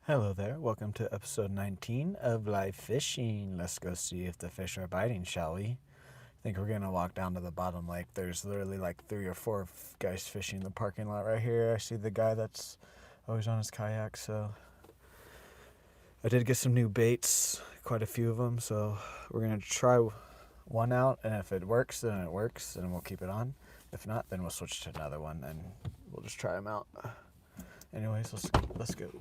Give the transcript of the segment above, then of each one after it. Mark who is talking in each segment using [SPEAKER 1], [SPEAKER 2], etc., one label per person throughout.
[SPEAKER 1] Hello there, welcome to episode 19 of Live Fishing. Let's go see if the fish are biting, shall we? I think we're gonna walk down to the bottom lake. There's literally like 3 or 4 guys fishing in the parking lot right here. I see the guy that's always on his kayak, so I did get some new baits, quite a few of them, so we're gonna try one out, and if it works, then it works, and we'll keep it on. If not, then we'll switch to another one, and we'll just try them out. Anyways, let's go.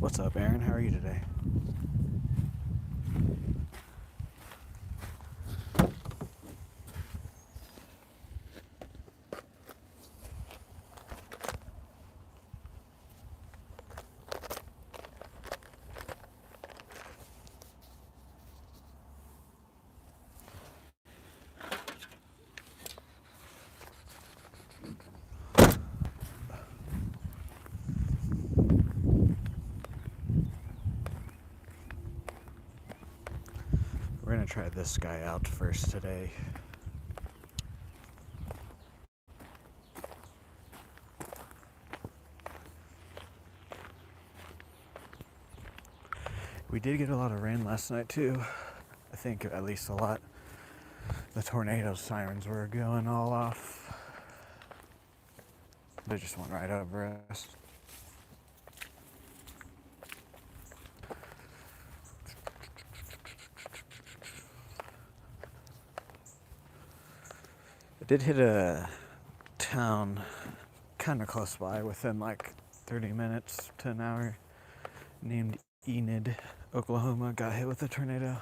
[SPEAKER 1] What's up, Aaron? How are you today? We're gonna try this guy out first today. We did get a lot of rain last night too. I think at least a lot. The tornado sirens were going all off. They just went right over us. I did hit a town kind of close by, within like 30 minutes to an hour, named Enid, Oklahoma. Got hit with a tornado.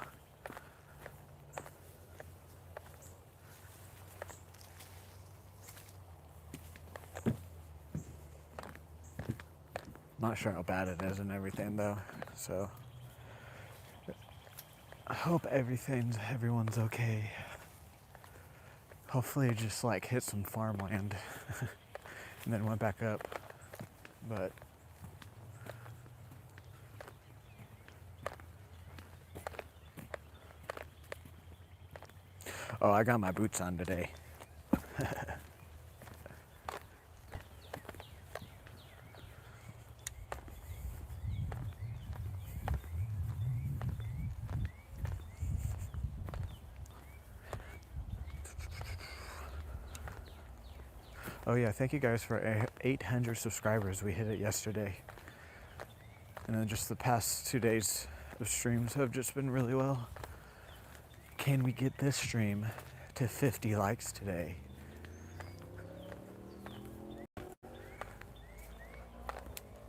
[SPEAKER 1] Not sure how bad it is and everything though, so I hope everyone's okay. Hopefully it just like hit some farmland and then went back up, but oh, I got my boots on today. Oh yeah, thank you guys for 800 subscribers. We hit it yesterday. And then just the past 2 days of streams have just been really well. Can we get this stream to 50 likes today?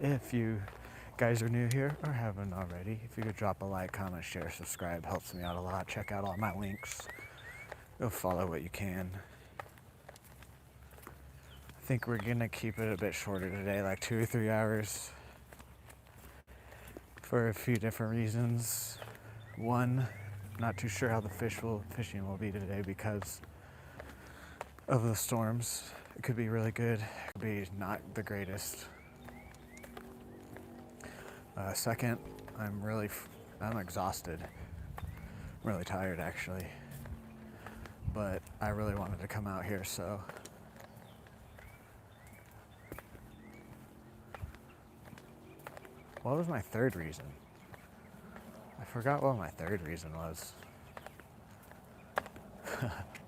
[SPEAKER 1] If you guys are new here or haven't already, if you could drop a like, comment, share, subscribe, helps me out a lot. Check out all my links. Go follow what you can. I think we're gonna keep it a bit shorter today, like 2 or 3 hours, for a few different reasons. One, not too sure how the fishing will be today because of the storms. It could be really good, it could be not the greatest. Second, I'm exhausted. I'm really tired actually, but I really wanted to come out here, so what was my third reason? I forgot what my third reason was.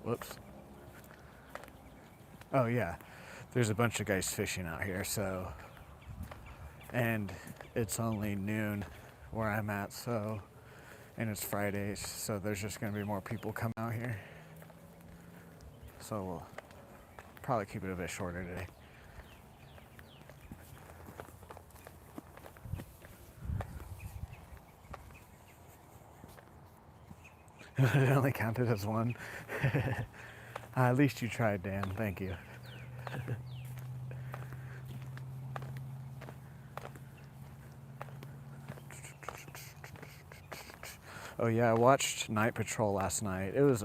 [SPEAKER 1] Whoops. Oh yeah, there's a bunch of guys fishing out here, so, and it's only noon where I'm at, so, and it's Fridays, so there's just gonna be more people come out here. So we'll probably keep it a bit shorter today. It only counted as one. At least you tried, Dan. Thank you. Oh yeah, I watched Night Patrol last night. It was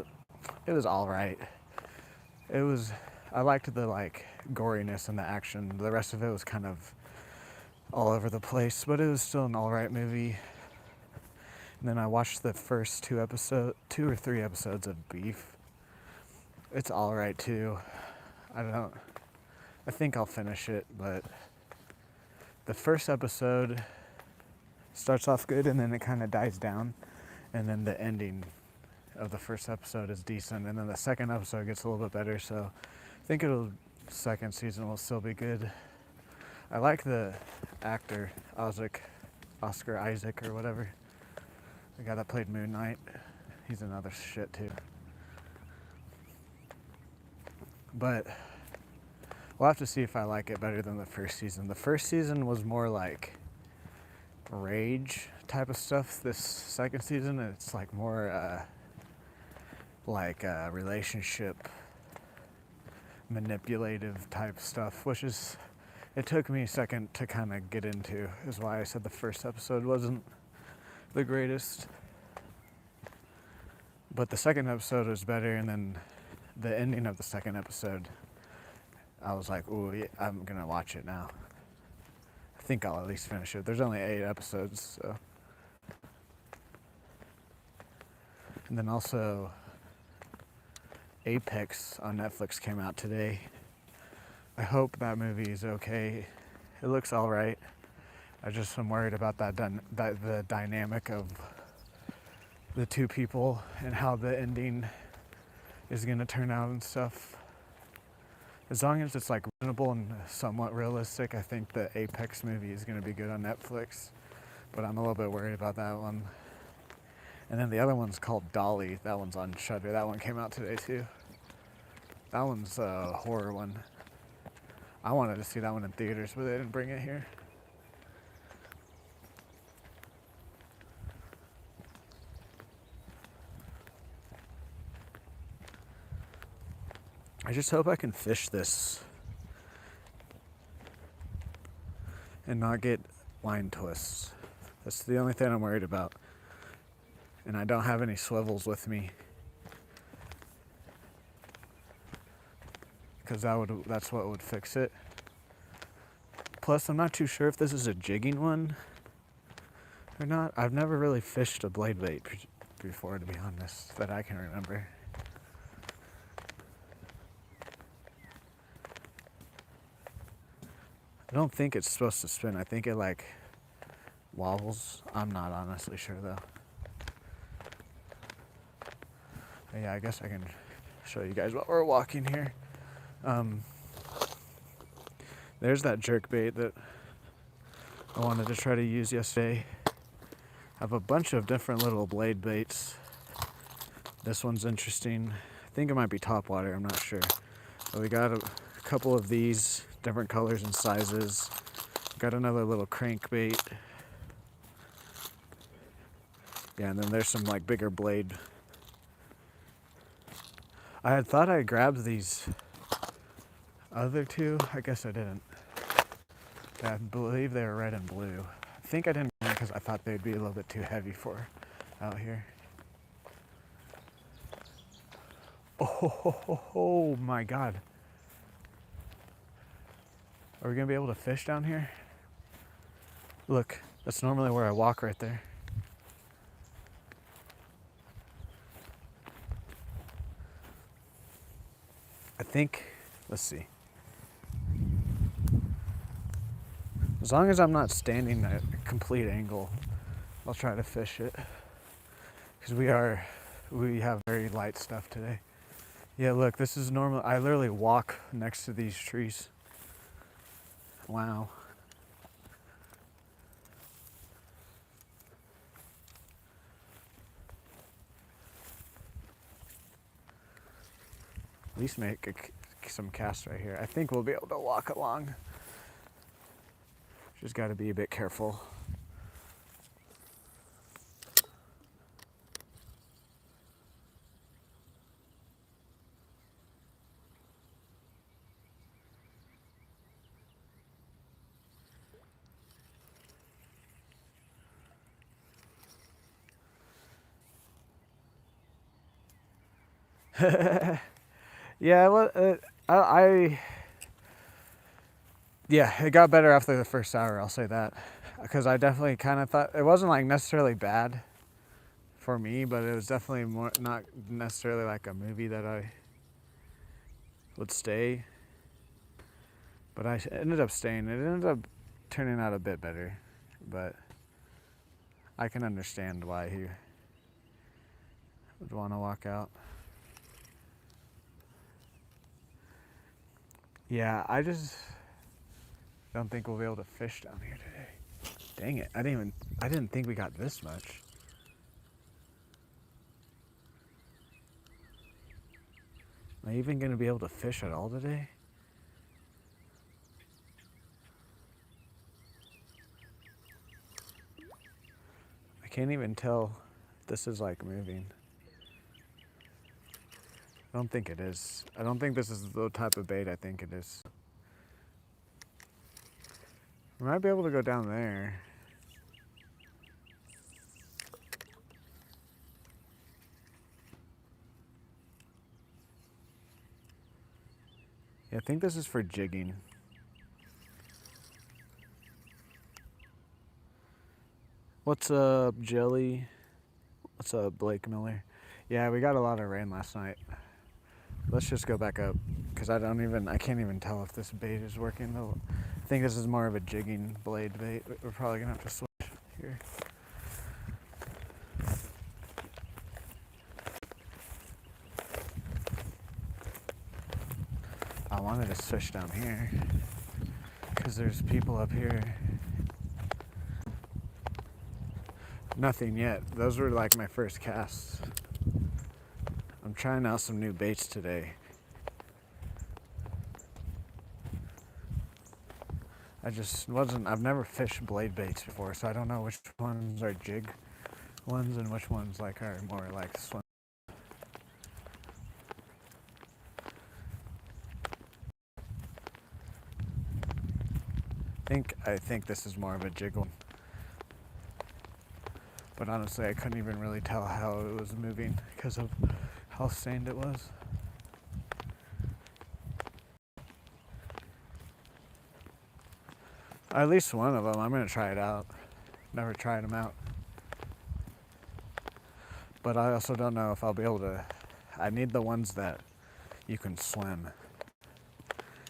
[SPEAKER 1] all right. I liked the like goriness and the action. The rest of it was kind of all over the place, but it was still an all right movie. And then I watched the first 2 or 3 episodes of Beef. It's all right too. I think I'll finish it, but the first episode starts off good and then it kind of dies down, and then the ending of the first episode is decent, and then the second episode gets a little bit better. So I think second season will still be good. I like the actor Oscar Isaac or whatever, the guy that played Moon Knight. He's another shit too. But we'll have to see if I like it better than the first season. The first season was more like rage type of stuff. This second season, it's like more relationship manipulative type stuff, which is, it took me a second to kind of get into, is why I said the first episode wasn't the greatest. But the second episode was better, and then the ending of the second episode, I was like, ooh, yeah, I'm gonna watch it now. I think I'll at least finish it. There's only 8 episodes, so. And then also, Apex on Netflix came out today. I hope that movie is okay. It looks all right. I just am worried about the dynamic of the two people and how the ending is gonna turn out and stuff. As long as it's like reasonable and somewhat realistic, I think the Apex movie is gonna be good on Netflix. But I'm a little bit worried about that one. And then the other one's called Dolly. That one's on Shudder. That one came out today too. That one's a horror one. I wanted to see that one in theaters, but they didn't bring it here. I just hope I can fish this and not get line twists. That's the only thing I'm worried about. And I don't have any swivels with me, because that's what would fix it. Plus, I'm not too sure if this is a jigging one or not. I've never really fished a blade bait before, to be honest, that I can remember. I don't think it's supposed to spin. I think it like wobbles. I'm not honestly sure though. But yeah, I guess I can show you guys while we're walking here. There's that jerk bait that I wanted to try to use yesterday. I have a bunch of different little blade baits. This one's interesting. I think it might be topwater, I'm not sure. But we got a couple of these, different colors and sizes. Got another little crankbait. Yeah, and then there's some like bigger blade. I had thought I grabbed these other two. I guess I didn't. I believe they were red and blue. I think I didn't because I thought they'd be a little bit too heavy for out here. Oh my God. Are we gonna be able to fish down here? Look, that's normally where I walk right there. I think, let's see. As long as I'm not standing at a complete angle, I'll try to fish it. Because we have very light stuff today. Yeah, look, this is normal. I literally walk next to these trees. Wow. At least make some casts right here. I think we'll be able to walk along. Just got to be a bit careful. Yeah, well, yeah, it got better after the first hour, I'll say that. Because I definitely kind of thought, it wasn't like necessarily bad for me, but it was definitely more, not necessarily like a movie that I would stay, but I ended up staying. It ended up turning out a bit better, but I can understand why he would want to walk out. Yeah, I just don't think we'll be able to fish down here today. Dang it, I didn't think we got this much. Am I even gonna be able to fish at all today? I can't even tell if this is like moving. I don't think it is. I don't think this is the type of bait I think it is. We might be able to go down there. Yeah, I think this is for jigging. What's up, Jelly? What's up, Blake Miller? Yeah, we got a lot of rain last night. Let's just go back up, because I can't even tell if this bait is working. I think this is more of a jigging blade bait. We're probably gonna have to switch here. I wanted to switch down here, because there's people up here. Nothing yet. Those were like my first casts. I'm trying out some new baits today. I've never fished blade baits before, so I don't know which ones are jig ones and which ones like are more like swim. I think this is more of a jig one. But honestly, I couldn't even really tell how it was moving because of how stained it was. At least one of them, I'm gonna try it out. Never tried them out. But I also don't know if I'll be able to. I need the ones that you can swim.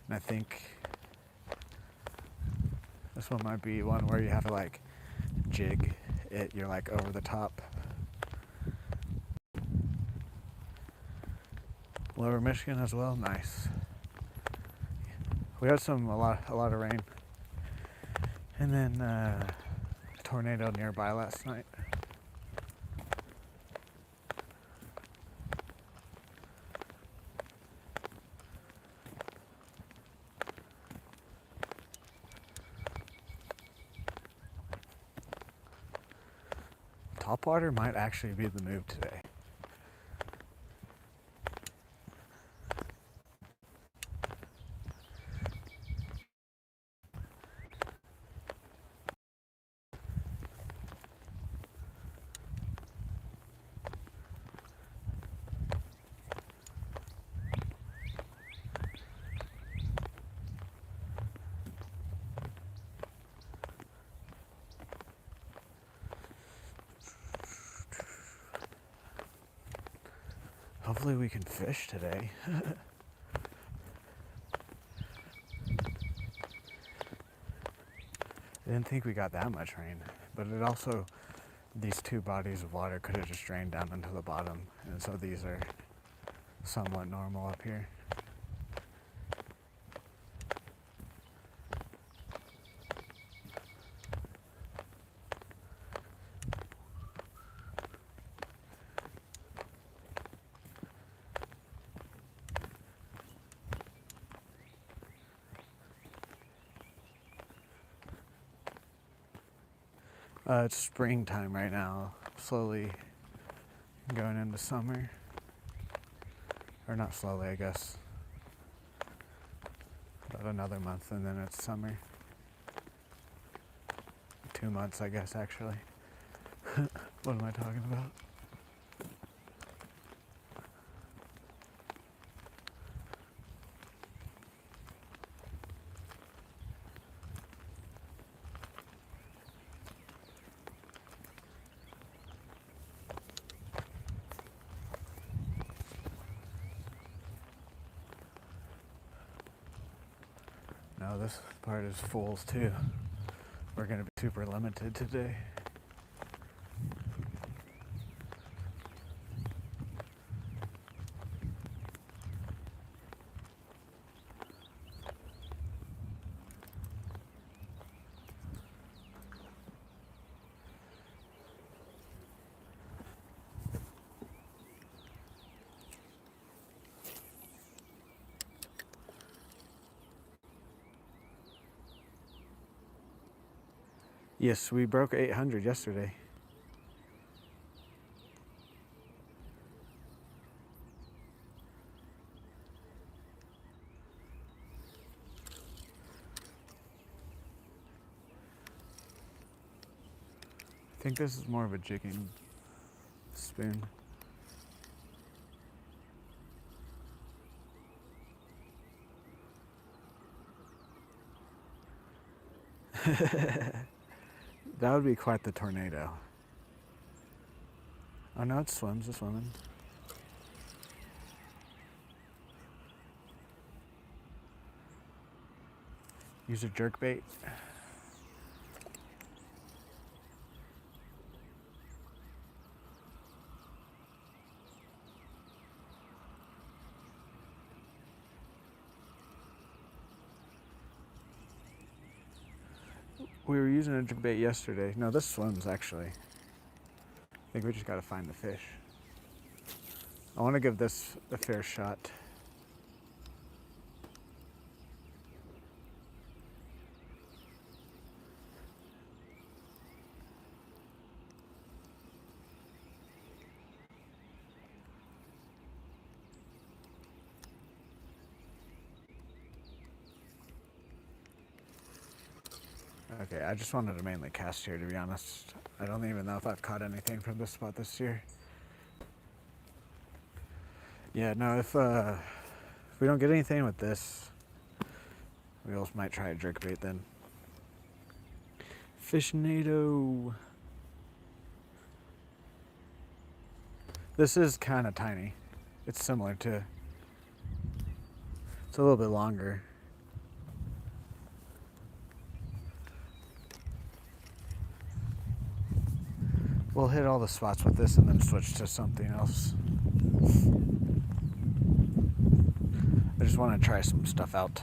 [SPEAKER 1] And I think this one might be one where you have to like jig it, you're like over the top. Lower Michigan as well, nice. We had a lot of rain. And then a tornado nearby last night. Topwater might actually be the move today. Hopefully we can fish today. I didn't think we got that much rain, but it also, these two bodies of water could have just drained down into the bottom, and so these are somewhat normal up here. It's springtime right now, slowly going into summer. Or not slowly, I guess. About another month and then it's summer. 2 months, I guess, actually. What am I talking about? no, this part is full too. We're going to be super limited today. Yes, we broke 800 yesterday. I think this is more of a jigging spoon. That would be quite the tornado. Oh no, it swims, it's swimming. Use a jerkbait. We were using a jerkbait yesterday. No, this swims actually. I think we just gotta find the fish. I want to give this a fair shot. Okay, I just wanted to mainly cast here, to be honest. I don't even know if I've caught anything from this spot this year. Yeah, no, if we don't get anything with this, we also might try a jerkbait then. Fishnado. This is kind of tiny. It's similar to, it's a little bit longer. We'll hit all the spots with this and then switch to something else. I just want to try some stuff out.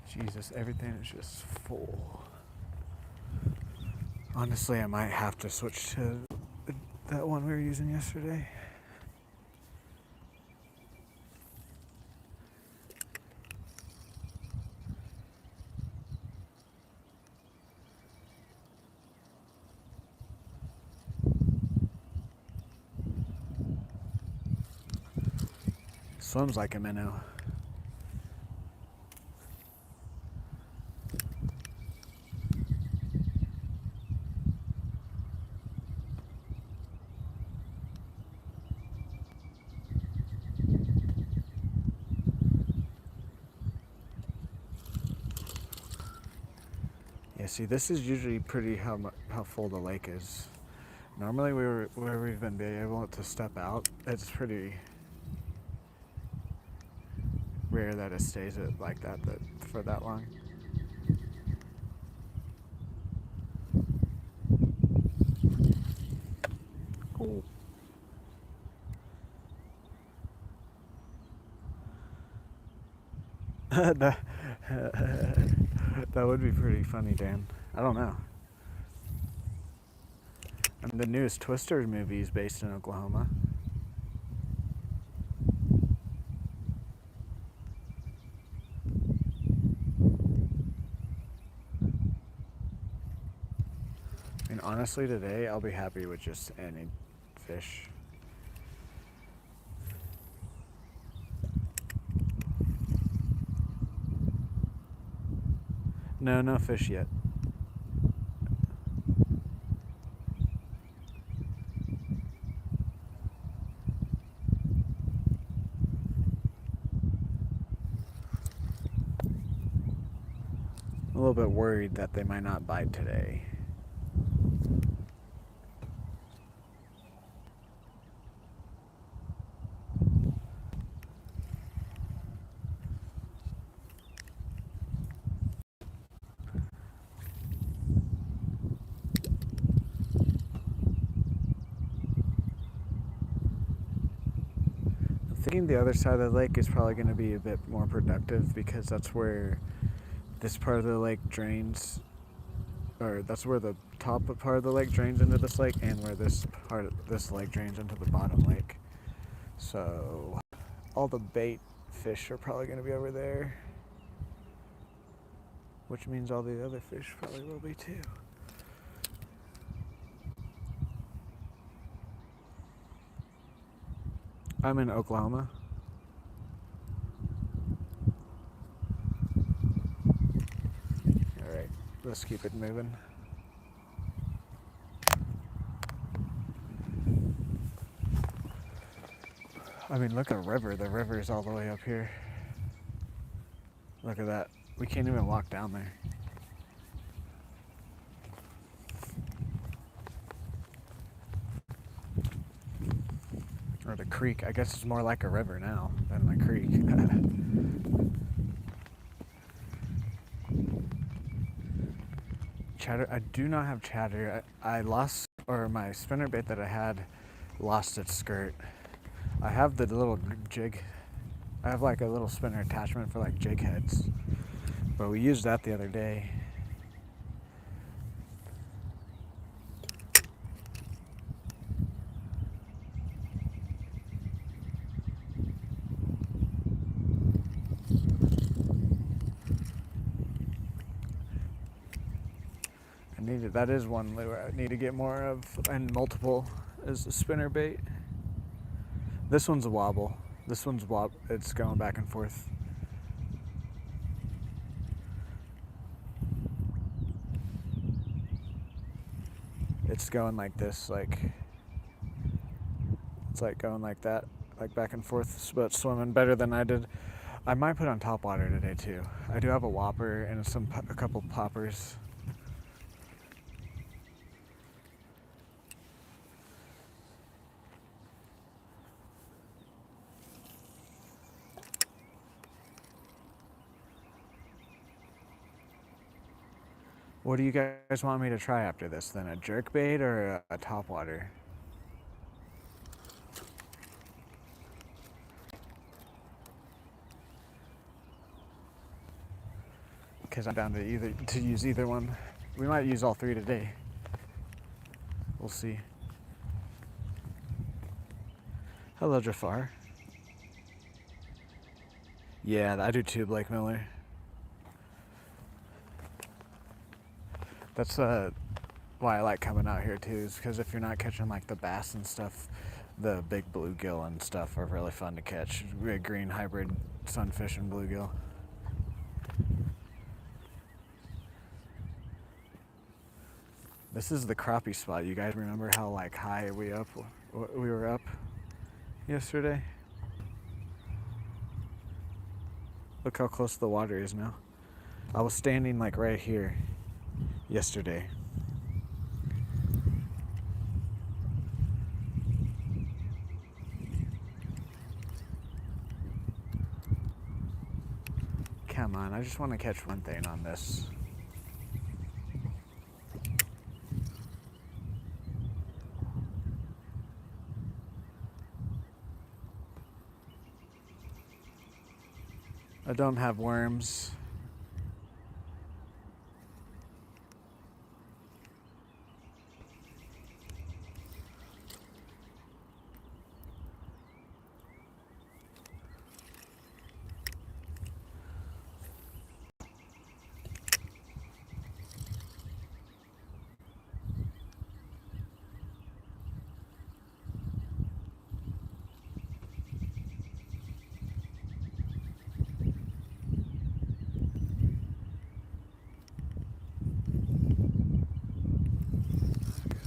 [SPEAKER 1] Jesus, everything is just full. Honestly, I might have to switch to that one we were using yesterday. Swims like a minnow. Yeah, see, this is usually pretty how full the lake is. Normally, where we've been able to step out, it's pretty rare that it stays like that for that long. Cool. that would be pretty funny, Dan. I don't know. I mean, the newest Twister movie is based in Oklahoma. I mean, honestly, today I'll be happy with just any fish. No fish yet. I'm a little bit worried that they might not bite today. thinking the other side of the lake is probably going to be a bit more productive because that's where this part of the lake drains, or that's where the top part of the lake drains into this lake, and where this part of this lake drains into the bottom lake. So all the bait fish are probably going to be over there, which means all the other fish probably will be too. I'm in Oklahoma. Alright, let's keep it moving. I mean, look at the river. The river is all the way up here. Look at that. We can't even walk down there. Or the creek. I guess it's more like a river now than a creek. Chatter. I do not have chatter. I lost, or my spinnerbait that I had lost its skirt. I have the little jig. I have like a little spinner attachment for like jig heads. But we used that the other day. That is one lure I need to get more of, and multiple, is a spinner bait. This one's a wobble. This one's it's going back and forth. It's going like this, like it's like going like that, like back and forth, but swimming better than I did. I might put on top water today too. I do have a whopper and a couple poppers. What do you guys want me to try after this then? A jerkbait or a topwater? Because I'm down to use either one. We might use all three today. We'll see. Hello, Jafar. Yeah, I do too, Blake Miller. That's why I like coming out here too, is because if you're not catching like the bass and stuff, the big bluegill and stuff are really fun to catch. Green hybrid sunfish and bluegill. This is the crappie spot. You guys remember how like high we were up yesterday? Look how close the water is now. I was standing like right here yesterday. Come on, I just want to catch one thing on this. I don't have worms.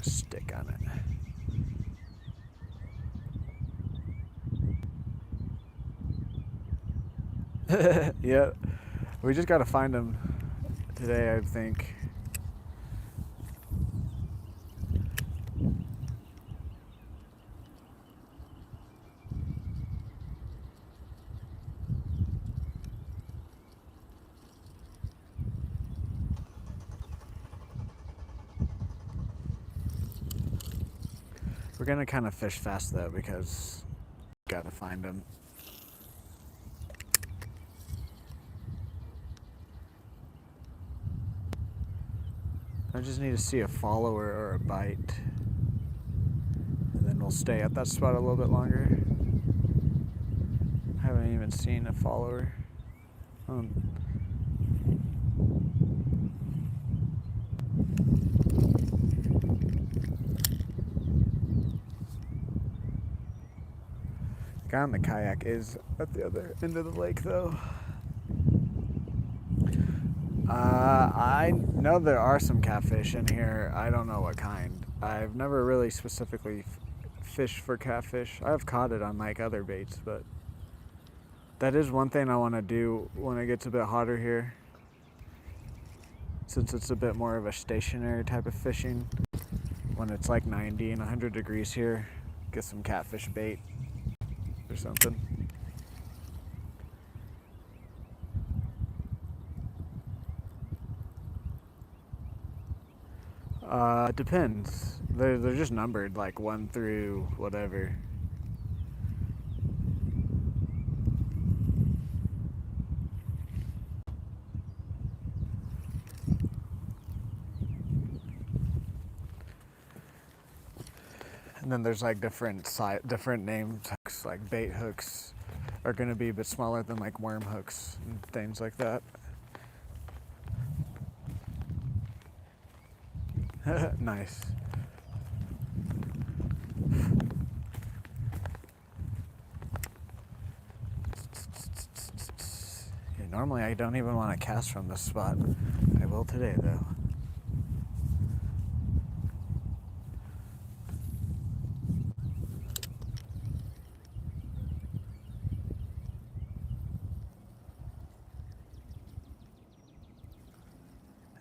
[SPEAKER 1] Stick on it. Yeah, we just gotta find them today, I think. We're gonna kind of fish fast though because we gotta find them. I just need to see a follower or a bite. And then we'll stay at that spot a little bit longer. I haven't even seen a follower. Guy on the kayak is at the other end of the lake, though. I know there are some catfish in here. I don't know what kind. I've never really specifically fished for catfish. I've caught it on like other baits, but that is one thing I want to do when it gets a bit hotter here. Since it's a bit more of a stationary type of fishing. When it's like 90 and 100 degrees here, get some catfish bait or something. Depends. They're just numbered, like 1 through whatever. And then there's like different names. Hooks, like bait hooks are gonna be a bit smaller than like worm hooks and things like that. Nice. Yeah, normally I don't even want to cast from this spot. I will today though.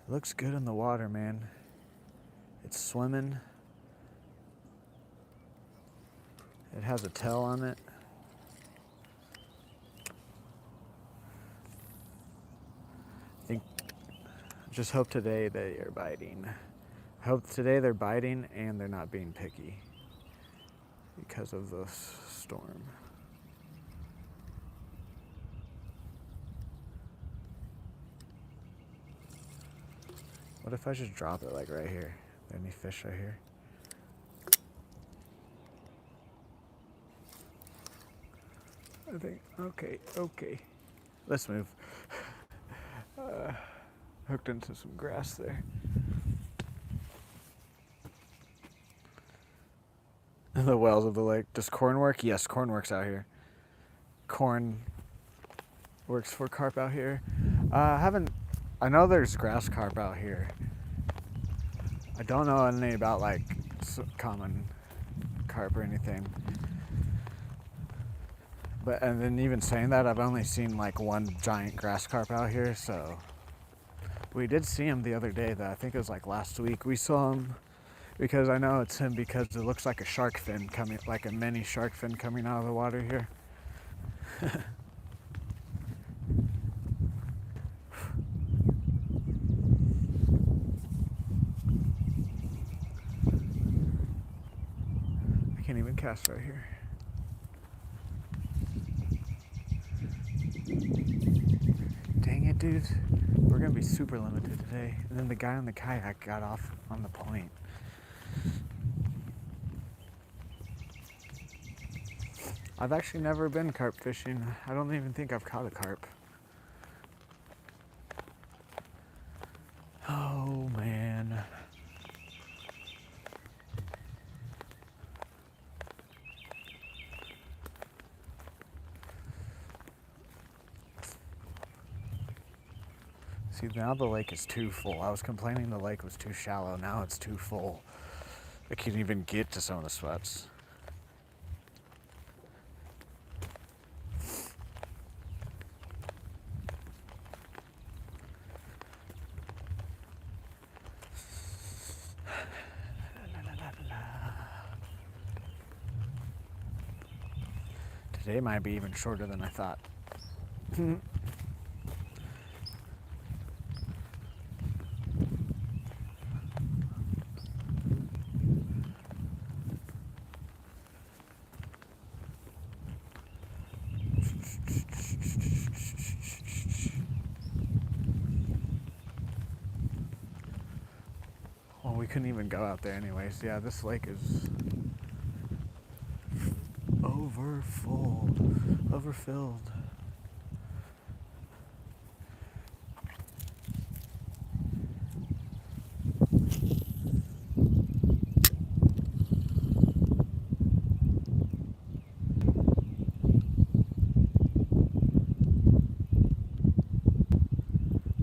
[SPEAKER 1] It looks good in the water, man. It's swimming. It has a tail on it. Just hope today they are biting. I hope today they're biting and they're not being picky because of the storm. What if I just drop it like right here? Are there any fish right here? I think, okay. Let's move. Hooked into some grass there. The wells of the lake. Does corn work? Yes, corn works out here. Corn works for carp out here. I know there's grass carp out here. I don't know anything about like common carp or anything. And then even saying that, I've only seen like one giant grass carp out here, so. We did see him the other day, though. I think it was like last week. We saw him because I know it's him because it looks like a shark fin coming, like a mini shark fin coming out of the water here. I can't even cast right here. Dang it, dude. We're gonna be super limited today. And then the guy on the kayak got off on the point. I've actually never been carp fishing. I don't even think I've caught a carp. Oh, man. See, now the lake is too full. I was complaining the lake was too shallow. Now it's too full. I can't even get to some of the spots. Today might be even shorter than I thought. couldn't even go out there anyways. Yeah, this lake is overfilled.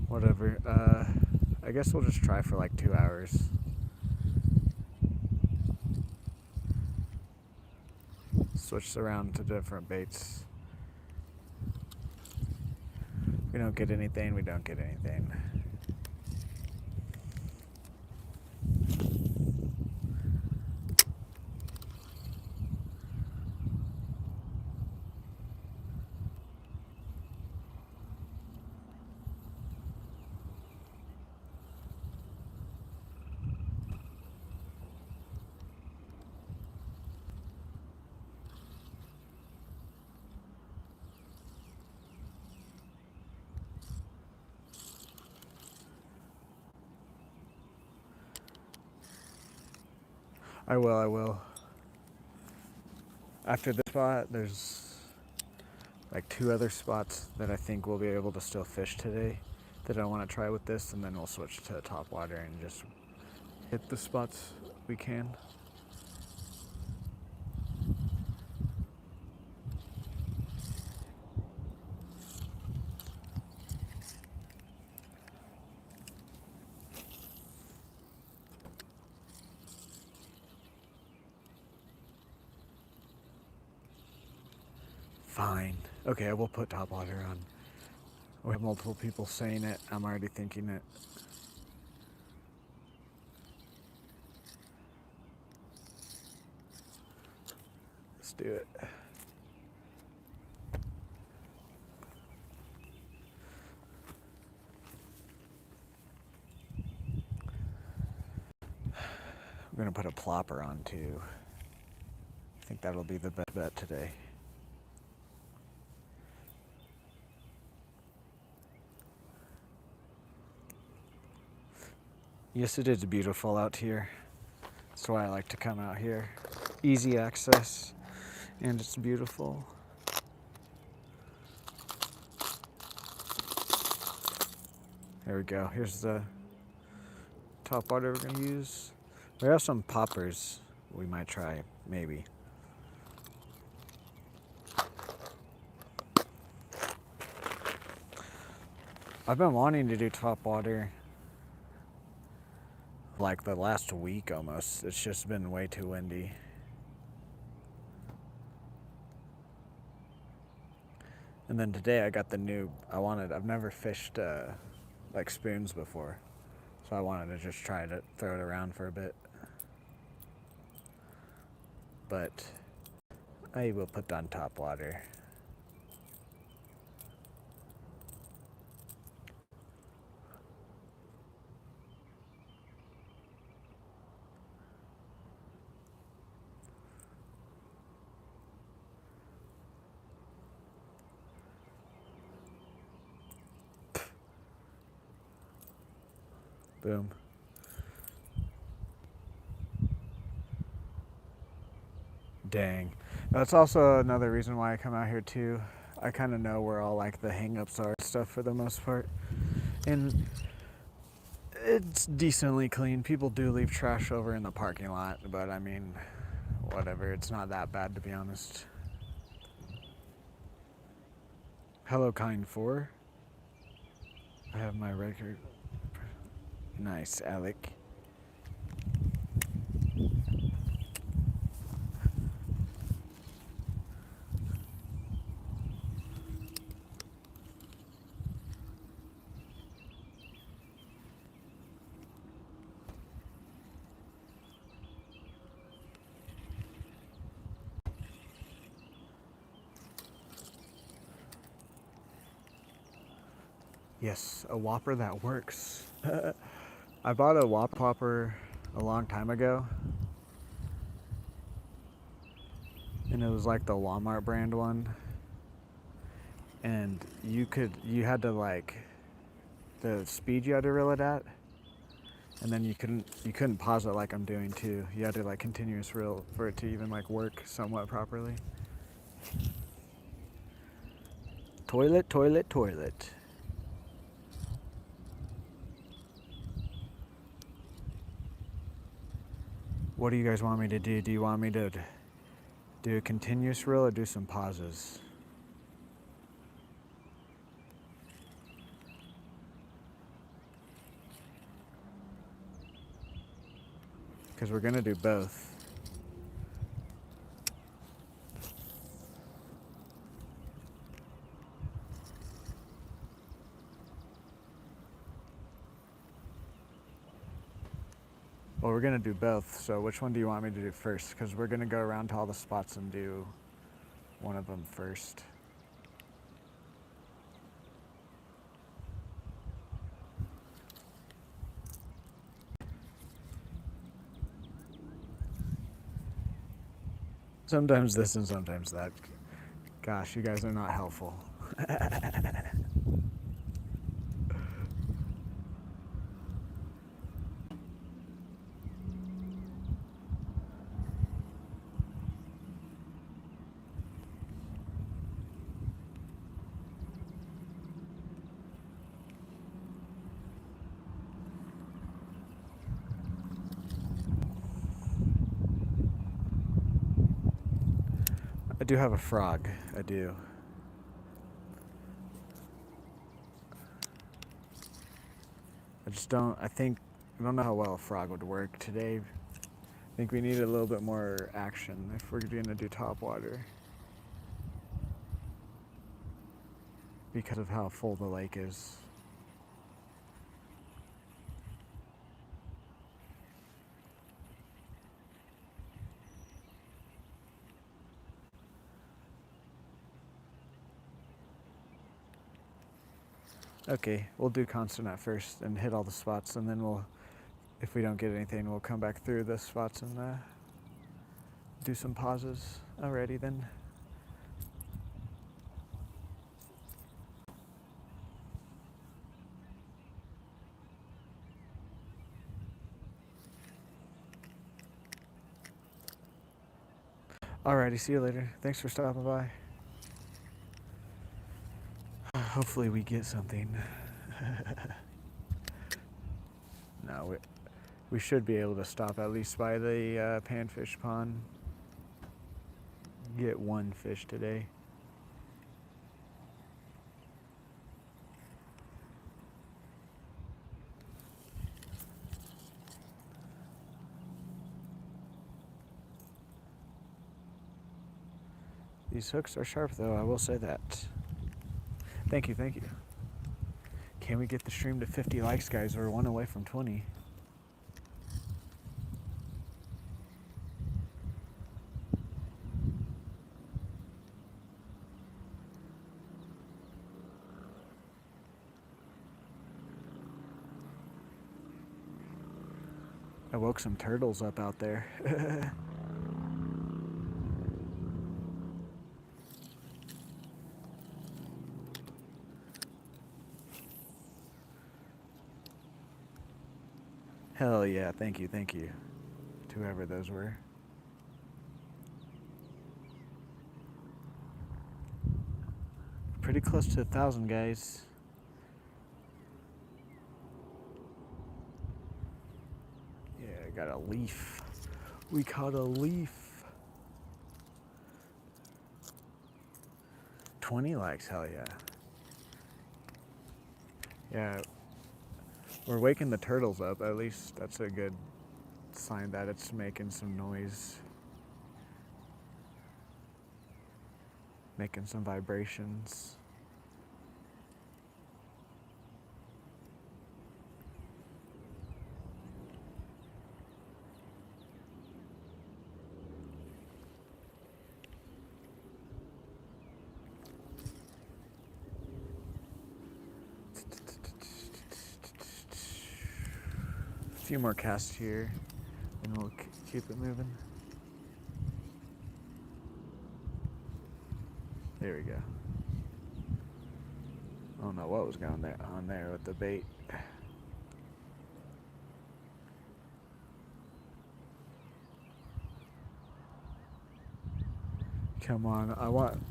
[SPEAKER 1] Whatever. I guess we'll just try for like 2 hours. Switch around to different baits. We don't get anything, we don't get anything. I will. After this spot, there's like 2 other spots that I think we'll be able to still fish today that I want to try with this, and then we'll switch to top water and just hit the spots we can. Fine. Okay, I will put top water on. We have multiple people saying it. I'm already thinking it. Let's do it. I'm gonna put a plopper on too. I think that'll be the best bet today. Yes, it is beautiful out here. That's why I like to come out here. Easy access, and it's beautiful. There we go. Here's the top water we're gonna use. We have some poppers we might try, maybe. I've been wanting to do top water like the last week almost. It's just been way too windy. And then today I got the new, I've never fished like spoons before. So I wanted to just try to throw it around for a bit. But I will put on top water. Boom. Dang. That's also another reason why I come out here too. I kind of know where all like the hang-ups are and stuff for the most part. And it's decently clean. People do leave trash over in the parking lot, but I mean, whatever. It's not that bad to be honest. Hello, Kind 4. I have my record. Nice, Alec. Yes, a Whopper that works. I bought a Whopper a long time ago. And it was like the Walmart brand one. And you had to like, the speed you had to reel it at, And then you couldn't pause it like I'm doing too. You had to like continuous reel for it to even like work somewhat properly. Toilet, toilet, toilet. What do you guys want me to do? Do you want me to do a continuous reel or do some pauses? Because we're gonna do both. Well, we're gonna do both, so which one do you want me to do first? Because we're gonna go around to all the spots and do one of them first. Sometimes this and sometimes that. Gosh, you guys are not helpful. I do have a frog. I do. I don't know how well a frog would work today. I think we need a little bit more action if we're gonna do top water. Because of how full the lake is. Okay, we'll do constant at first and hit all the spots, and then if we don't get anything, we'll come back through the spots and do some pauses. Alrighty then. Alrighty, see you later. Thanks for stopping by. Hopefully we get something. No, we should be able to stop at least by the panfish pond. Get one fish today. These hooks are sharp though, I will say that. Thank you, thank you. Can we get the stream to 50 likes, guys? We're one away from 20. I woke some turtles up out there. Hell yeah, thank you, to whoever those were. Pretty close to 1,000, guys. Yeah, I got a leaf. We caught a leaf. 20 likes, hell yeah. Yeah, we're waking the turtles up, at least that's a good sign that it's making some noise. Making some vibrations. A few more casts here, and we'll keep it moving. There we go. I don't know what was going on there with the bait. Come on, I want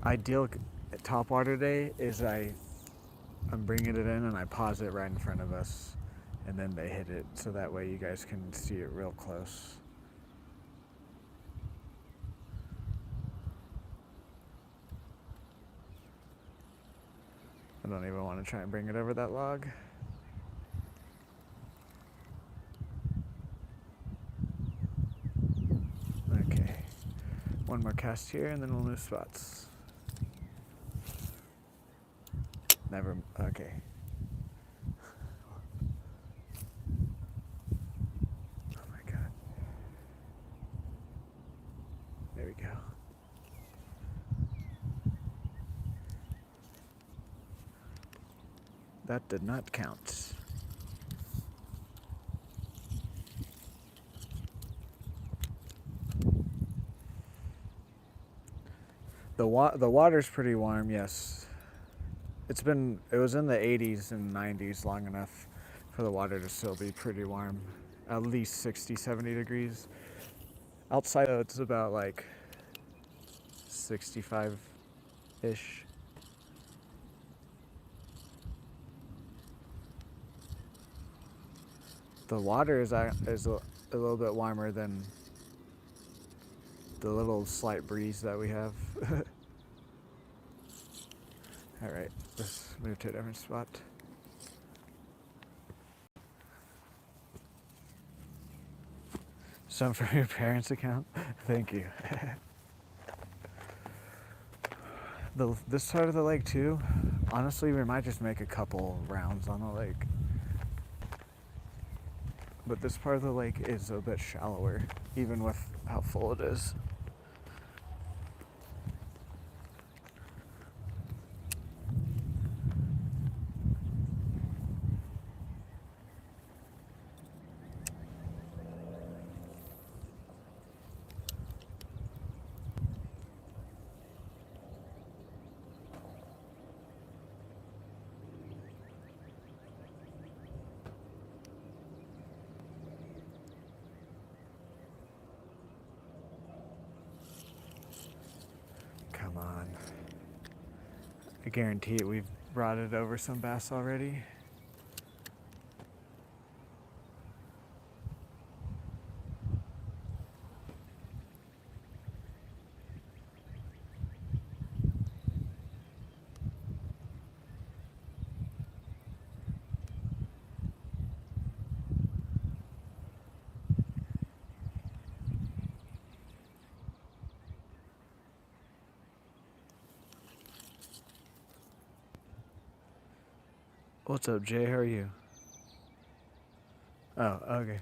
[SPEAKER 1] ideal topwater day is I'm bringing it in and I pause it right in front of us, and then they hit it so that way you guys can see it real close. I don't even want to try and bring it over that log. Okay, one more cast here and then we'll move spots. Never, okay. Oh my God. There we go. That did not count. The water's pretty warm, yes. It was in the 80s and 90s long enough for the water to still be pretty warm. At least 60, 70 degrees. Outside, though, it's about like 65-ish. The water is a little bit warmer than the little slight breeze that we have. All right, let's move to a different spot. Some from your parents' account? Thank you. This side of the lake too, honestly, we might just make a couple rounds on the lake. But this part of the lake is a bit shallower, even with how full it is. Come on. I guarantee it, we've brought it over some bass already. What's up, Jay? How are you? Oh, okay.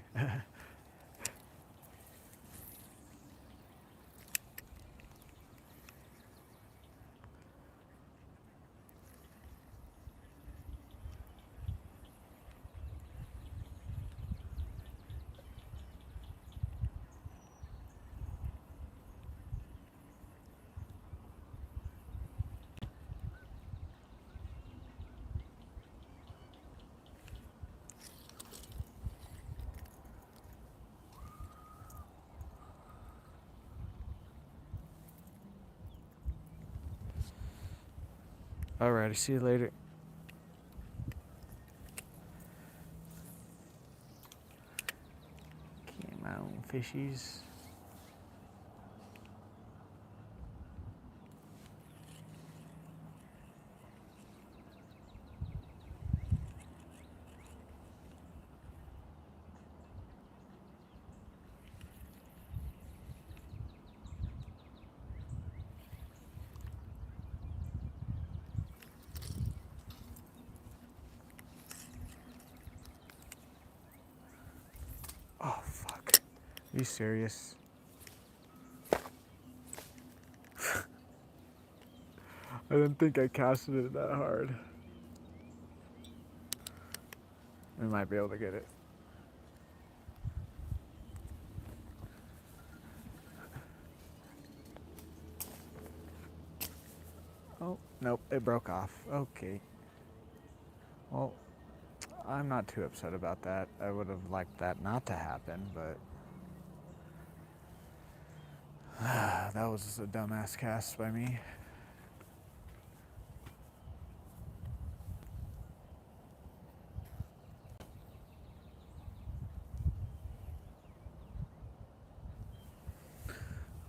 [SPEAKER 1] Alrighty, see you later. Came out fishies. Oh, fuck. Are you serious? I didn't think I casted it that hard. We might be able to get it. Oh, nope, it broke off. Okay. Well, I'm not too upset about that. I would have liked that not to happen, but That was a dumbass cast by me.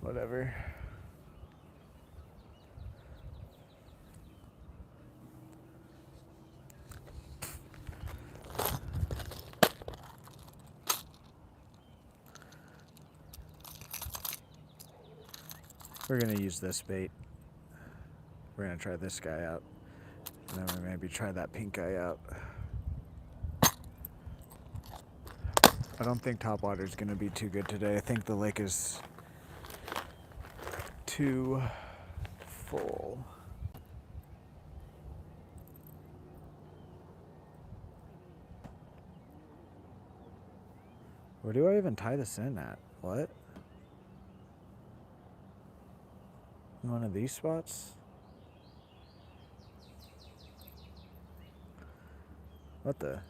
[SPEAKER 1] Whatever. We're gonna use this bait. We're gonna try this guy out. And then we maybe try that pink guy out. I don't think topwater is gonna be too good today. I think the lake is too full. Where do I even tie this in at? What? In one of these spots? What the?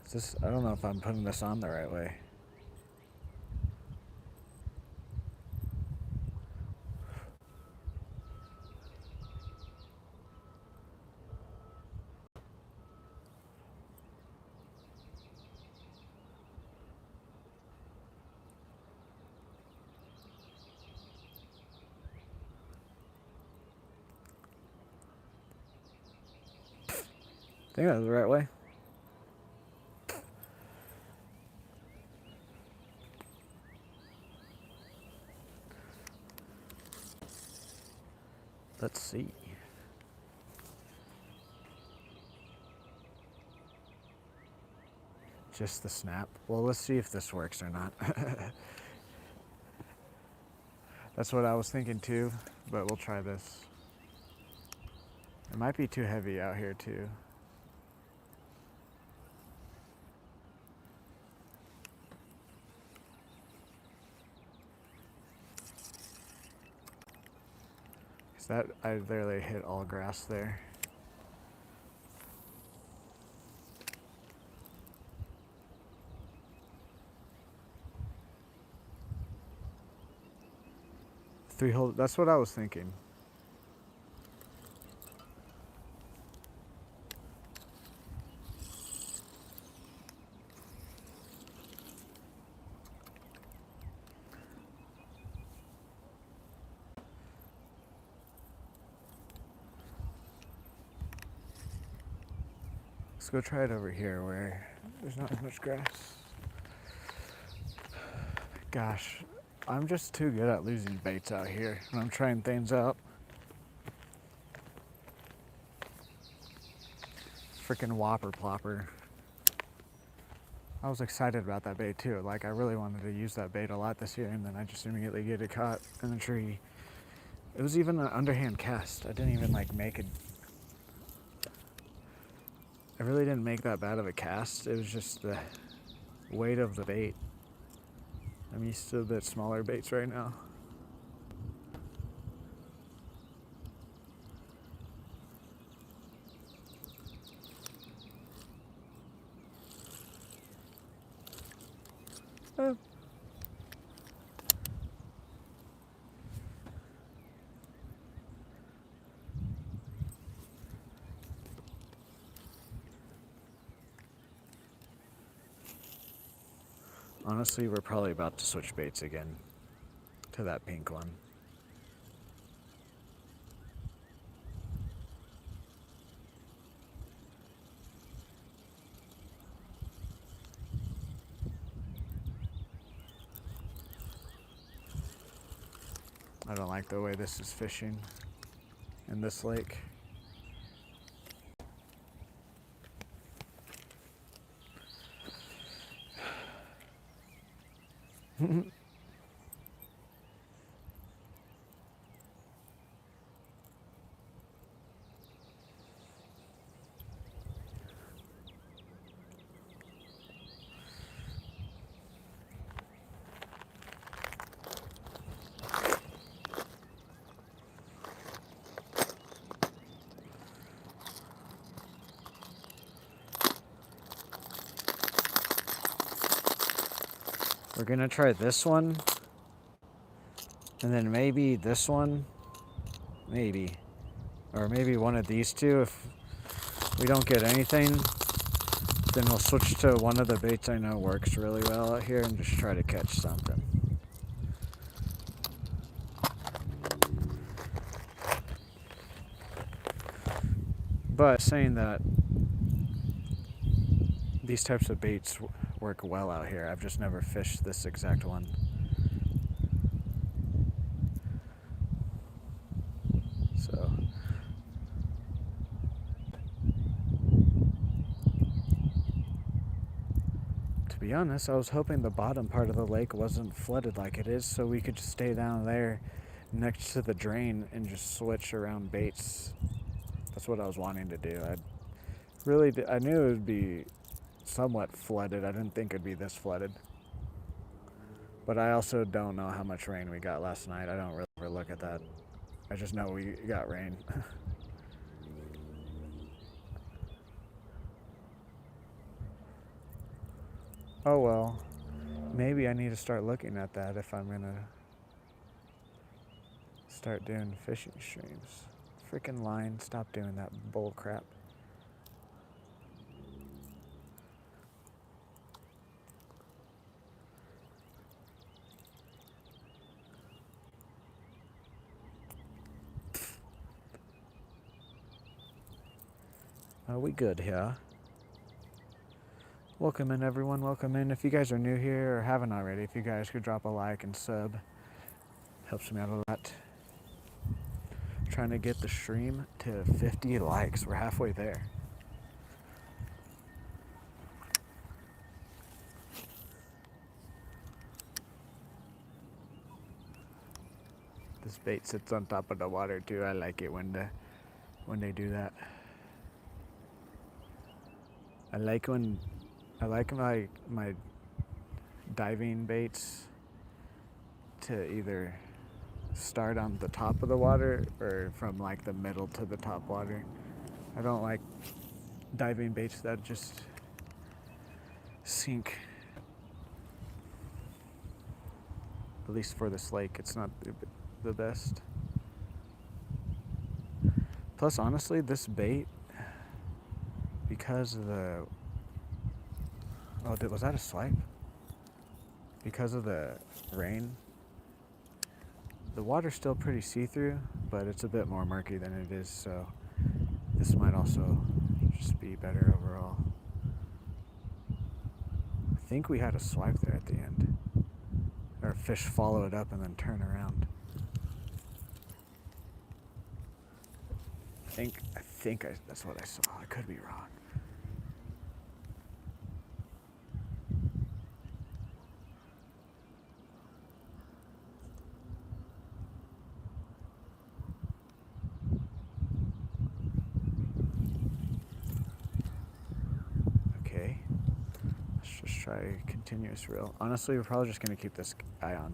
[SPEAKER 1] Is this, I don't know if I'm putting this on the right way. I think that was the right way. Let's see. Just the snap. Well, let's see if this works or not. That's what I was thinking too, but we'll try this. It might be too heavy out here too. That I literally hit all grass there. Three hole, that's what I was thinking. Let's go try it over here where there's not as much grass. Gosh, I'm just too good at losing baits out here when I'm trying things out. Freaking whopper plopper. I was excited about that bait too. Like I really wanted to use that bait a lot this year, and then I just immediately get it caught in the tree. It was even an underhand cast. I didn't even like make it. I really didn't make that bad of a cast. It was just the weight of the bait. I'm used to a bit smaller baits right now. Honestly, we're probably about to switch baits again to that pink one. I don't like the way this is fishing in this lake. We're gonna try this one. And then maybe this one. Maybe. Or maybe one of these two. If we don't get anything, then we'll switch to one of the baits I know works really well out here and just try to catch something. But saying that these types of baits work well out here, I've just never fished this exact one. So to be honest, I was hoping the bottom part of the lake wasn't flooded like it is, so we could just stay down there next to the drain and just switch around baits. That's what I was wanting to do. I knew it would be somewhat flooded. I didn't think it'd be this flooded. But I also don't know how much rain we got last night. I don't really ever look at that. I just know we got rain. Oh well, maybe I need to start looking at that if I'm gonna start doing fishing streams. Freaking line, stop doing that bull crap. Are we good here? Welcome in, everyone. Welcome in. If you guys are new here or haven't already, if you guys could drop a like and sub, helps me out a lot. Trying to get the stream to 50 likes. We're halfway there. This bait sits on top of the water too. I like it when they do that. I like my diving baits to either start on the top of the water or from like the middle to the top water. I don't like diving baits that just sink. At least for this lake, it's not the best. Plus, honestly, this bait, because of the... Oh, was that a swipe? Because of the rain, the water's still pretty see-through, but it's a bit more murky than it is, so this might also just be better overall. I think we had a swipe there at the end. Or fish follow it up and then turn around. I think that's what I saw. I could be wrong. Okay. Let's just try continuous reel. Honestly, we're probably just gonna keep this guy on.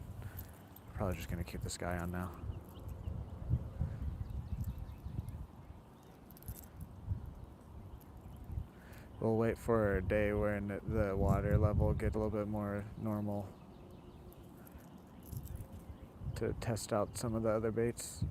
[SPEAKER 1] Probably just gonna keep this guy on now. We'll wait for a day when the water level gets a little bit more normal to test out some of the other baits.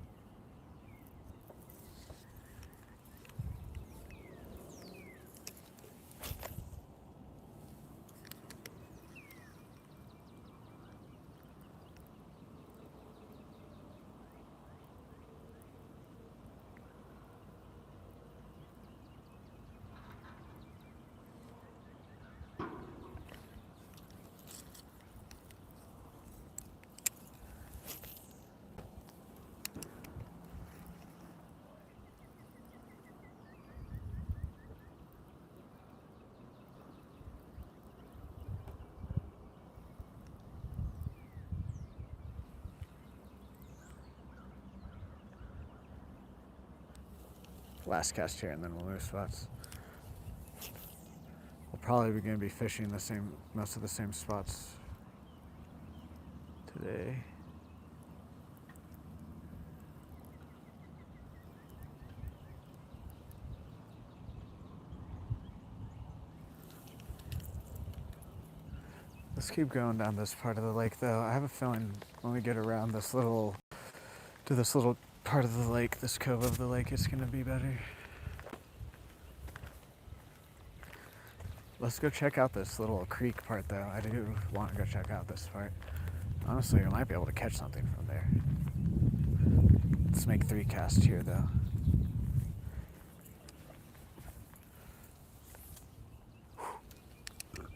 [SPEAKER 1] Last cast here, and then we'll move spots. We'll probably be going to be fishing most of the same spots today. Let's keep going down this part of the lake, though. I have a feeling when we get around this little part of the lake, this cove of the lake, it's gonna be better. Let's go check out this little creek part, though. I do want to go check out this part. Honestly, we might be able to catch something from there. Let's make 3 casts here, though.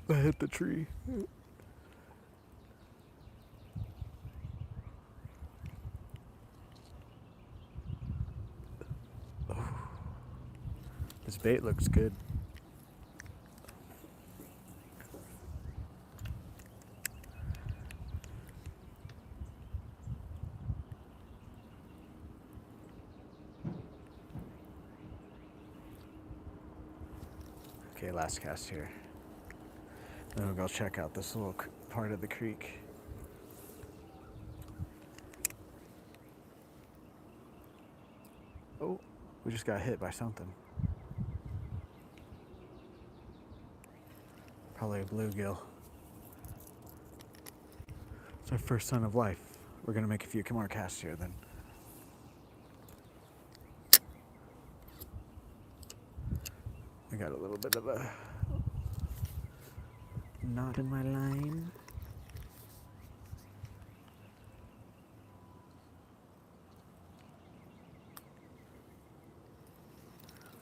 [SPEAKER 1] I hit the tree. Oh. This bait looks good. Okay, last cast here. Then we'll go check out this little part of the creek. Oh, we just got hit by something. Probably a bluegill. It's our first sign of life. We're gonna make a few more casts here then. I got a little bit of a knot in my line.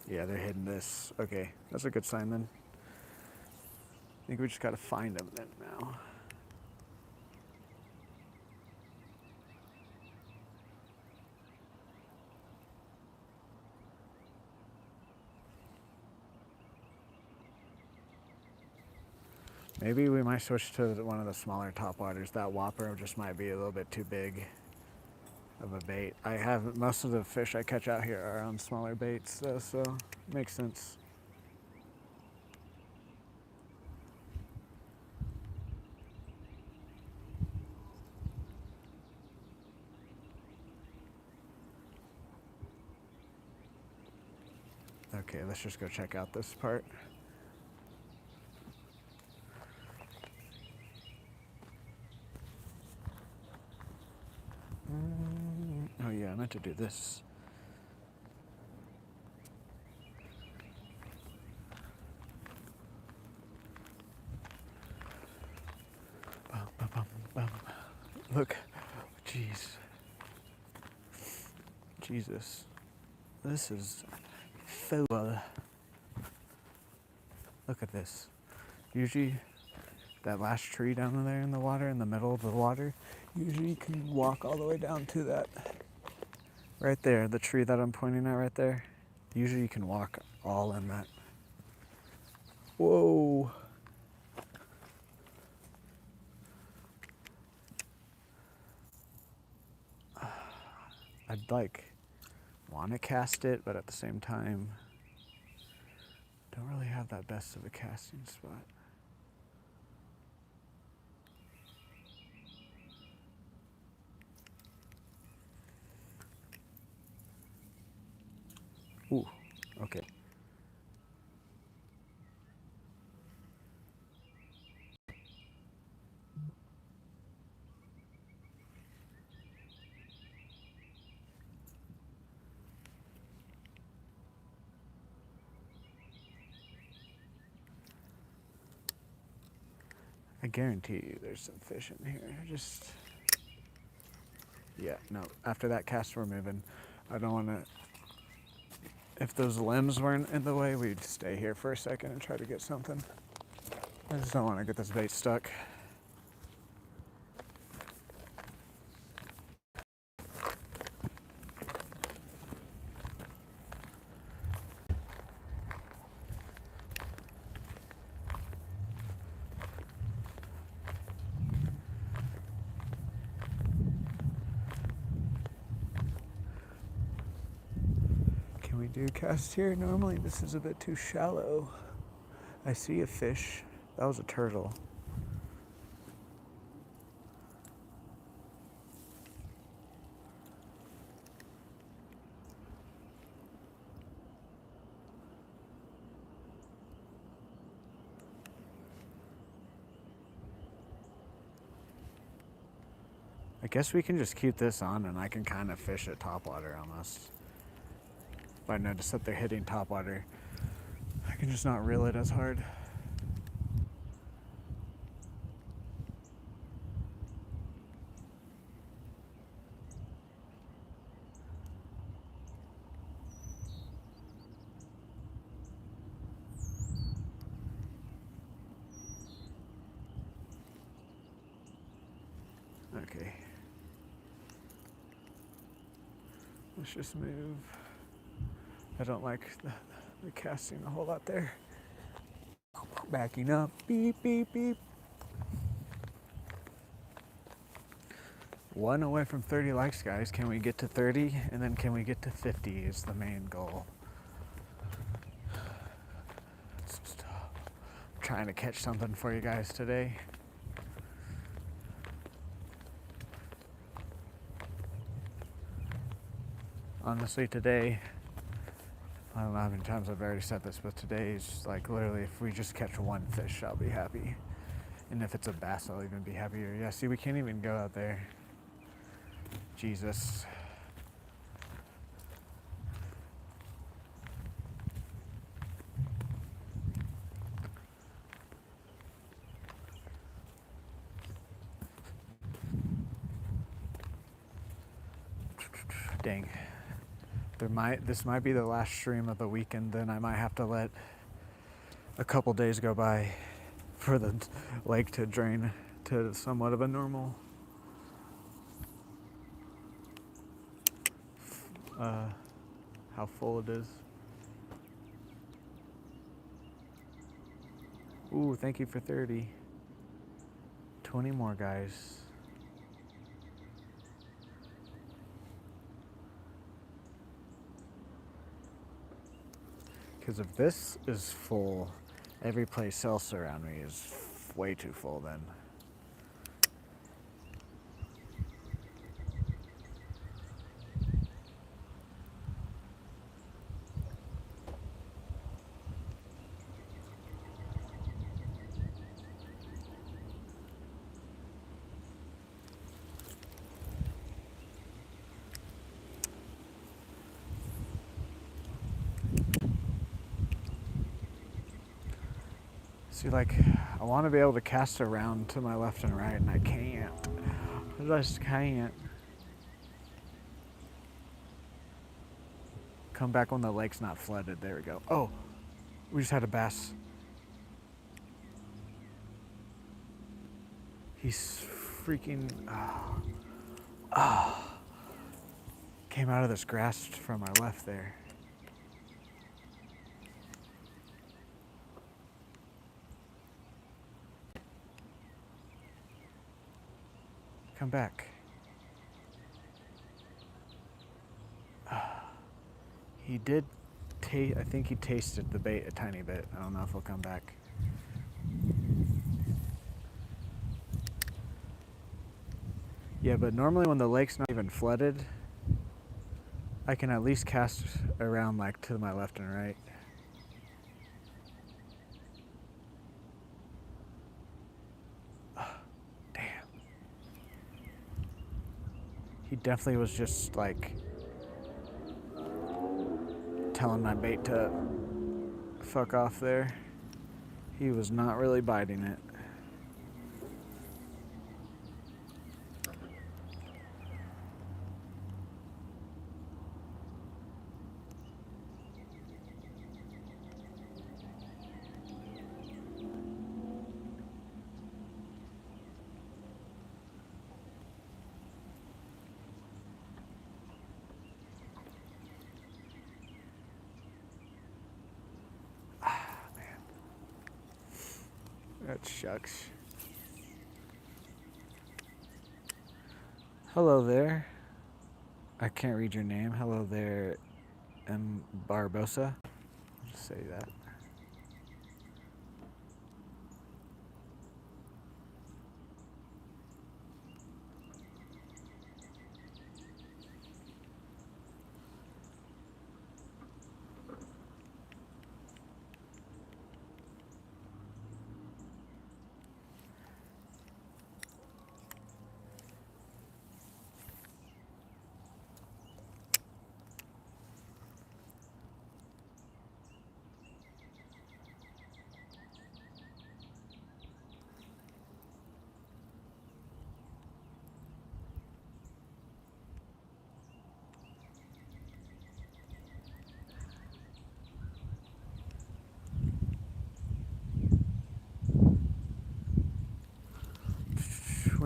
[SPEAKER 1] Yeah, they're hitting this. Okay, that's a good sign then. I think we just gotta find them then now. Maybe we might switch to one of the smaller topwaters. That whopper just might be a little bit too big of a bait. Most of the fish I catch out here are on smaller baits though, so makes sense. Okay, let's just go check out this part. Oh yeah, I meant to do this. Bum, bum, bum, bum. Look, jeez. Jesus. This is full. Look at this. Usually that last tree down there in the water, in the middle of the water, usually you can walk all the way down to that. Right there, the tree that I'm pointing at right there. Usually you can walk all in that. Whoa. I'd want to cast it, but at the same time, don't really have that best of a casting spot. Ooh, okay. I guarantee you there's some fish in here. Yeah, no, after that cast we're moving. I don't want to, if those limbs weren't in the way, we'd stay here for a second and try to get something. I just don't want to get this bait stuck. Can we do cast here? Normally this is a bit too shallow. I see a fish. That was a turtle. I guess we can just keep this on and I can kind of fish at topwater almost. If I notice that they're hitting topwater, I can just not reel it as hard. Okay. Let's just move. I don't like the casting a whole lot there. Backing up. Beep, beep, beep. 1 away from 30 likes, guys. Can we get to 30? And then can we get to 50 is the main goal. Just trying to catch something for you guys today. Honestly, today, I don't know how many times I've already said this, but today's like literally if we just catch one fish, I'll be happy. And if it's a bass, I'll even be happier. Yeah, see, we can't even go out there. Jesus. Dang. This might be the last stream of the weekend, then I might have to let a couple days go by for the lake to drain to somewhat of a normal how full it is. Ooh, thank you for 30. 20 more, guys. Because if this is full, every place else around me is way too full then. See, like, I want to be able to cast around to my left and right, and I can't. I just can't. Come back when the lake's not flooded. There we go. Oh, we just had a bass. He's freaking... Came out of this grass from our left there. Come back. He did I think he tasted the bait a tiny bit. I don't know if he'll come back. Yeah, but normally when the lake's not even flooded, I can at least cast around like to my left and right. Damn. He definitely was just like telling my bait to fuck off there. He was not really biting it. That shucks. Hello there. I can't read your name. Hello there, M. Barbosa. I'll just say that.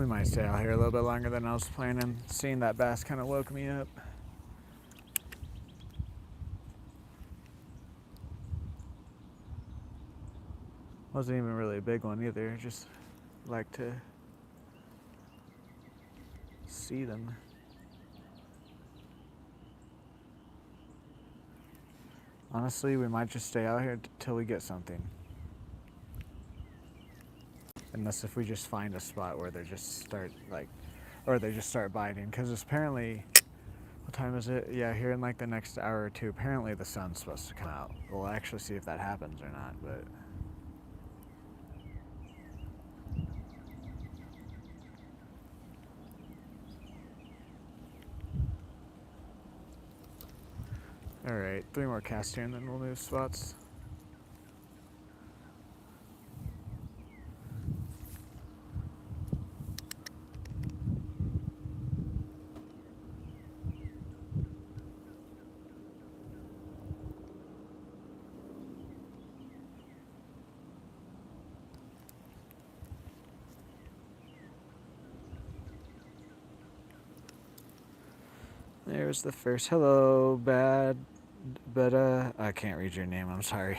[SPEAKER 1] We might stay out here a little bit longer than I was planning. Seeing that bass kind of woke me up. Wasn't even really a big one either. Just like to see them. Honestly, we might just stay out here till we get something. Unless if we just find a spot where they just start they just start biting. Because apparently, what time is it? Yeah, here in like the next hour or two, apparently the sun's supposed to come out. We'll actually see if that happens or not, but. Alright, 3 more casts here and then we'll move spots. There's the first. Hello, but I can't read your name, I'm sorry.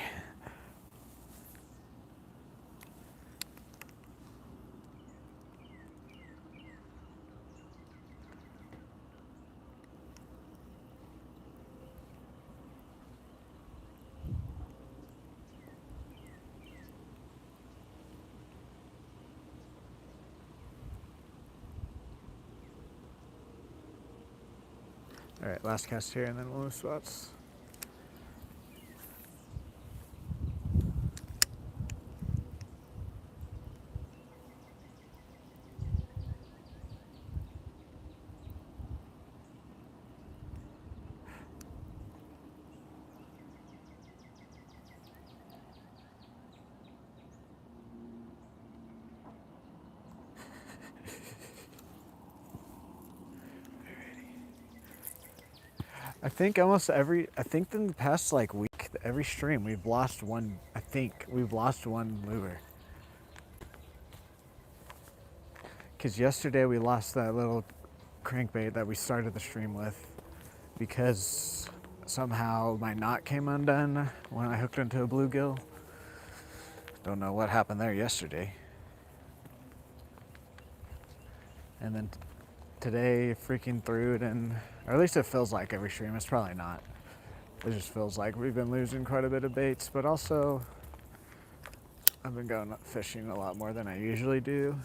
[SPEAKER 1] Alright, last cast here and then we'll move spots. I think in the past like week, every stream we've lost one. I think we've lost one lure. Because yesterday we lost that little crankbait that we started the stream with because somehow my knot came undone when I hooked into a bluegill. Don't know what happened there yesterday. And then today freaking threw it in, or at least it feels like every stream. It's probably not. It just feels like we've been losing quite a bit of baits, but also I've been going fishing a lot more than I usually do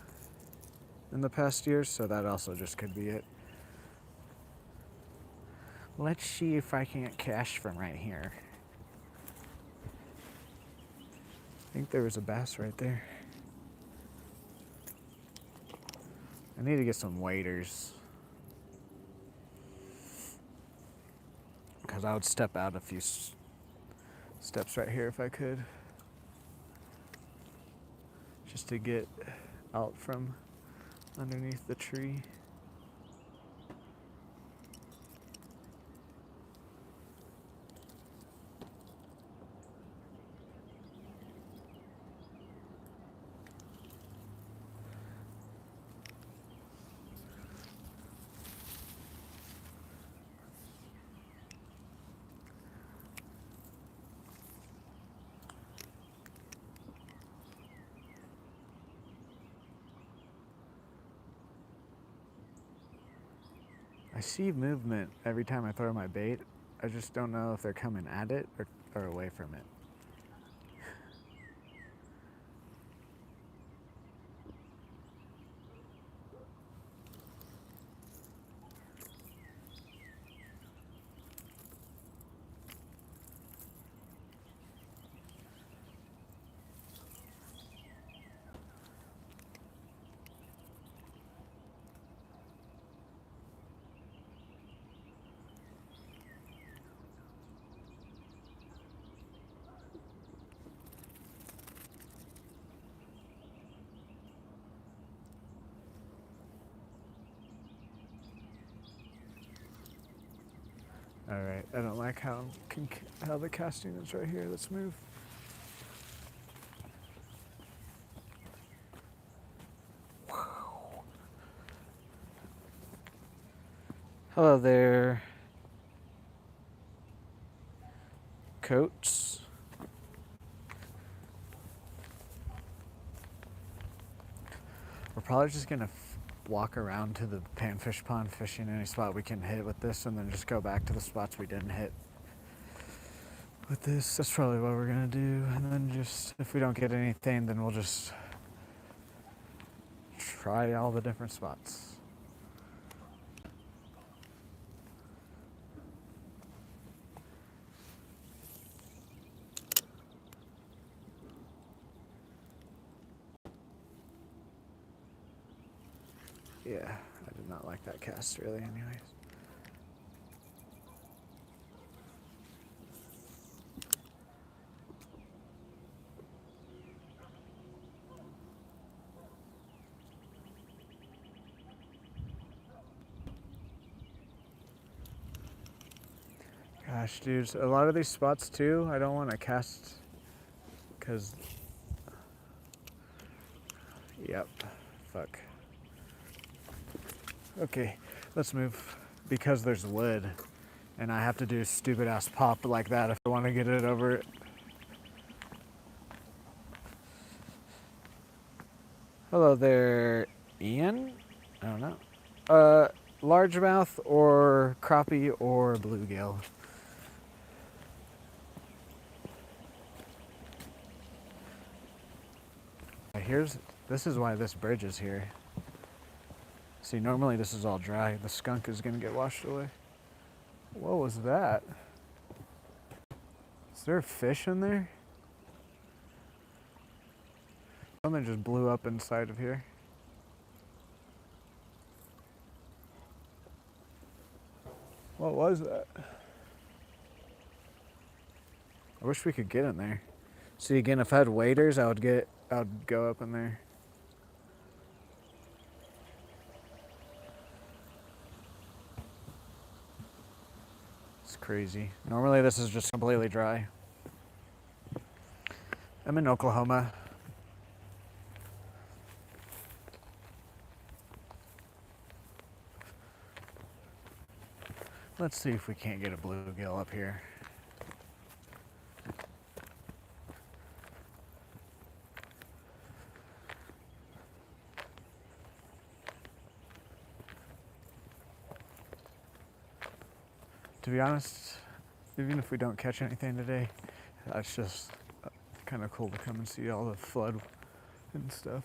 [SPEAKER 1] in the past years, so that also just could be it. Let's see if I can get cash from right here. I think there was a bass right there. I need to get some waders. Because I would step out a few steps right here if I could. Just to get out from underneath the tree. I see movement every time I throw my bait. I just don't know if they're coming at it or away from it. All right, I don't like how the casting is right here. Let's move. Hello there, Coates. We're probably just gonna walk around to the panfish pond, fishing any spot we can hit with this, and then just go back to the spots we didn't hit with this. That's probably what we're gonna do. And then just, if we don't get anything, then we'll just try all the different spots. Yeah, I did not like that cast really anyways. Gosh, dude, a lot of these spots too, I don't want to cast because, yep, fuck. Okay, let's move because there's wood and I have to do stupid ass pop like that if I want to get it over it. Hello there, Ian? I don't know. Largemouth or crappie or bluegill? This is why this bridge is here. See, normally this is all dry. The skunk is gonna get washed away. What was that? Is there a fish in there? Something just blew up inside of here. What was that? I wish we could get in there. See, again, if I had waders, I would go up in there. It's crazy. Normally this is just completely dry. I'm in Oklahoma. Let's see if we can't get a bluegill up here. To be honest, even if we don't catch anything today, that's just kind of cool to come and see all the flood and stuff.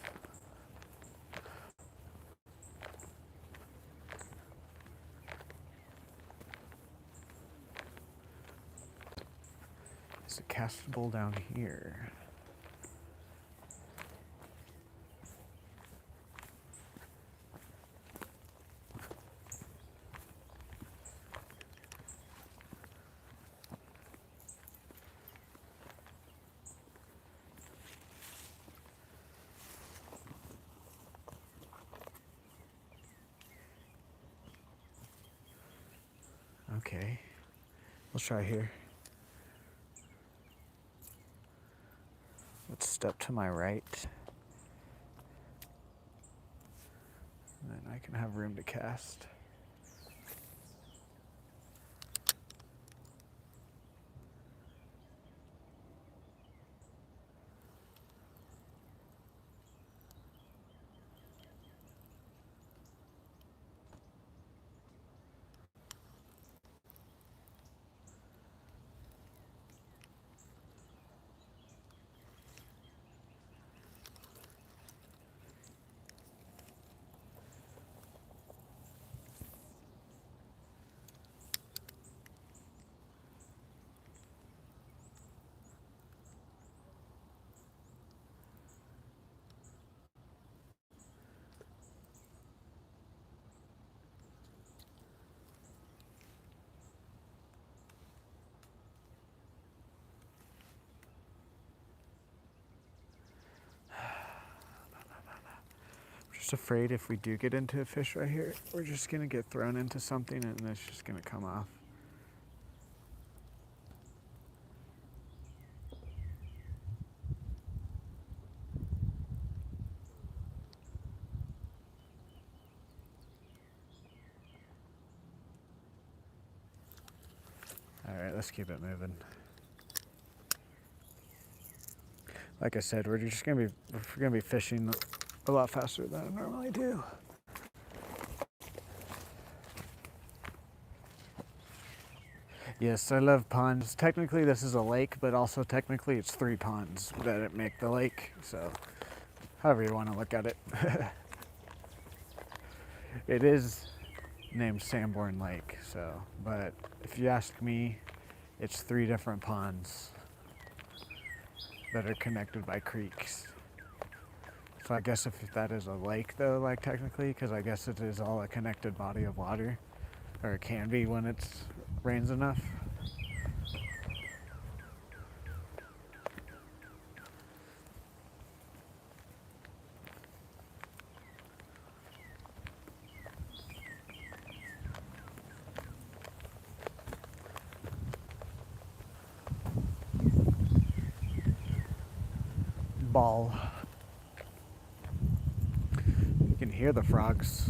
[SPEAKER 1] It's a castable down here. Okay, let's try here. Let's step to my right. And then I can have room to cast. Just afraid if we do get into a fish right here, we're just gonna get thrown into something and it's just gonna come off. Alright, let's keep it moving. Like I said, we're gonna be fishing a lot faster than I normally do. Yes, I love ponds. Technically this is a lake, but also technically it's 3 ponds that make the lake, so however you want to look at it. It is named Sanborn Lake, so, but if you ask me, it's 3 different ponds that are connected by creeks. So I guess if that is a lake though, like technically, because I guess it is all a connected body of water, or it can be when it rains enough. Ball. You can hear the frogs.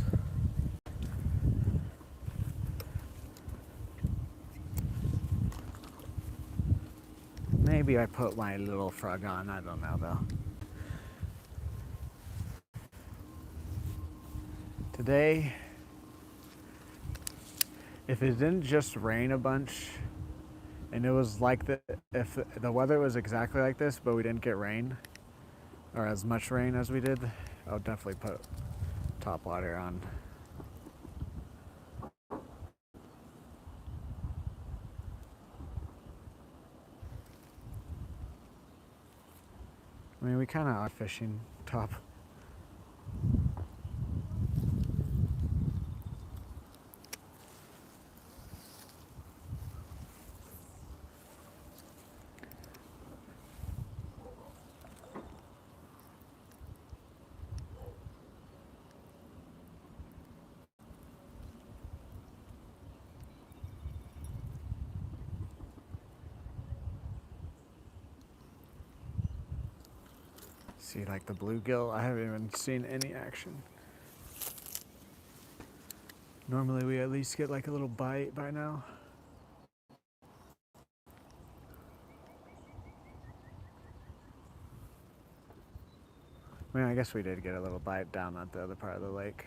[SPEAKER 1] Maybe I put my little frog on, I don't know though. Today, if it didn't just rain a bunch, and it was like if the weather was exactly like this, but we didn't get rain, or as much rain as we did, I would definitely put top water on. I mean, we kind of are fishing top. See, like the bluegill, I haven't even seen any action. Normally we at least get like a little bite by now. I mean, I guess we did get a little bite down at the other part of the lake.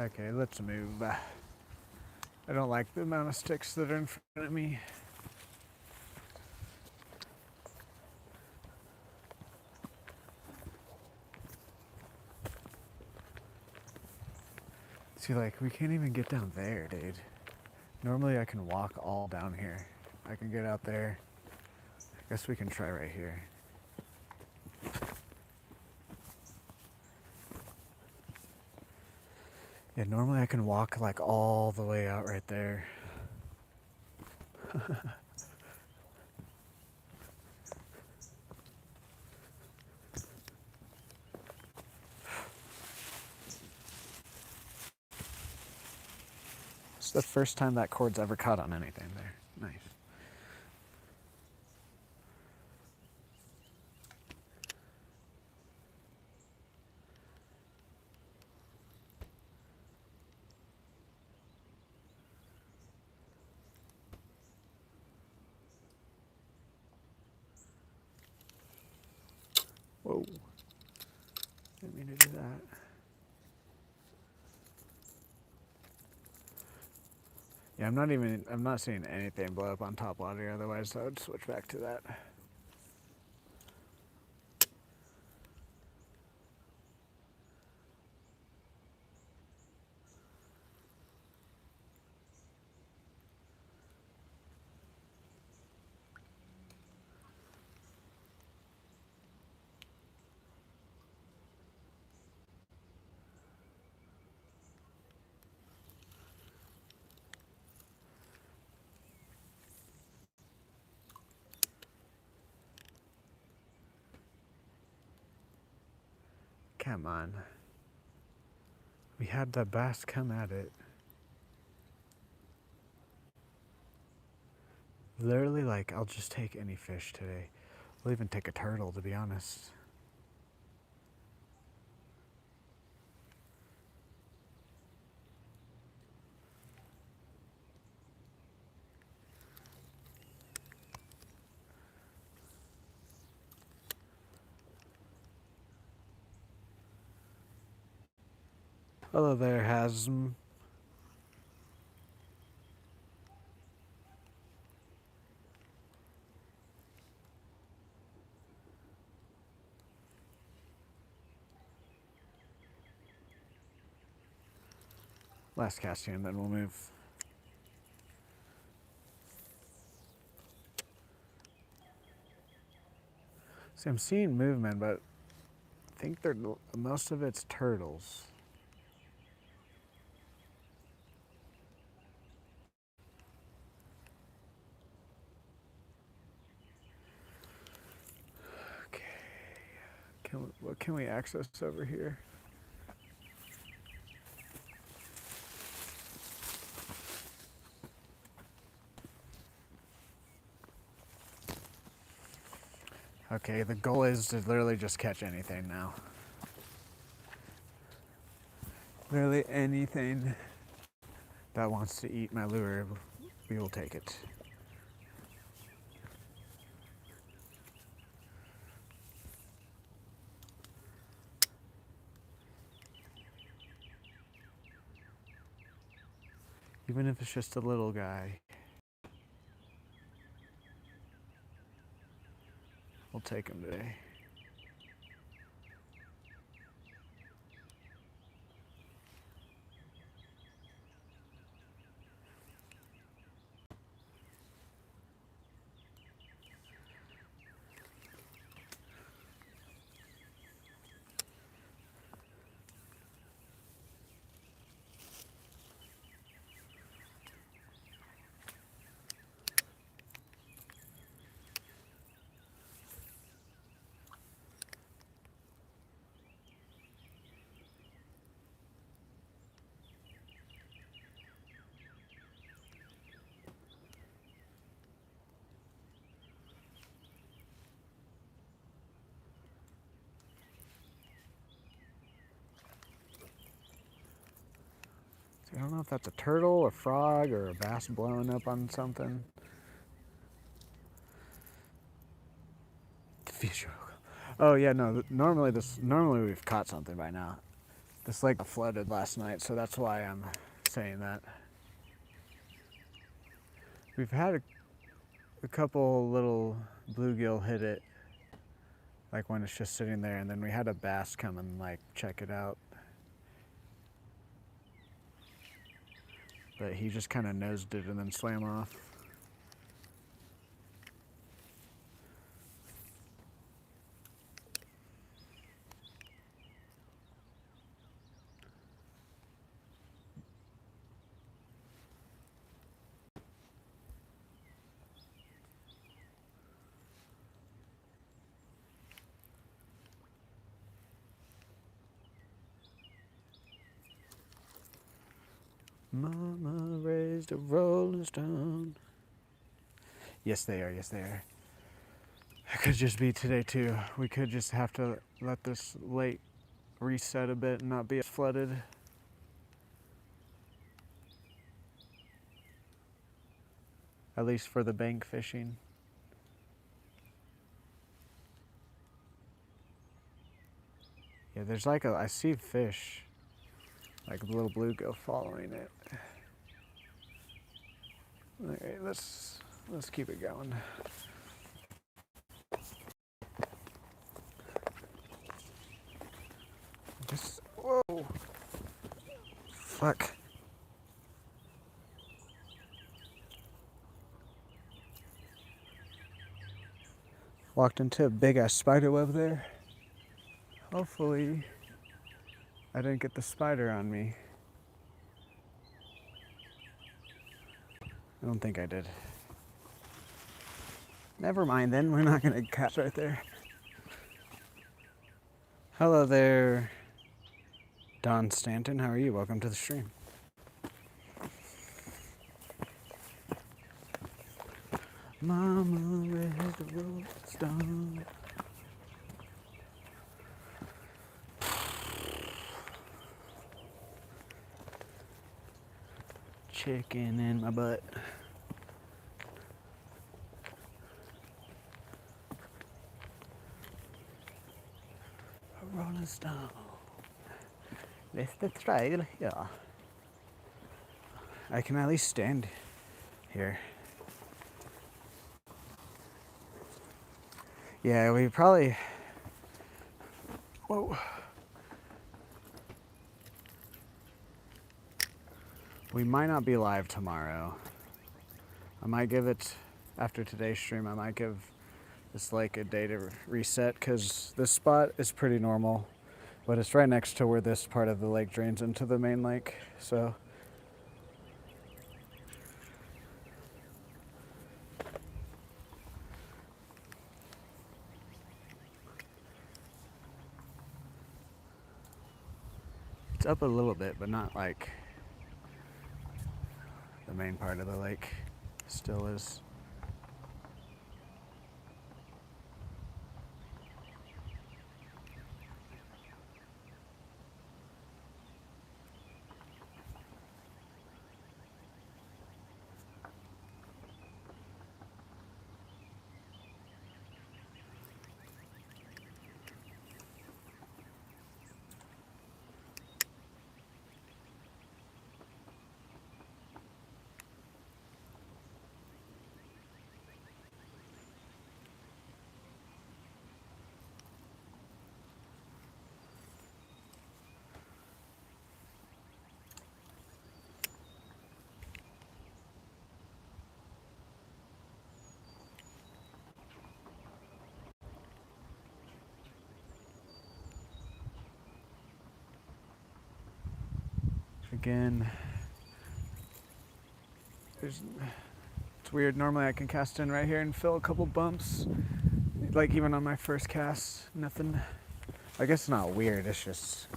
[SPEAKER 1] Okay, let's move. I don't like the amount of sticks that are in front of me. See, like, we can't even get down there, dude. Normally I can walk all down here. I can get out there. I guess we can try right here. Yeah, normally I can walk like all the way out right there. It's the first time that cord's ever caught on anything there. Nice. Whoa. Didn't mean to do that. Yeah, I'm not seeing anything blow up on top water, otherwise I would switch back to that. Come on. We had the bass come at it. Literally, like, I'll just take any fish today. I'll even take a turtle, to be honest. Hello there, Hasm. Last cast here, and then we'll move. See, I'm seeing movement, but I think most of it's turtles. Okay. What can we access over here? Okay, the goal is to literally just catch anything now. Literally anything that wants to eat my lure, we will take it. Even if it's just a little guy, we'll take him today. I don't know if that's a turtle, a frog, or a bass blowing up on something. Oh yeah, no. Normally we've caught something by now. This lake flooded last night, so that's why I'm saying that. We've had a couple little bluegill hit it, like when it's just sitting there, and then we had a bass come and like check it out. But he just kind of nosed it and then swam off. Mama raised a rolling stone. Yes, they are. Yes, they are. It could just be today, too. We could just have to let this lake reset a bit and not be flooded. At least for the bank fishing. Yeah, there's like I see fish, like a little bluegill following it. Okay, let's keep it going. Just, whoa. Fuck. Walked into a big ass spider web there. Hopefully, I didn't get the spider on me. I don't think I did. Never mind then, we're not gonna catch right there. Hello there, Don Stanton, how are you? Welcome to the stream. Mama, where's the Rolling Stone? Chicken in my butt. A Rolling Stone. Let's the trail here. I can at least stand here. Yeah, we probably. Whoa. We might not be live tomorrow. I might give it, after today's stream, I might give this lake a day to reset because this spot is pretty normal, but it's right next to where this part of the lake drains into the main lake, so. It's up a little bit, but not like the main part of the lake still is. Again, it's weird. Normally I can cast in right here and fill a couple bumps. Like even on my first cast, nothing. I guess it's not weird, it's just.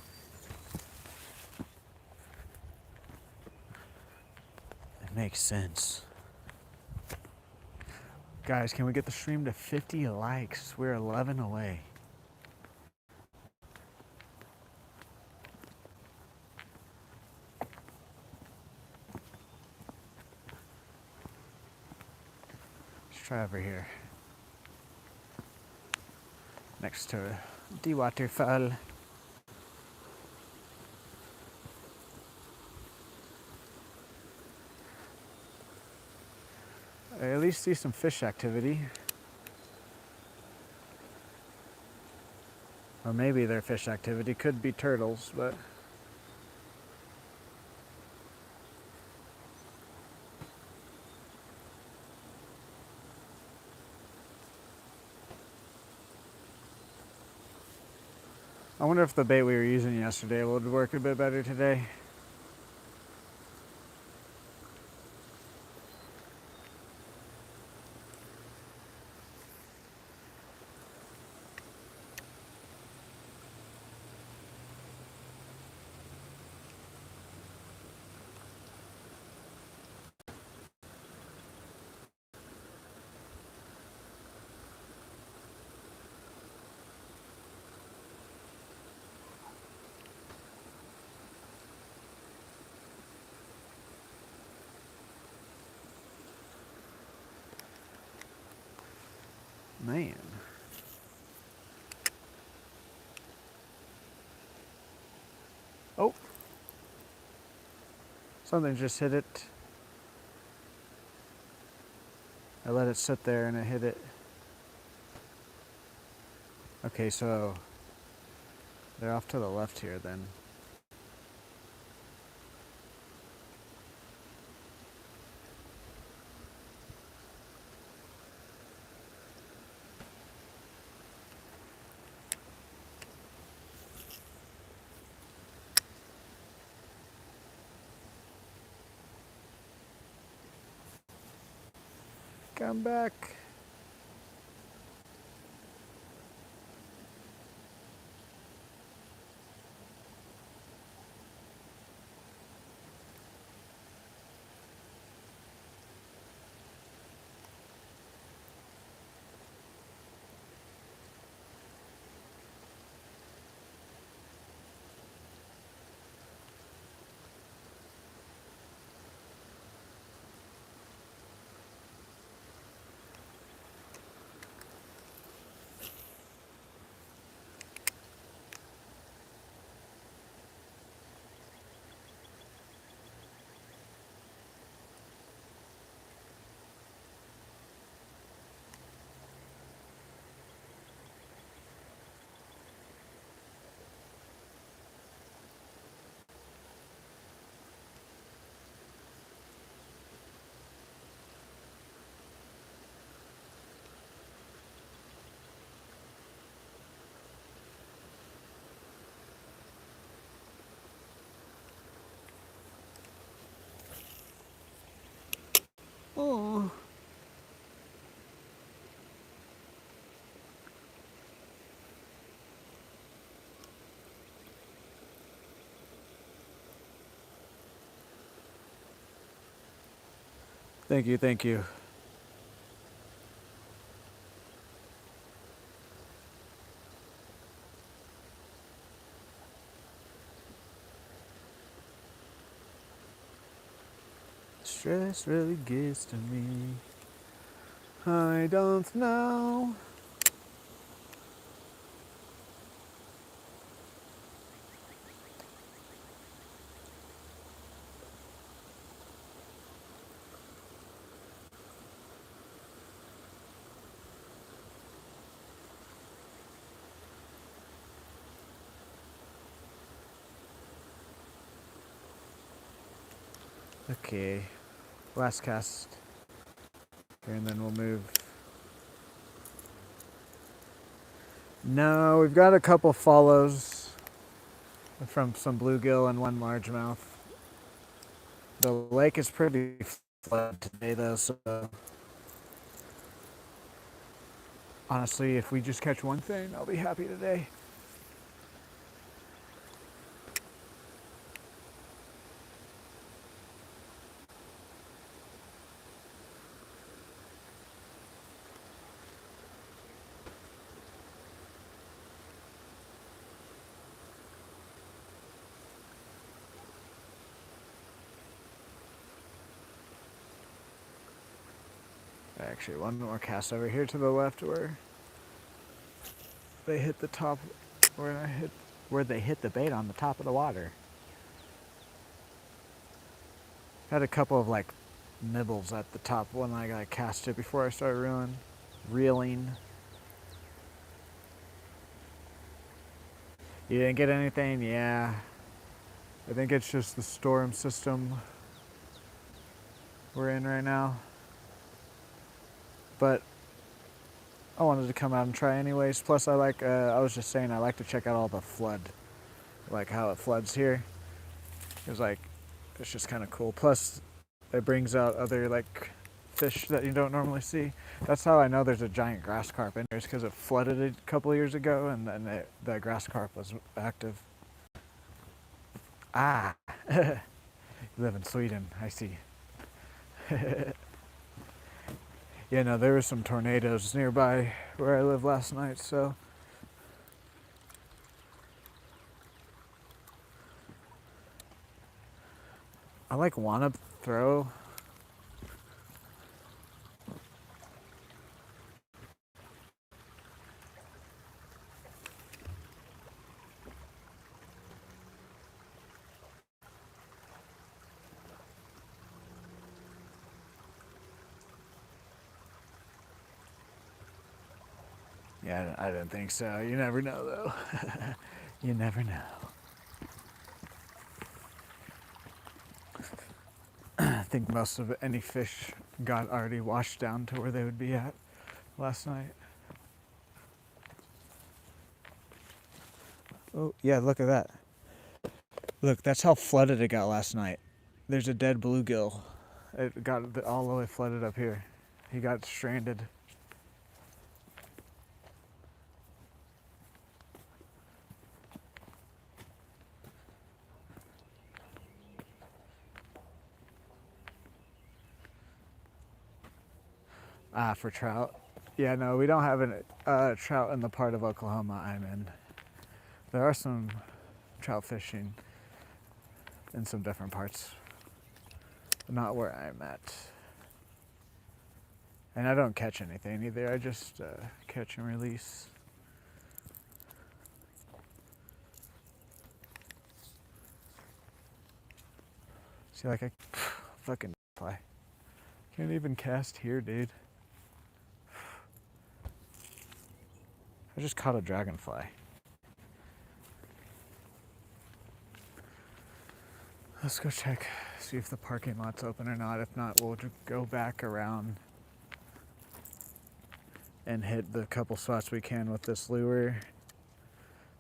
[SPEAKER 1] It makes sense. Guys, can we get the stream to 50 likes? We're 11 away. Let's try over here. Next to the waterfall. I at least see some fish activity. Or maybe their fish activity could be turtles, but. I wonder if the bait we were using yesterday would work a bit better today. Man. Oh. Something just hit it. I let it sit there and it hit it. Okay, so they're off to the left here then. Come back. Oh. Thank you, thank you. Stress really gets to me. I don't know. Okay, last cast here, and then we'll move. No, we've got a couple follows from some bluegill and one largemouth. The lake is pretty flooded today, though, so honestly, if we just catch one thing, I'll be happy today. Actually, one more cast over here to the left where they hit the top, where they hit the bait on the top of the water. Had a couple of like nibbles at the top when I got cast it before I started reeling. You didn't get anything? Yeah. I think it's just the storm system we're in right now. But I wanted to come out and try anyways. Plus, I was just saying, I like to check out all the flood, like how it floods here. It's just kind of cool. Plus, it brings out other like fish that you don't normally see. That's how I know there's a giant grass carp in here, is because it flooded a couple of years ago, and then the grass carp was active. Ah, you live in Sweden, I see. Yeah, no, there were some tornadoes nearby where I lived last night, so. I wanna throw. Yeah, I didn't think so. You never know, though. You never know. I think most of any fish got already washed down to where they would be at last night. Oh, yeah, look at that. Look, that's how flooded it got last night. There's a dead bluegill. It got all the way flooded up here. He got stranded. For trout. Yeah, no, we don't have any trout in the part of Oklahoma I'm in. There are some trout fishing in some different parts, but not where I'm at. And I don't catch anything either. I just catch and release. See, like I fucking fly. Can't even cast here, dude. I just caught a dragonfly. Let's go check, see if the parking lot's open or not. If not, we'll just go back around and hit the couple spots we can with this lure.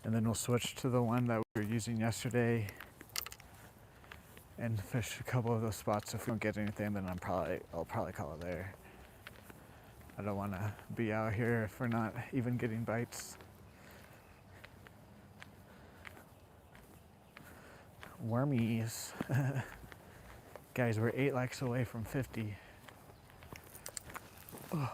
[SPEAKER 1] And then we'll switch to the one that we were using yesterday and fish a couple of those spots. If we don't get anything, then I'll probably call it there. I don't want to be out here if we're not even getting bites. Wormies. Guys, we're 8 likes away from 50. Oh.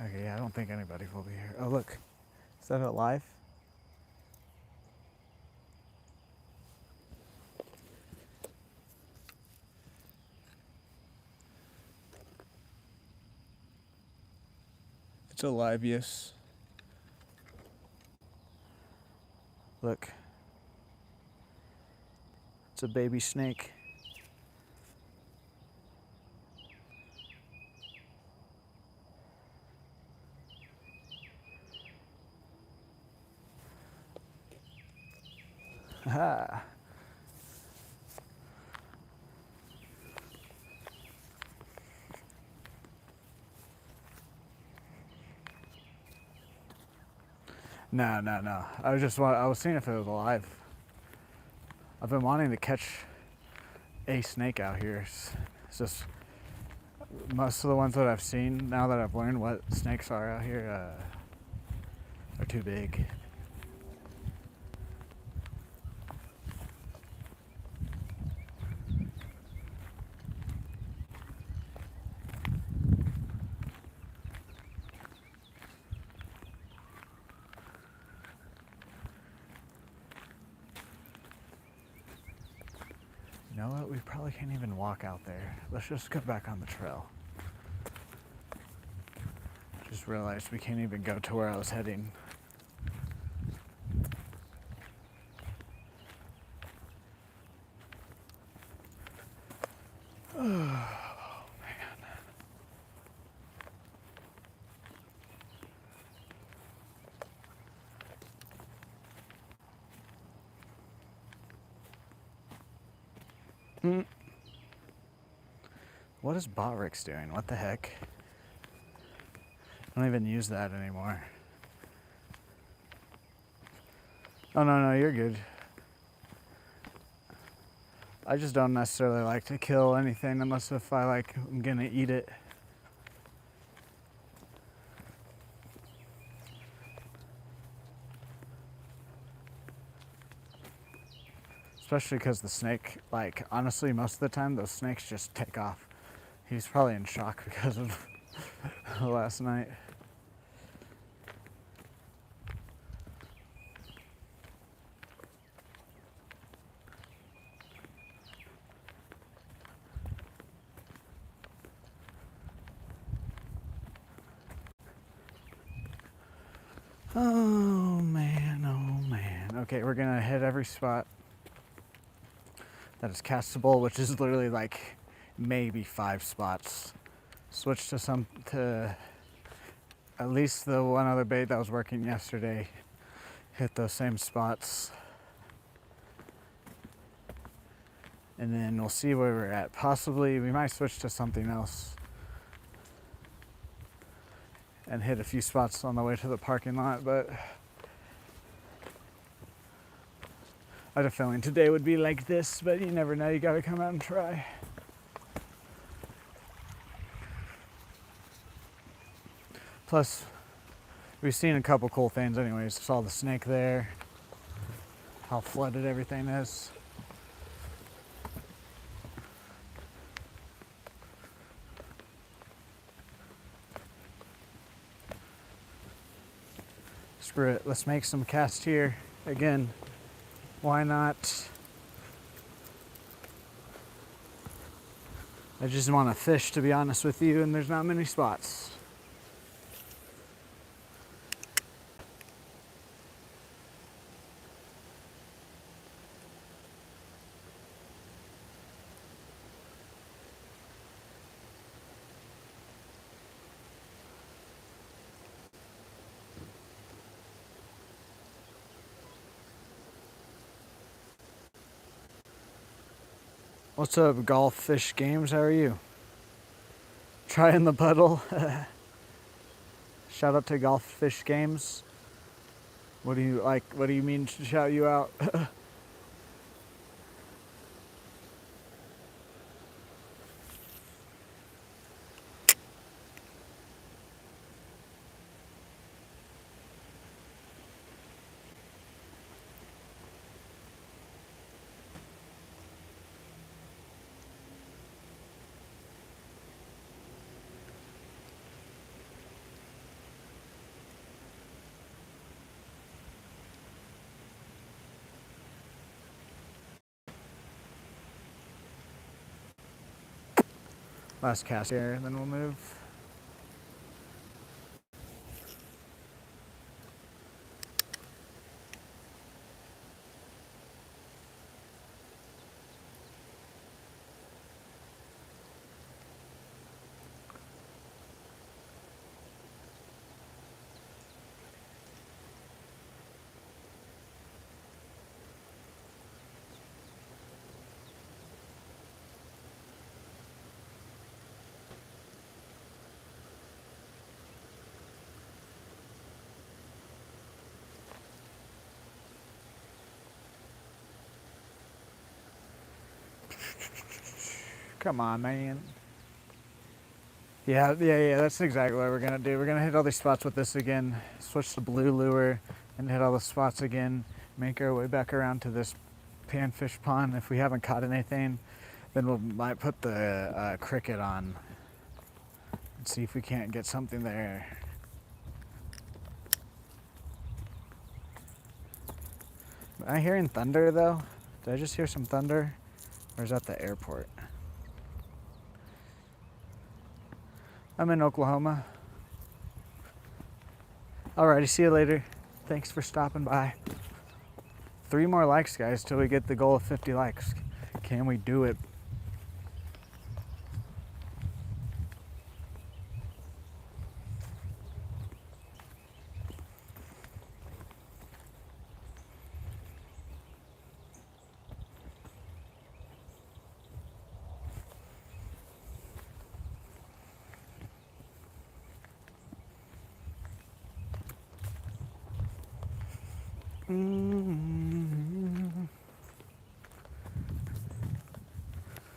[SPEAKER 1] Okay, I don't think anybody will be here. Oh, look. Is that alive? It's alive, yes. Look. It's a baby snake. Ha! No. I was seeing if it was alive. I've been wanting to catch a snake out here. It's just most of the ones that I've seen, now that I've learned what snakes are out here, are too big. You know what? We probably can't even walk out there. Let's just go back on the trail. Just realized we can't even go to where I was heading. Oh, man. What is Botrix doing? What the heck? I don't even use that anymore. Oh, no, you're good. I just don't necessarily like to kill anything unless if I'm gonna eat it. Especially because the snake, honestly, most of the time, those snakes just take off. He's probably in shock because of last night. Oh man. Okay, we're gonna hit every spot that is castable, which is literally maybe 5 spots. Switch to at least the one other bait that was working yesterday. Hit those same spots. And then we'll see where we're at. Possibly we might switch to something else and hit a few spots on the way to the parking lot, but I had a feeling today would be like this, but you never know, you gotta come out and try. Plus, we've seen a couple cool things anyways. Saw the snake there, how flooded everything is. Screw it, let's make some casts here. Again, why not? I just want to fish, to be honest with you, and there's not many spots. What's up, Golf Fish Games? How are you? Trying the puddle. Shout out to Golf Fish Games. What do you like? What do you mean to shout you out? Last cast here, and then we'll move. Come on, man. Yeah, that's exactly what we're gonna do. We're gonna hit all these spots with this again, switch to blue lure, and hit all the spots again, make our way back around to this panfish pond. If we haven't caught anything, then we might put the cricket on and see if we can't get something there. Am I hearing thunder though? Did I just hear some thunder? Or is that the airport? I'm in Oklahoma. Alrighty, see you later. Thanks for stopping by. 3 more likes, guys, till we get the goal of 50 likes. Can we do it?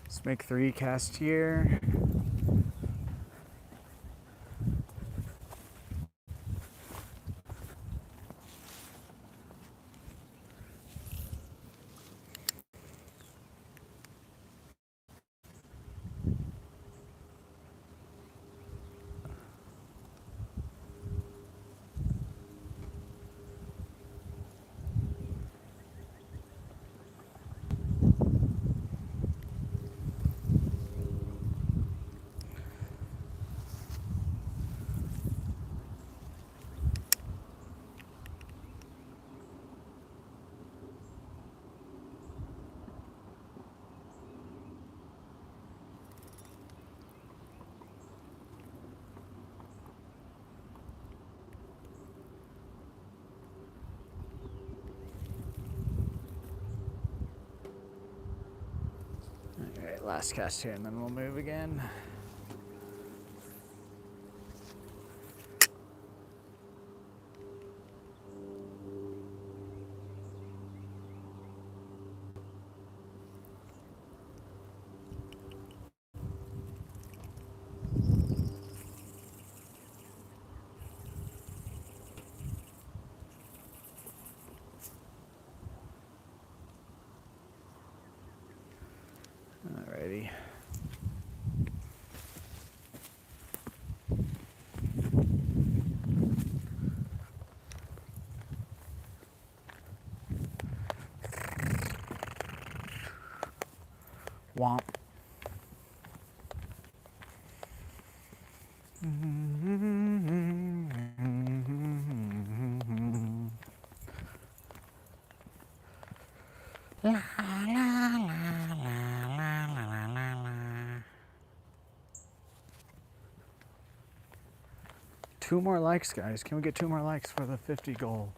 [SPEAKER 1] Let's make 3 casts here. Alright, last cast here and then we'll move again. Alrighty. Womp. La la la la la la la. 2 more likes, guys. Can we get 2 more likes for the 50 goal?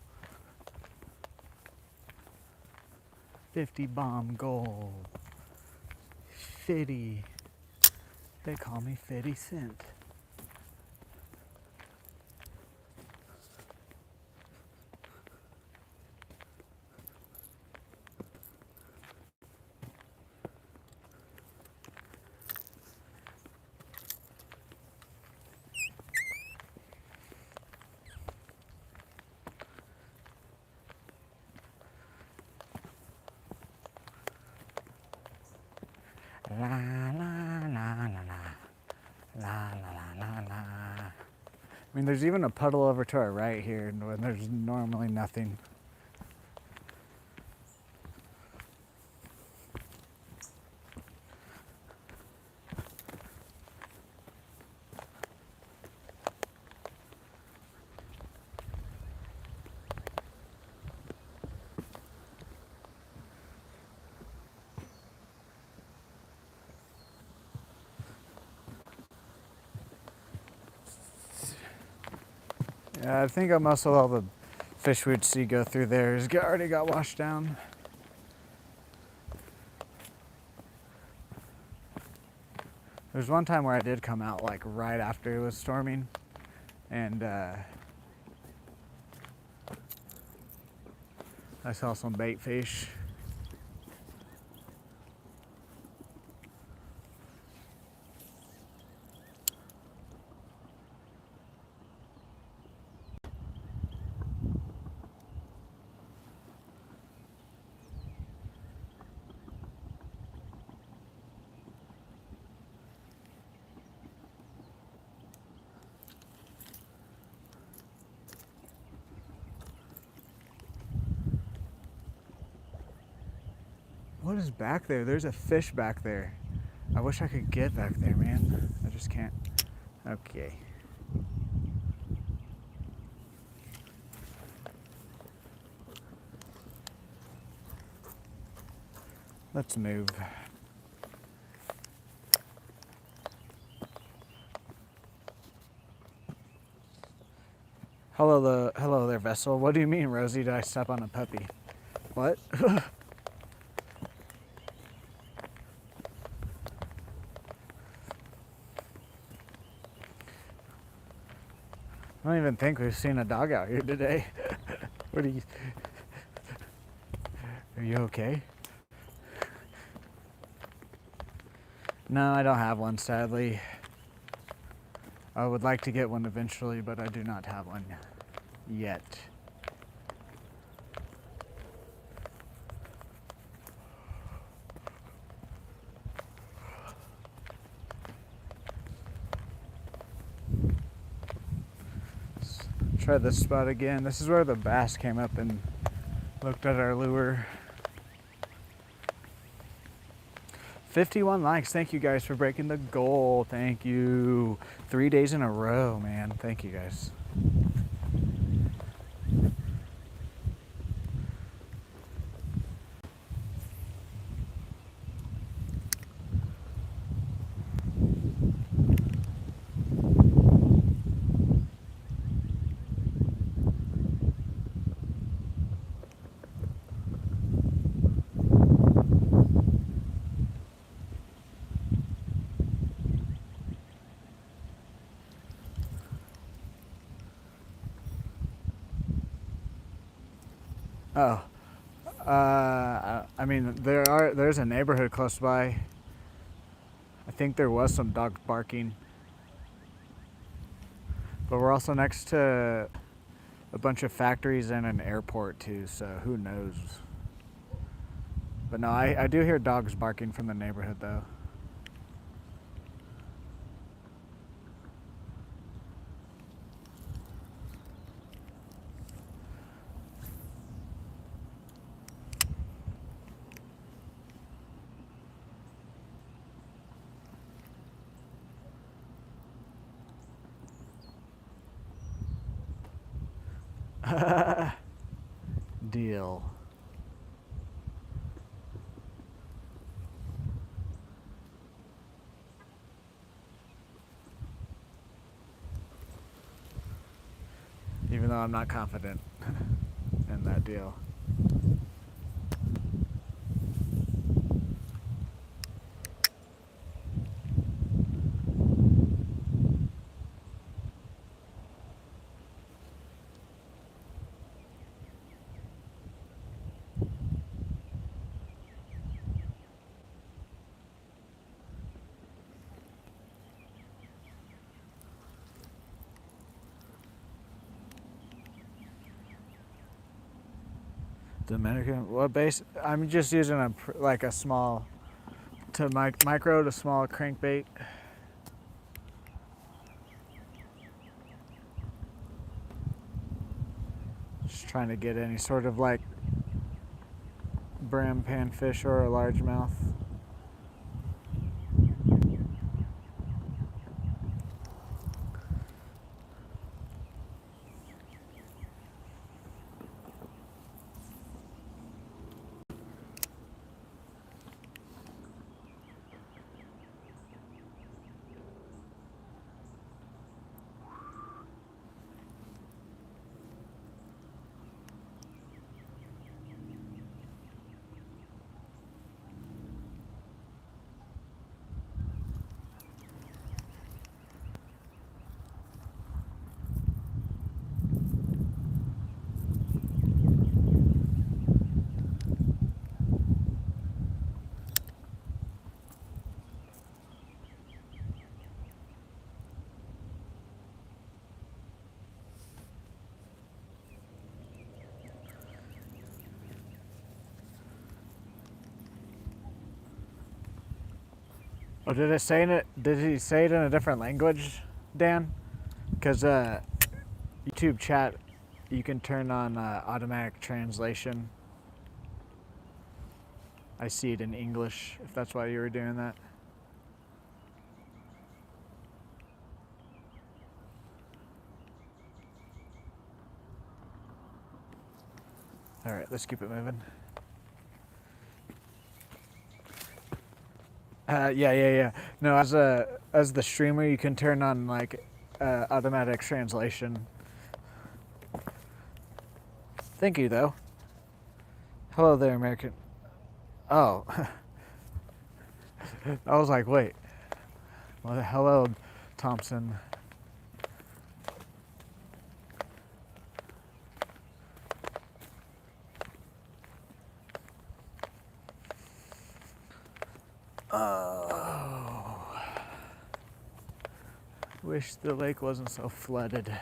[SPEAKER 1] 50 bomb goal. 50. They call me 50 Cent. mean, there's even a puddle over to our right here when there's normally nothing. Yeah, I think most of all the fish we'd see go through there already got washed down. There's one time where I did come out like right after it was storming, and I saw some bait fish. What is back there? There's a fish back there. I wish I could get back there, man. I just can't. Okay. Let's move. Hello there, vessel. What do you mean, Rosie? Did I step on a puppy? What? I don't even think we've seen a dog out here today. What are you okay? No, I don't have one, sadly. I would like to get one eventually, but I do not have one yet. Let's try this spot again. This is where the bass came up and looked at our lure. 51 likes. Thank you guys for breaking the goal. Thank you. 3 days in a row, man. Thank you guys. Oh, I mean, there's a neighborhood close by. I think there was some dogs barking, but we're also next to a bunch of factories and an airport too, so who knows. But no, I do hear dogs barking from the neighborhood though. Deal. Even though I'm not confident in that deal. Dominican, what base? I'm just using a small to micro to small crankbait. Trying to get any sort of like brim panfish or a largemouth. Oh, did it say it? Did he say it in a different language, Dan? Because YouTube chat, you can turn on automatic translation. I see it in English, if that's why you were doing that. All right, let's keep it moving. Yeah. No, as the streamer, you can turn on like automatic translation. Thank you, though. Hello there, American. Oh, I was like, wait. Well, hello, Thompson. Oh, wish the lake wasn't so flooded.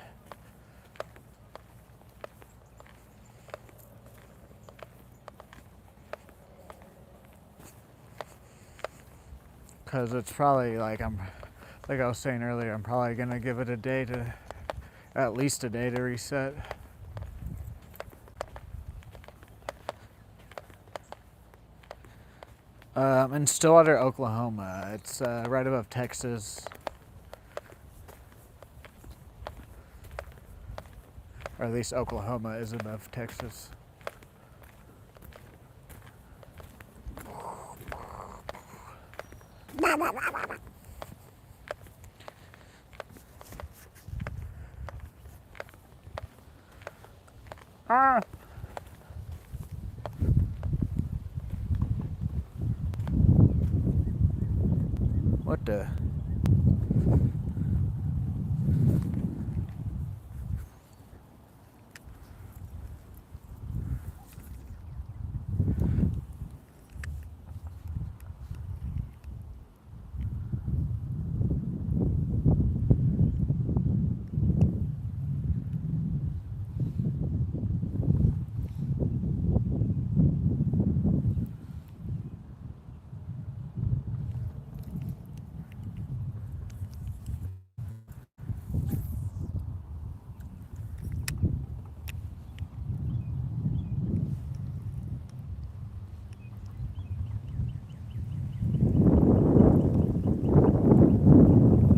[SPEAKER 1] Because it's probably like like I was saying earlier, I'm probably gonna give it a day to, at least a day to reset. In Stillwater, Oklahoma. It's right above Texas. Or at least Oklahoma is above Texas. Ah! What the?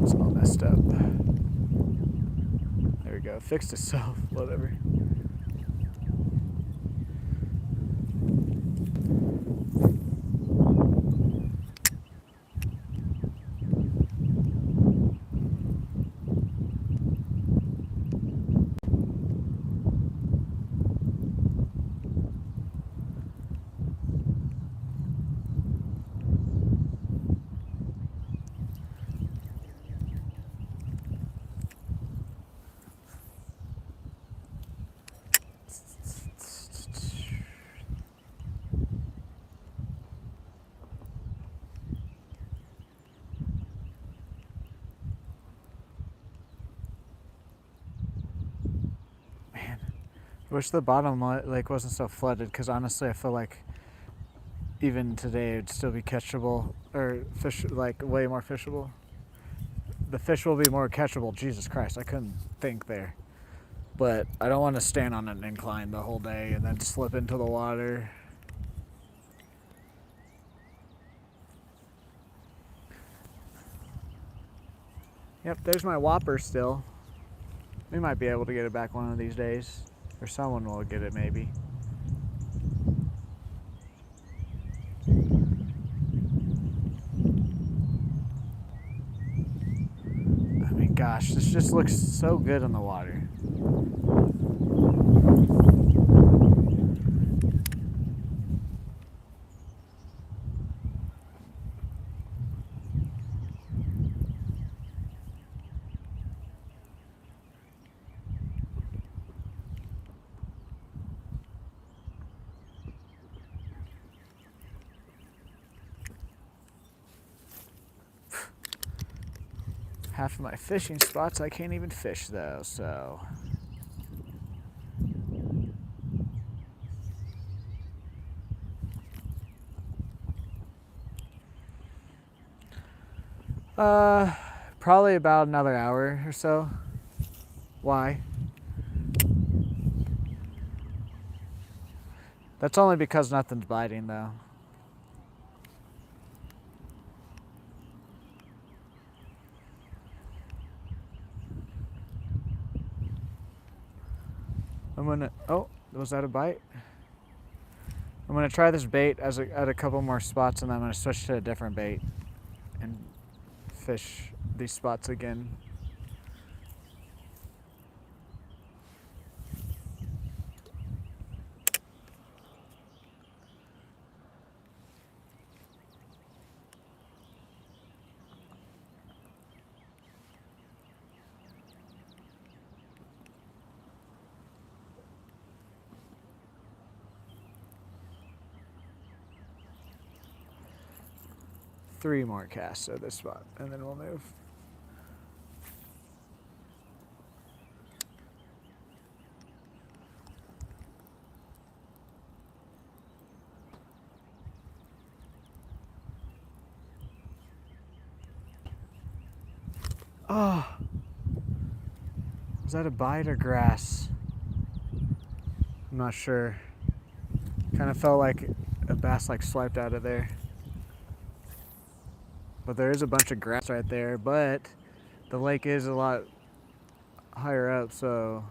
[SPEAKER 1] It's all messed up. There we go. Fixed itself. Whatever. Wish the bottom lake wasn't so flooded, because honestly I feel like even today it'd still be catchable, or fish, like way more fishable. The fish will be more catchable. Jesus Christ, I couldn't think there. But I don't want to stand on an incline the whole day and then slip into the water. Yep, there's my whopper still. We might be able to get it back one of these days. Or someone will get it maybe. I mean, gosh, this just looks so good in the water. Half of my fishing spots I can't even fish though, so. Probably about another hour or so. Why? That's only because nothing's biting though. I'm gonna, oh, was that a bite? I'm gonna try this bait at a couple more spots and then I'm gonna switch to a different bait and fish these spots again. Three more casts at this spot and then we'll move. Oh, was that a bite or grass? I'm not sure. Kind of felt like a bass like swiped out of there. But there is a bunch of grass right there, but the lake is a lot higher up, so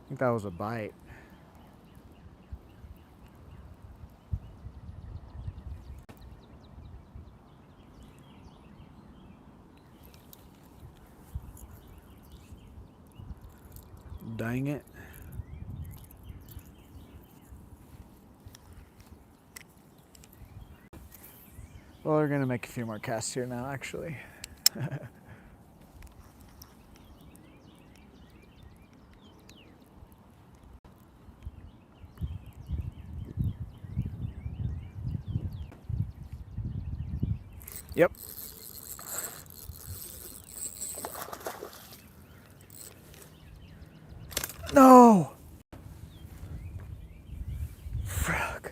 [SPEAKER 1] I think that was a bite. Dang it. Well, we're gonna make a few more casts here now, actually. Yep. No! Fuck.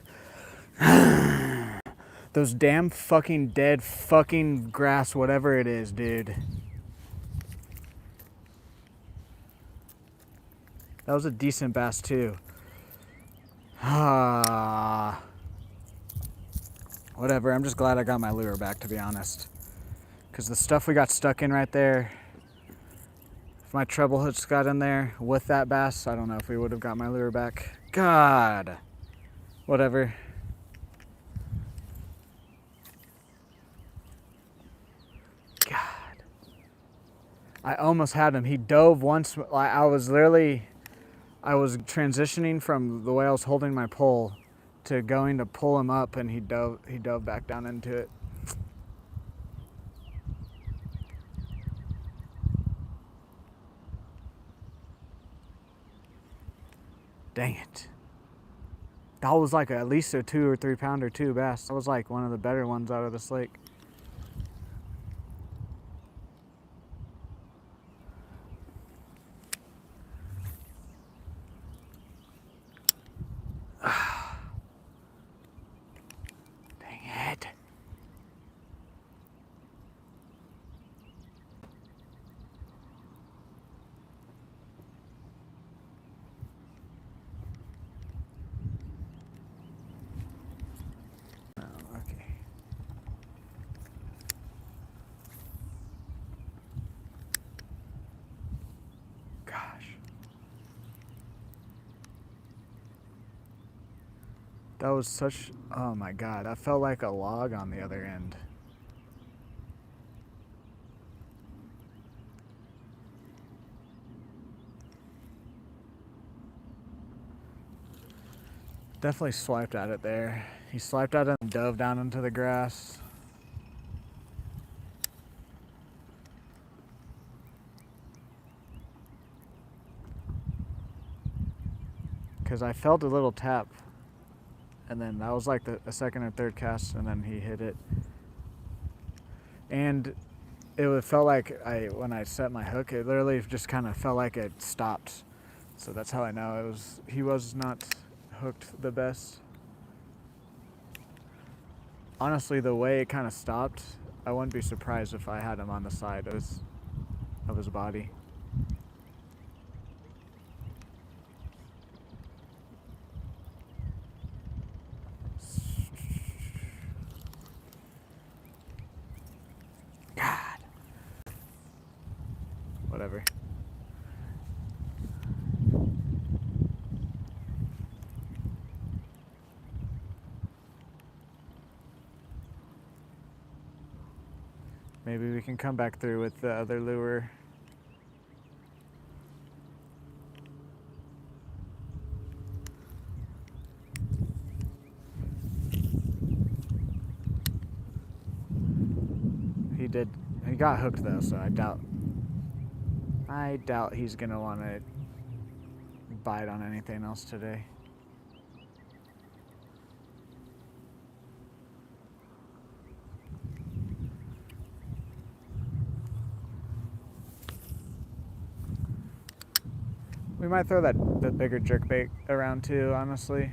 [SPEAKER 1] Those damn fucking dead fucking grass, whatever it is, dude. That was a decent bass, too. Ah. Whatever, I'm just glad I got my lure back, to be honest. Because the stuff we got stuck in right there, if my treble hooks got in there with that bass, I don't know if we would have got my lure back. God. Whatever. God. I almost had him. He dove once. I was transitioning from the way I was holding my pole to going to pull him up, and he dove back down into it. Dang it. That was like at least a 2 or 3 pounder too bass. That was like one of the better ones out of this lake. Dang it. That was such, oh my God, that felt like a log on the other end. Definitely swiped at it there. He swiped at it and dove down into the grass. Because I felt a little tap, and then that was like a second or third cast, and then he hit it. And it felt like when I set my hook, it literally just kind of felt like it stopped. So that's how I know he was not hooked the best. Honestly, the way it kind of stopped, I wouldn't be surprised if I had him on the side of his body. God. Whatever. Maybe we can come back through with the other lure. He got hooked though, so I doubt he's gonna want to bite on anything else today. We might throw the bigger jerkbait around too, honestly.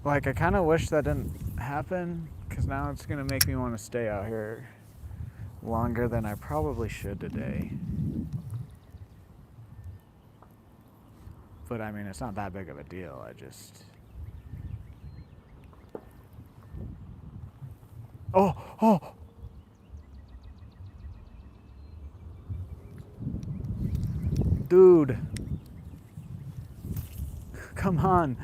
[SPEAKER 1] Like, I kind of wish that didn't happen, because now it's going to make me want to stay out here longer than I probably should today. But I mean, it's not that big of a deal. Oh! Dude. Come on.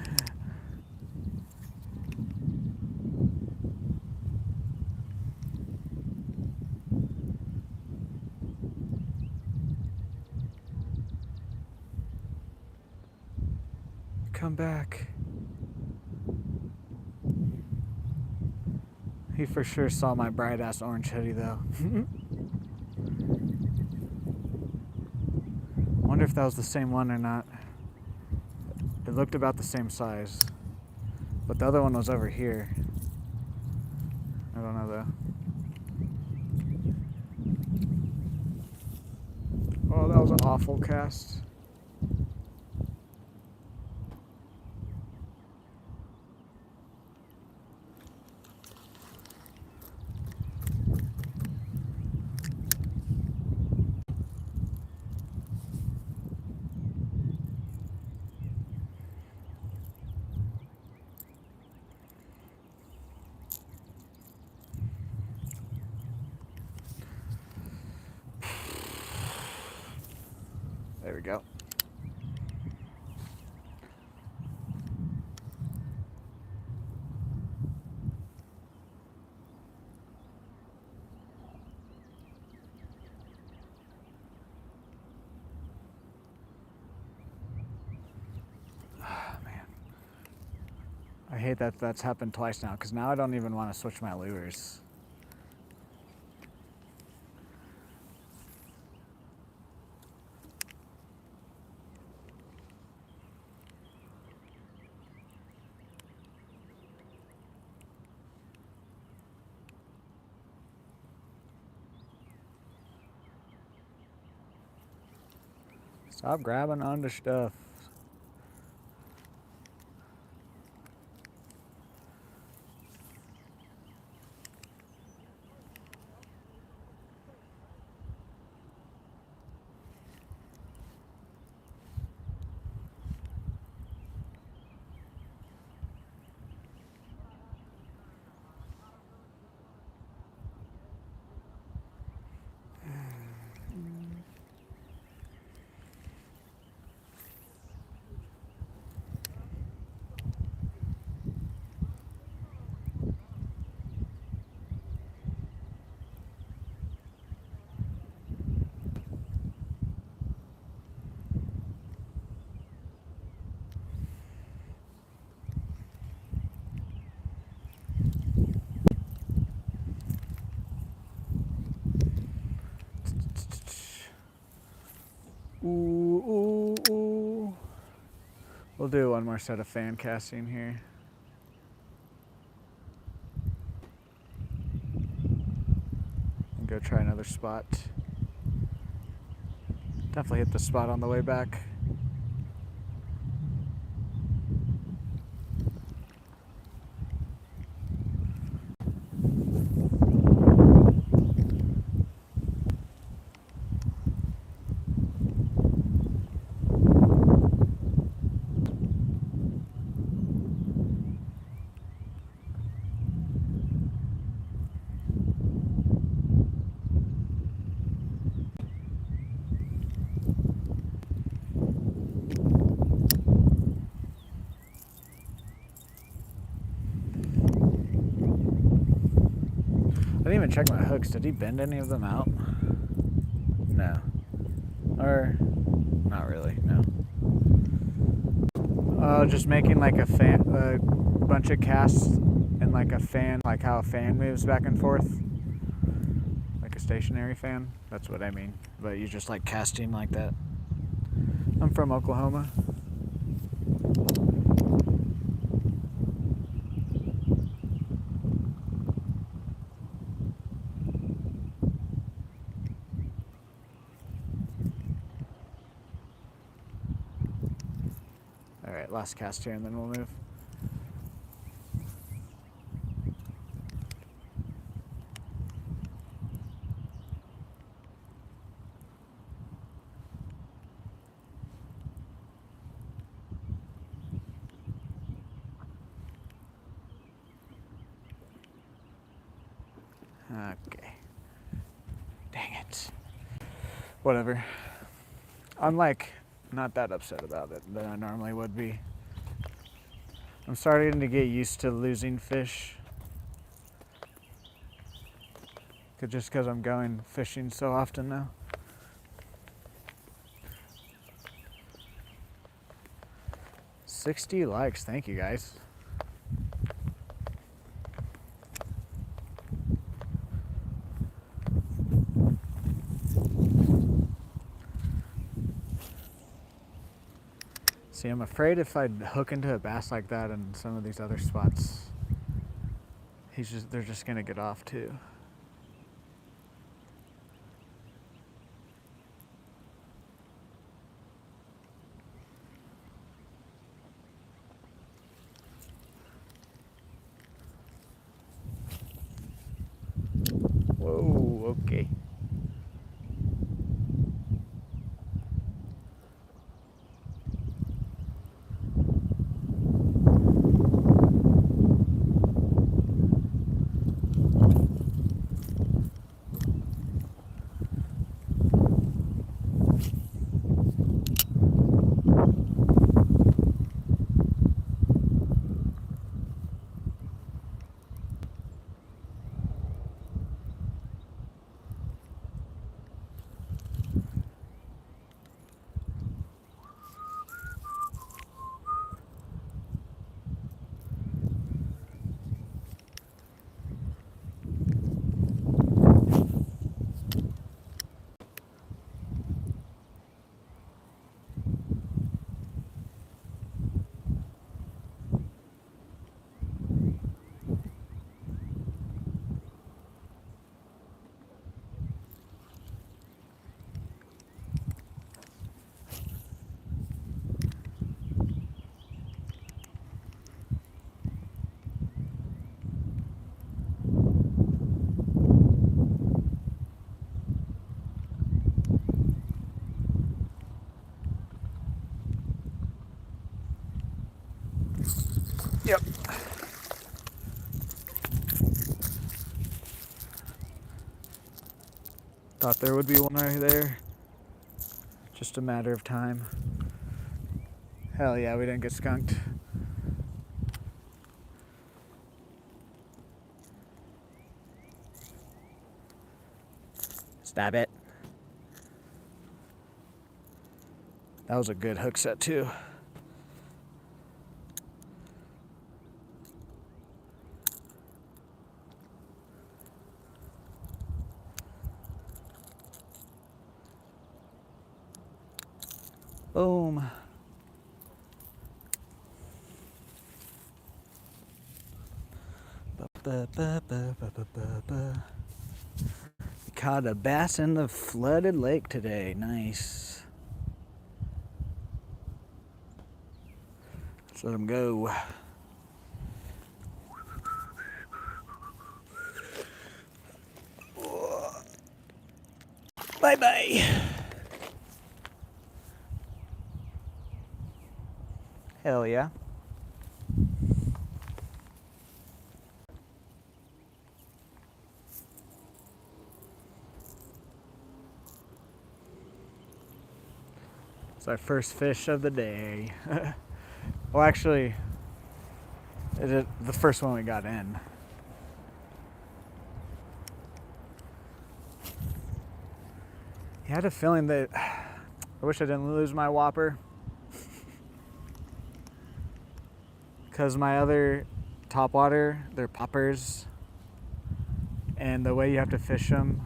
[SPEAKER 1] Come back. He for sure saw my bright ass orange hoodie though. Wonder if that was the same one or not. It looked about the same size. But the other one was over here. I don't know though. Oh, that was an awful cast. There we go. Man. I hate that that's happened twice now, because now I don't even want to switch my lures. Stop grabbing onto stuff. Ooh, ooh, ooh. We'll do one more set of fan casting here. And go try another spot. Definitely hit the spot on the way back. I didn't even check my hooks. Did he bend any of them out? No. Or, not really, no. Just making like a bunch of casts and like a fan, like how a fan moves back and forth. Like a stationary fan. That's what I mean. But you just like casting like that. I'm from Oklahoma. Alright, last cast here and then we'll move. Okay. Dang it. Whatever. I'm like not that upset about it than I normally would be. I'm starting to get used to losing fish. Just because I'm going fishing so often now. $60 likes, thank you guys. See, I'm afraid if I hook into a bass like that in some of these other spots, they're just gonna get off too. Whoa, okay. Yep. Thought there would be one right there. Just a matter of time. Hell yeah, we didn't get skunked. Stab it. That was a good hook set too. Boom. Caught a bass in the flooded lake today. Nice. Let's let him go. Bye-bye. Hell yeah. It's our first fish of the day. Well, actually, the first one we got in. I had a feeling that I wish I didn't lose my whopper, because my other topwater, they're poppers, and the way you have to fish them,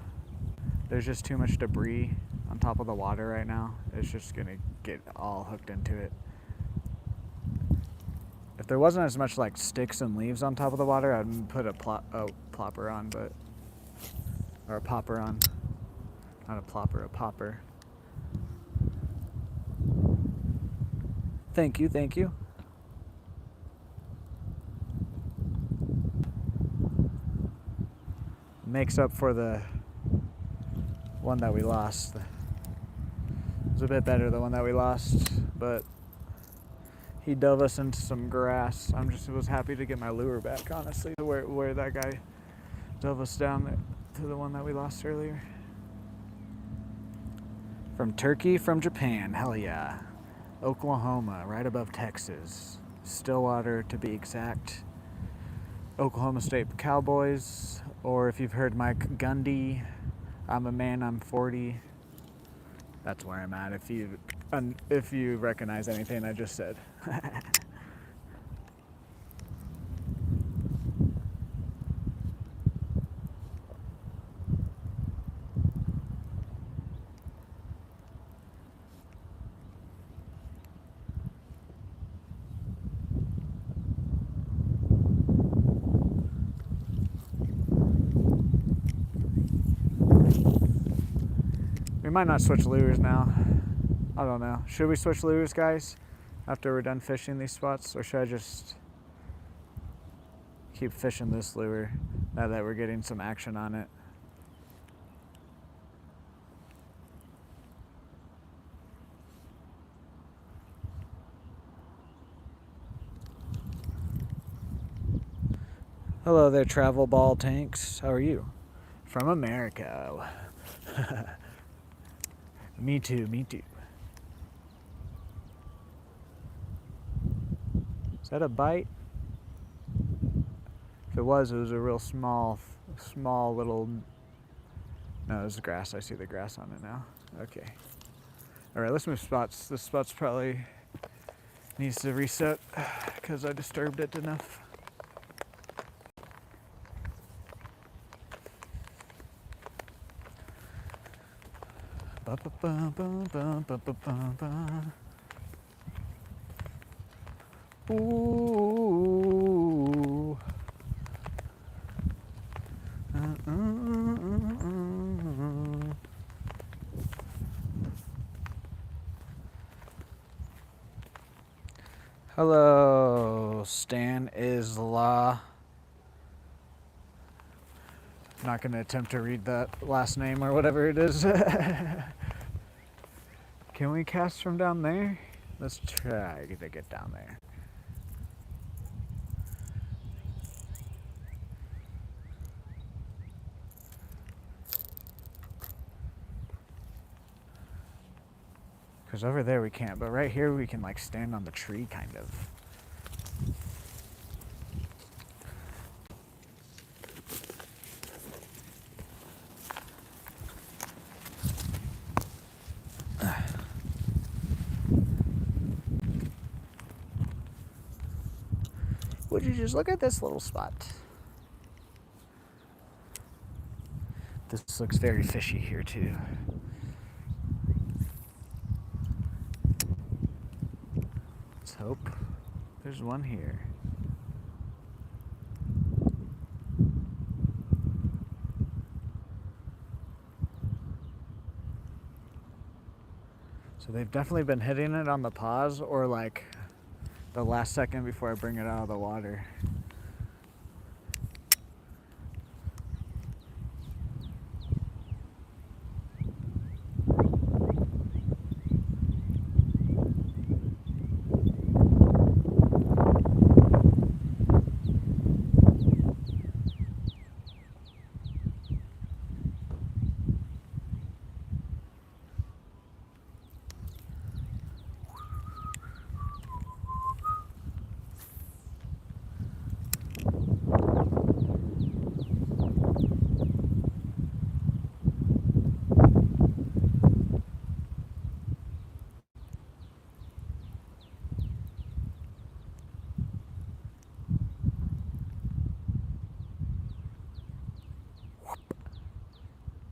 [SPEAKER 1] there's just too much debris on top of the water right now. It's just gonna get all hooked into it. If there wasn't as much like sticks and leaves on top of the water, I'd put a plopper on, or a popper on. Not a plopper, a popper. Thank you, thank you. Makes up for the one that we lost. It was a bit better, the one that we lost, but he dove us into some grass. Was happy to get my lure back, honestly, where that guy dove us down to the one that we lost earlier. From Turkey, from Japan, hell yeah. Oklahoma, right above Texas. Stillwater, to be exact. Oklahoma State Cowboys, or if you've heard Mike Gundy, I'm a man, I'm 40. That's where I'm at, if you recognize anything I just said. We might not switch lures now. I don't know. Should we switch lures, guys, after we're done fishing these spots? Or should I just keep fishing this lure now that we're getting some action on it? Hello there, travel ball tanks. How are you? From America. Me too, me too. Is that a bite? If it was a real small little... No, it's grass. I see the grass on it now. Okay. Alright, let's move spots. This spot's probably needs to reset because I disturbed it enough. Ooh. Hello, Stan Isla. I'm not going to attempt to read that last name or whatever it is. Can we cast from down there? Let's try to get down there. Because over there we can't, but right here we can like stand on the tree kind of. Would you just look at this little spot? This looks very fishy here too. hope there's one here. So they've definitely been hitting it on the pause or like the last second before I bring it out of the water.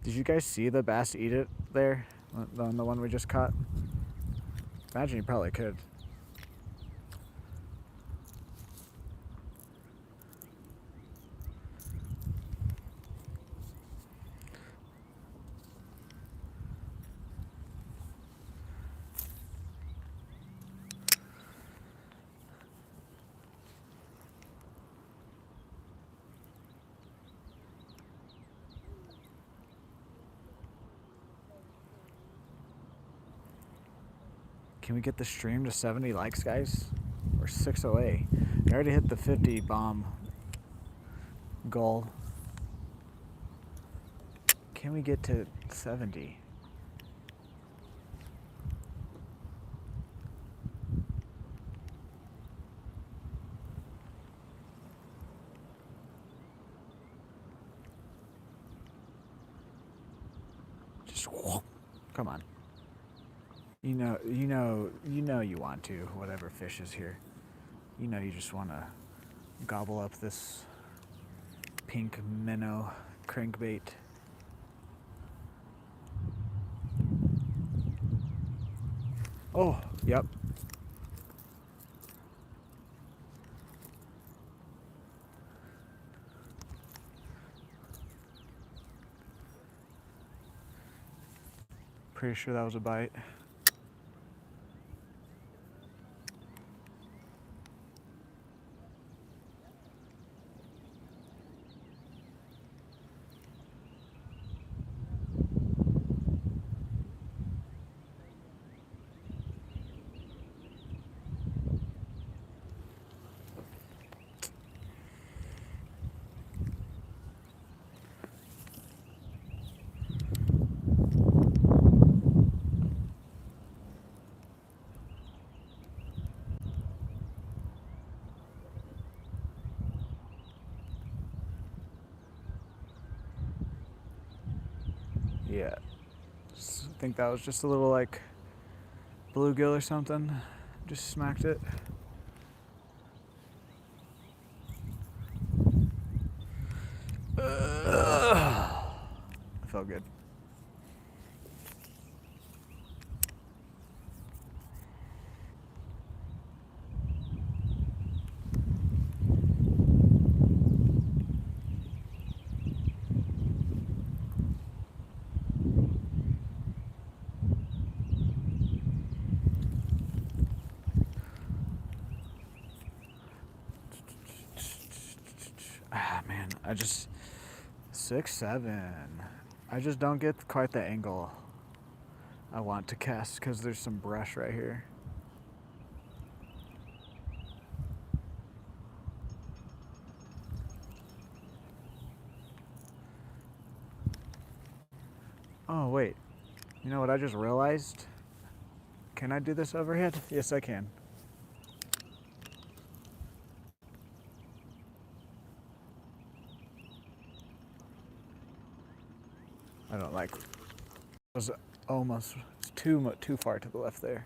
[SPEAKER 1] Did you guys see the bass eat it there on the one we just caught? Imagine you probably could. Can we get the stream to 70 likes, guys? We're 6 away. I already hit the 50 bomb goal. Can we get to 70? Just whoop. Come on. You know you want to, whatever fish is here. You know you just want to gobble up this pink minnow crankbait. Oh, yep. Pretty sure that was a bite. Yeah, I think that was just a little like bluegill or something. Just smacked it. I felt good. Ah, man, 6-7. I just don't get quite the angle I want to cast because there's some brush right here. Oh, wait. You know what I just realized? Can I do this overhead? Yes, I can. I don't like. It was almost too far to the left there.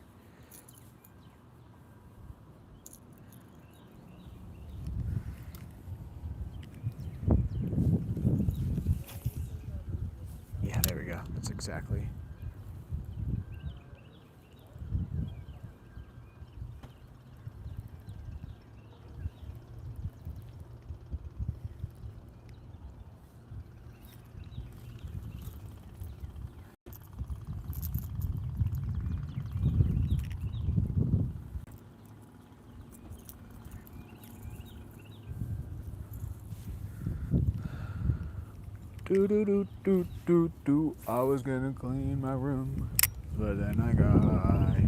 [SPEAKER 1] Yeah, there we go. That's exactly. Do do do do do do. I was gonna clean my room, but then I got high.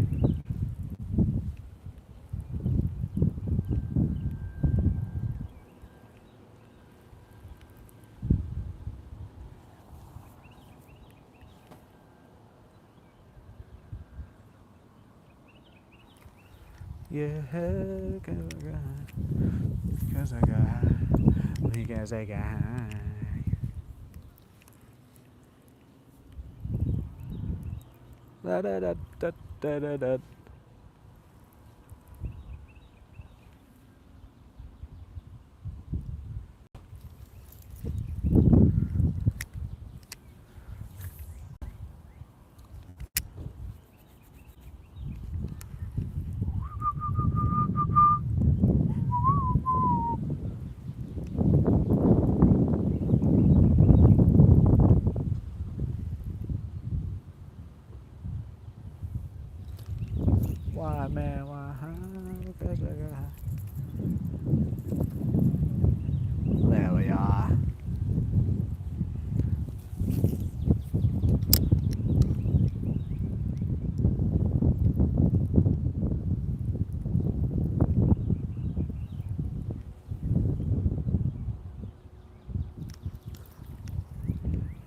[SPEAKER 1] Yeah, cause I got high. Because I got high. Da da da da da da da. Why, man, why? Because I got high. There we are.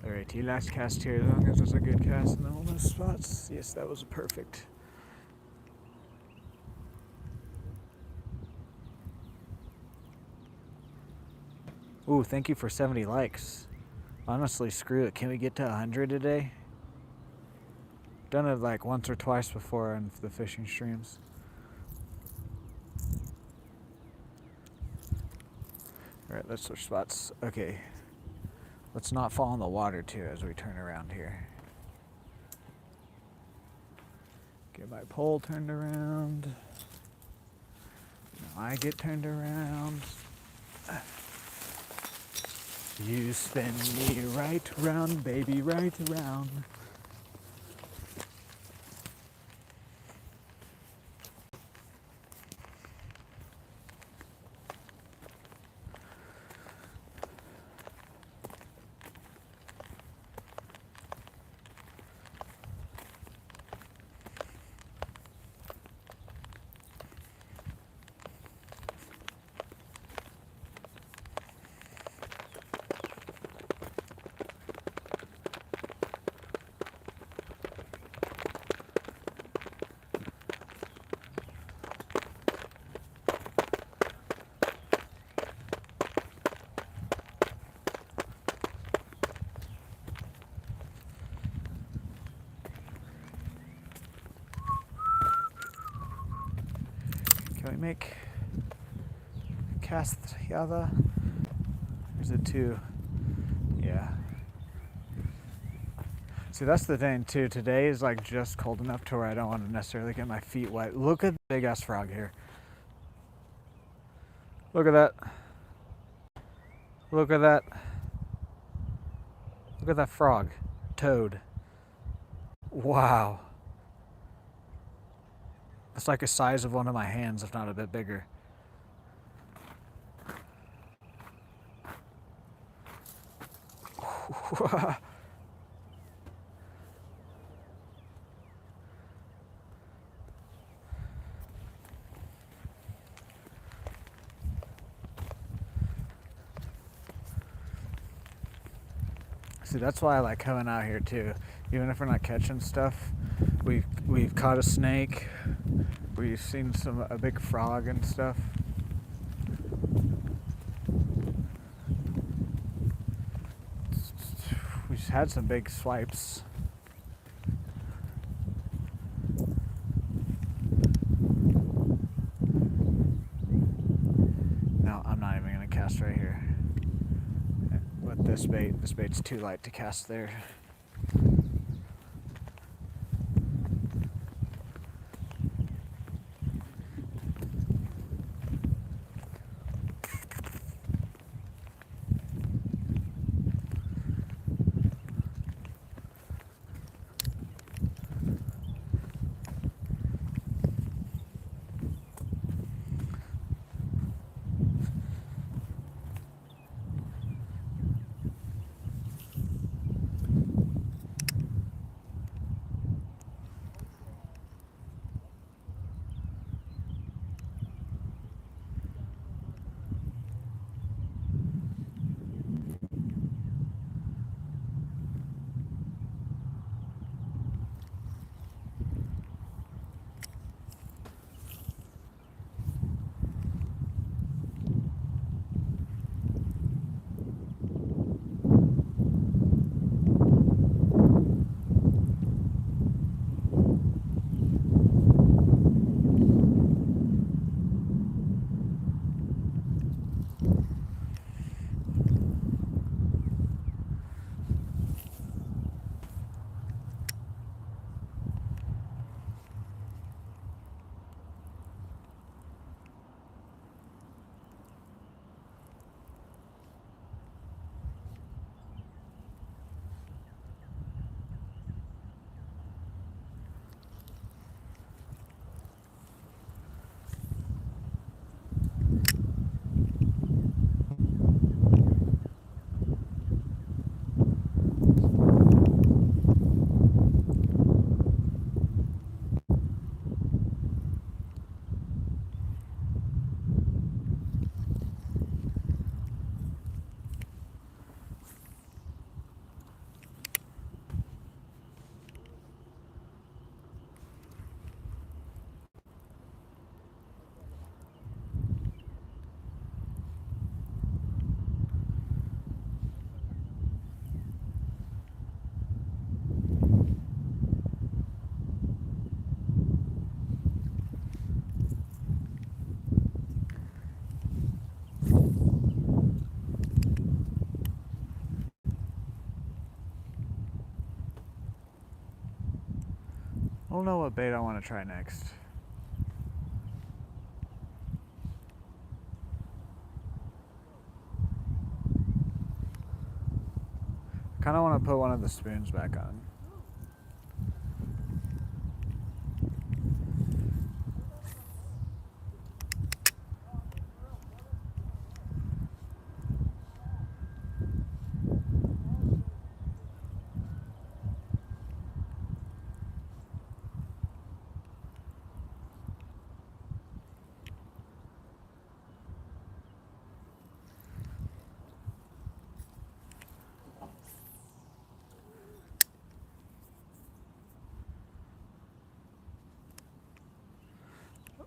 [SPEAKER 1] Alright, last cast here, as long as it's a good cast in all those spots. Yes, that was perfect. Ooh, thank you for 70 likes. Honestly, screw it. Can we get to 100 today? Done it like once or twice before on the fishing streams. Alright, let's switch spots. Okay. Let's not fall in the water too as we turn around here. Get my pole turned around. Now I get turned around. You spin me right round, baby, right round. Can we make cast yada? Or is it two? Yeah. See, that's the thing too. Today is like just cold enough to where I don't want to necessarily get my feet wet. Look at the big ass frog here. Look at that. Look at that. Look at that frog. Toad. Wow. It's like the size of one of my hands, if not a bit bigger. See, that's why I like coming out here too. Even if we're not catching stuff, we've caught a snake. We've seen a big frog and stuff. We've had some big swipes. No, I'm not even gonna cast right here. With this bait's too light to cast there. don't know what bait I want to try next. I kind of want to put one of the spoons back on.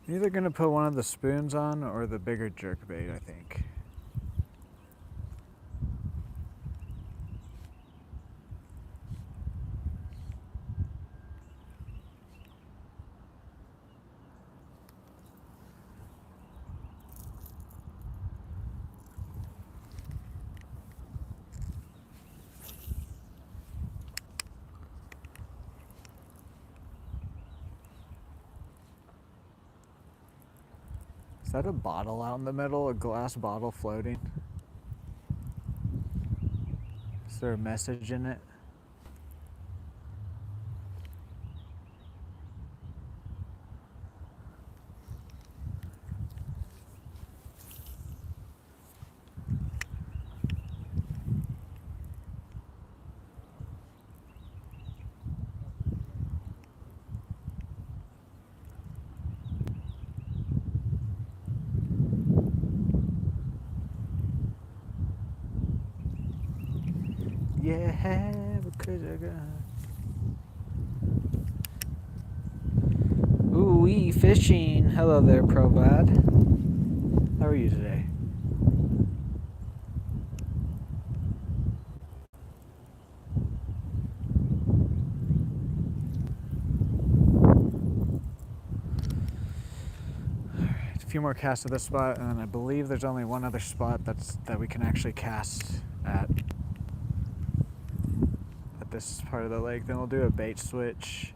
[SPEAKER 1] I'm either going to put one of the spoons on or the bigger jerkbait, I think. Is that a bottle out in the middle? A glass bottle floating? Is there a message in it? Yeah, because I got. Ooh-wee, fishing. Hello there, Provad. How are you today? Alright, a few more casts at this spot, and I believe there's only one other spot that we can actually cast at this part of the lake. Then we'll do a bait switch,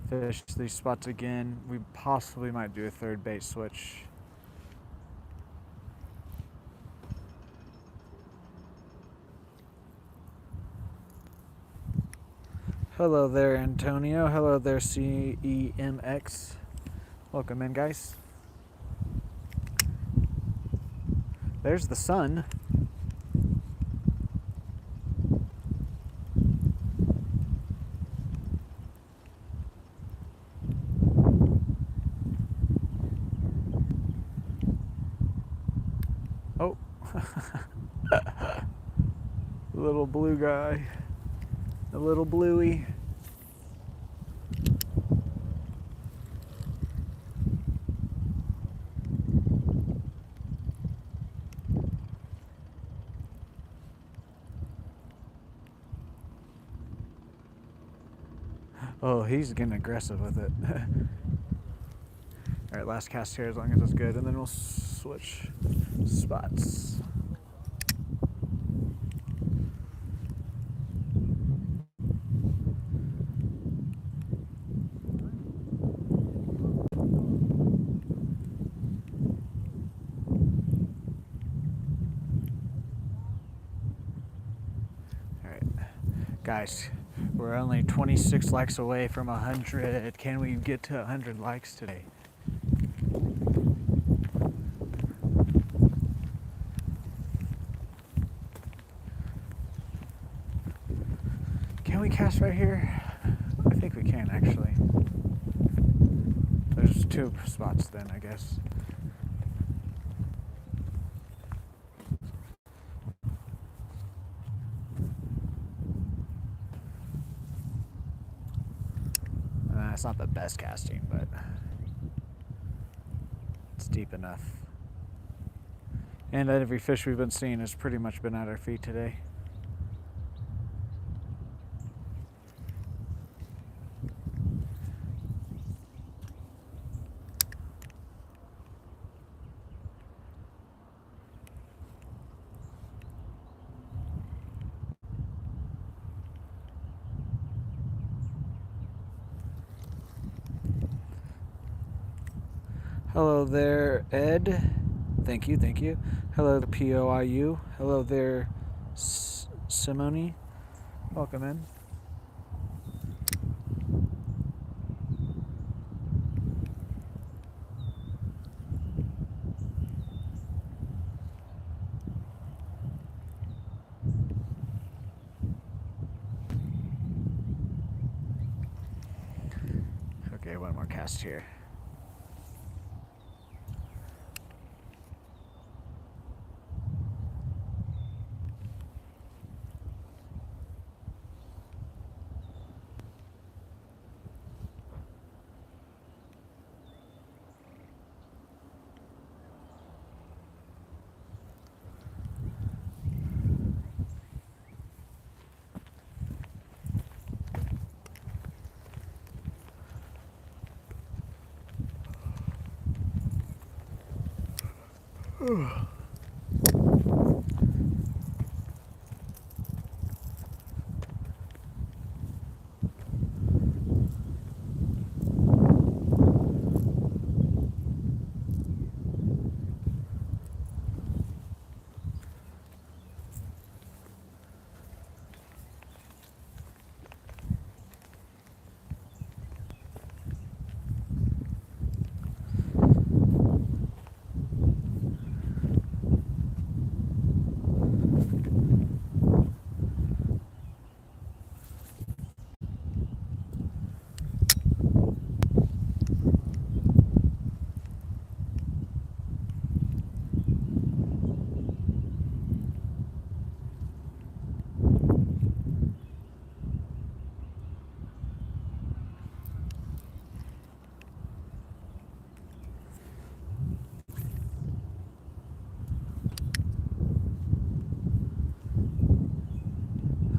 [SPEAKER 1] fish these spots again. We possibly might do a third bait switch. Hello there, Antonio. Hello there, CEMX. Welcome in, guys. There's the sun. Oh. Little blue guy. A little bluey. Oh, he's getting aggressive with it. Alright, last cast here as long as it's good, and then we'll switch spots. Alright, guys, we're only 26 likes away from 100. Can we get to 100 likes today? Can we cast right here? I think we can, actually. There's two spots then, I guess. It's not the best casting, but it's deep enough. And every fish we've been seeing has pretty much been at our feet today. Hello there, Ed. Thank you, thank you. Hello, the POIU. Hello there, Simone. Welcome in. Okay, one more cast here.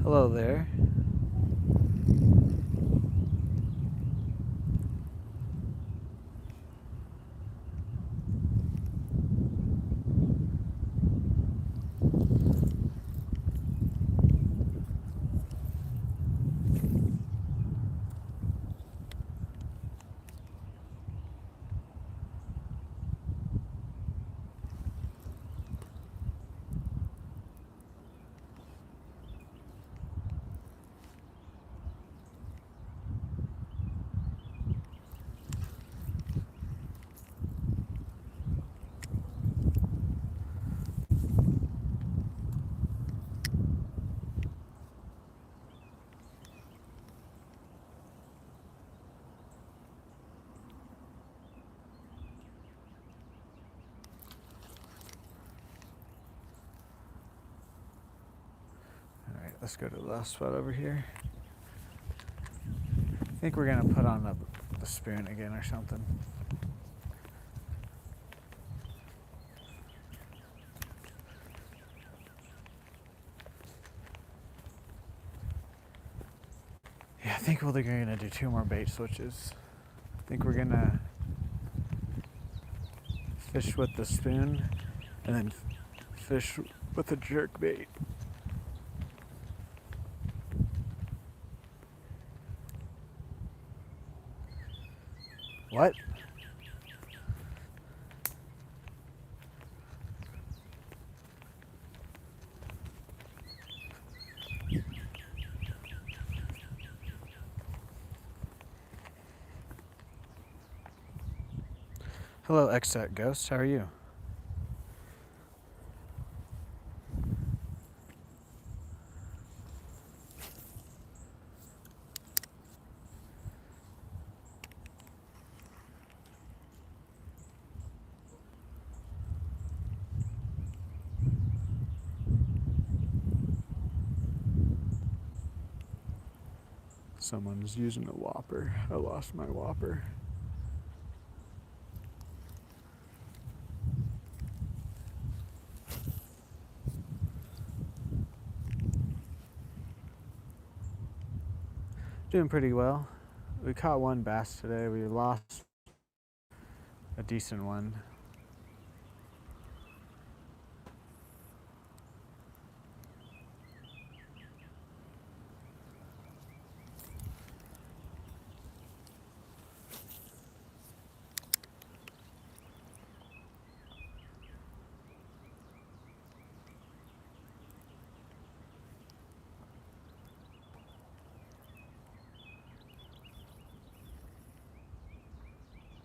[SPEAKER 1] Hello there. Alright, let's go to the last spot over here. I think we're gonna put on the spoon again or something. Yeah, I think we're gonna do 2 more bait switches. I think we're gonna fish with the spoon and then fish with the jerk bait. What? Hello, Exat Ghost. How are you? Someone's using a whopper. I lost my whopper. Doing pretty well. We caught 1 bass today. We lost a decent one.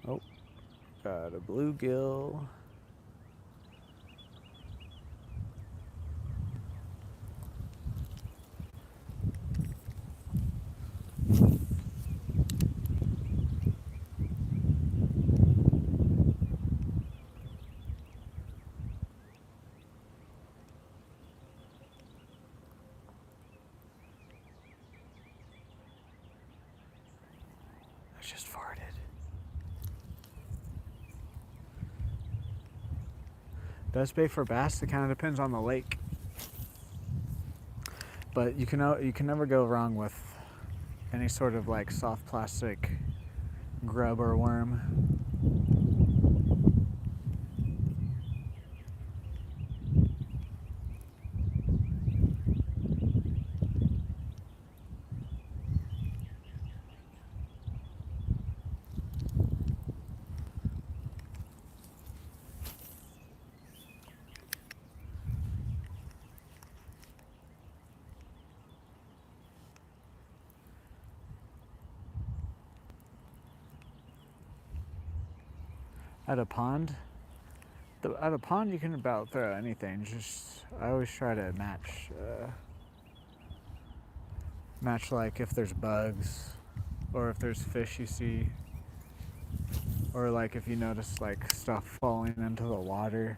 [SPEAKER 1] Oh, got a bluegill. I just farted. Best bait for bass, it kind of depends on the lake. But you can never go wrong with any sort of like soft plastic grub or worm. At a pond, you can about throw anything. Just I always try to match like if there's bugs, or if there's fish you see, or like if you notice like stuff falling into the water.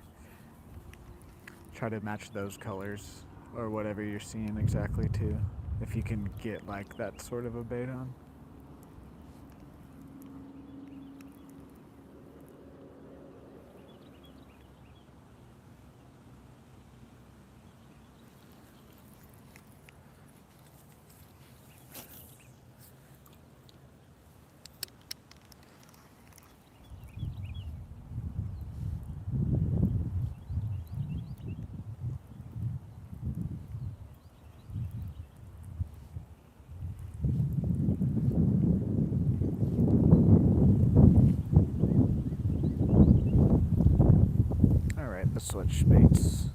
[SPEAKER 1] Try to match those colors or whatever you're seeing exactly too, if you can get like that sort of a bait on. All right, let's switch baits.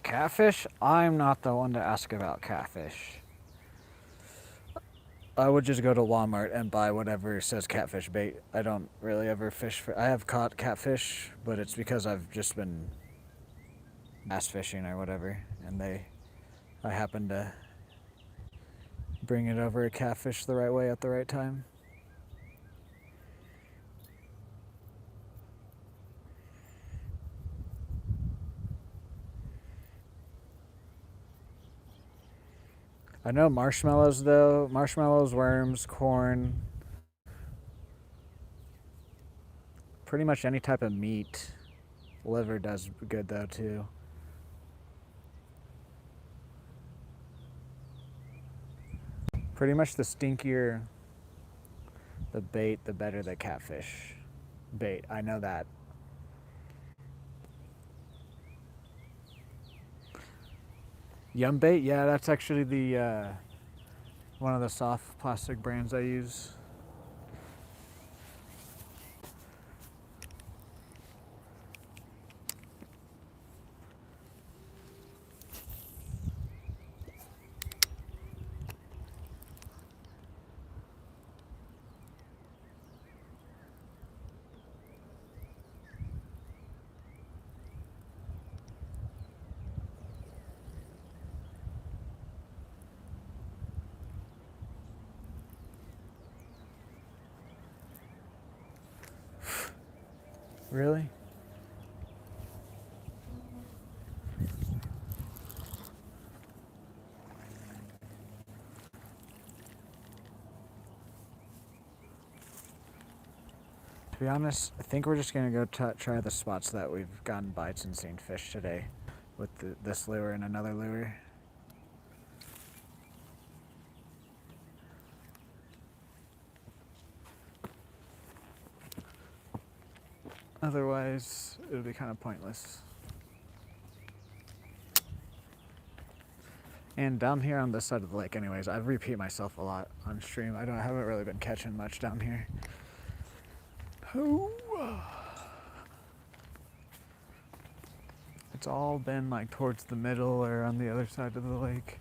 [SPEAKER 1] Catfish? I'm not the one to ask about catfish. I would just go to Walmart and buy whatever says catfish bait. I don't really ever fish for. I have caught catfish, but it's because I've just been bass fishing or whatever, and I happen to bring it over a catfish the right way at the right time. I know marshmallows though. Marshmallows, worms, corn. Pretty much any type of meat. Liver does good though too. Pretty much the stinkier the bait, the better the catfish bait. I know that. Yum Bait, yeah, that's actually the one of the soft plastic brands I use. Really? To be honest, I think we're just gonna go try the spots that we've gotten bites and seen fish today with this lure and another lure. Otherwise, it would be kind of pointless. And down here on this side of the lake anyways, I repeat myself a lot on stream. I haven't really been catching much down here. It's all been like towards the middle or on the other side of the lake.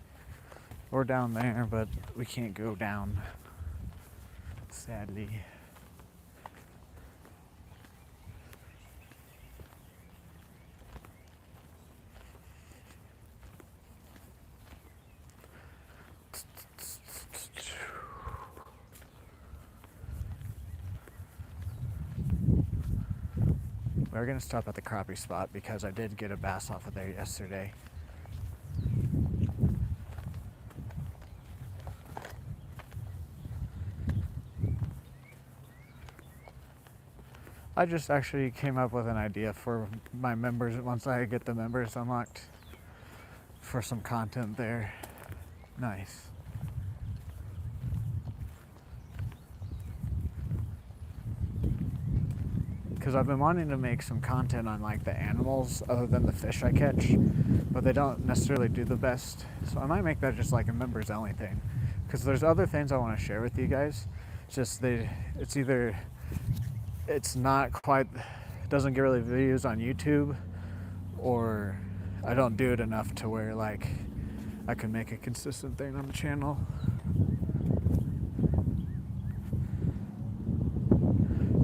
[SPEAKER 1] Or down there, but we can't go down, sadly. We're gonna stop at the crappie spot because I did get a bass off of there yesterday. I just actually came up with an idea for my members once I get the members unlocked for some content there. Nice. Because I've been wanting to make some content on like the animals other than the fish I catch, but they don't necessarily do the best. So I might make that just like a members only thing. Because there's other things I want to share with you guys. It's just it's not quite, it doesn't get really views on YouTube, or I don't do it enough to where like I can make a consistent thing on the channel.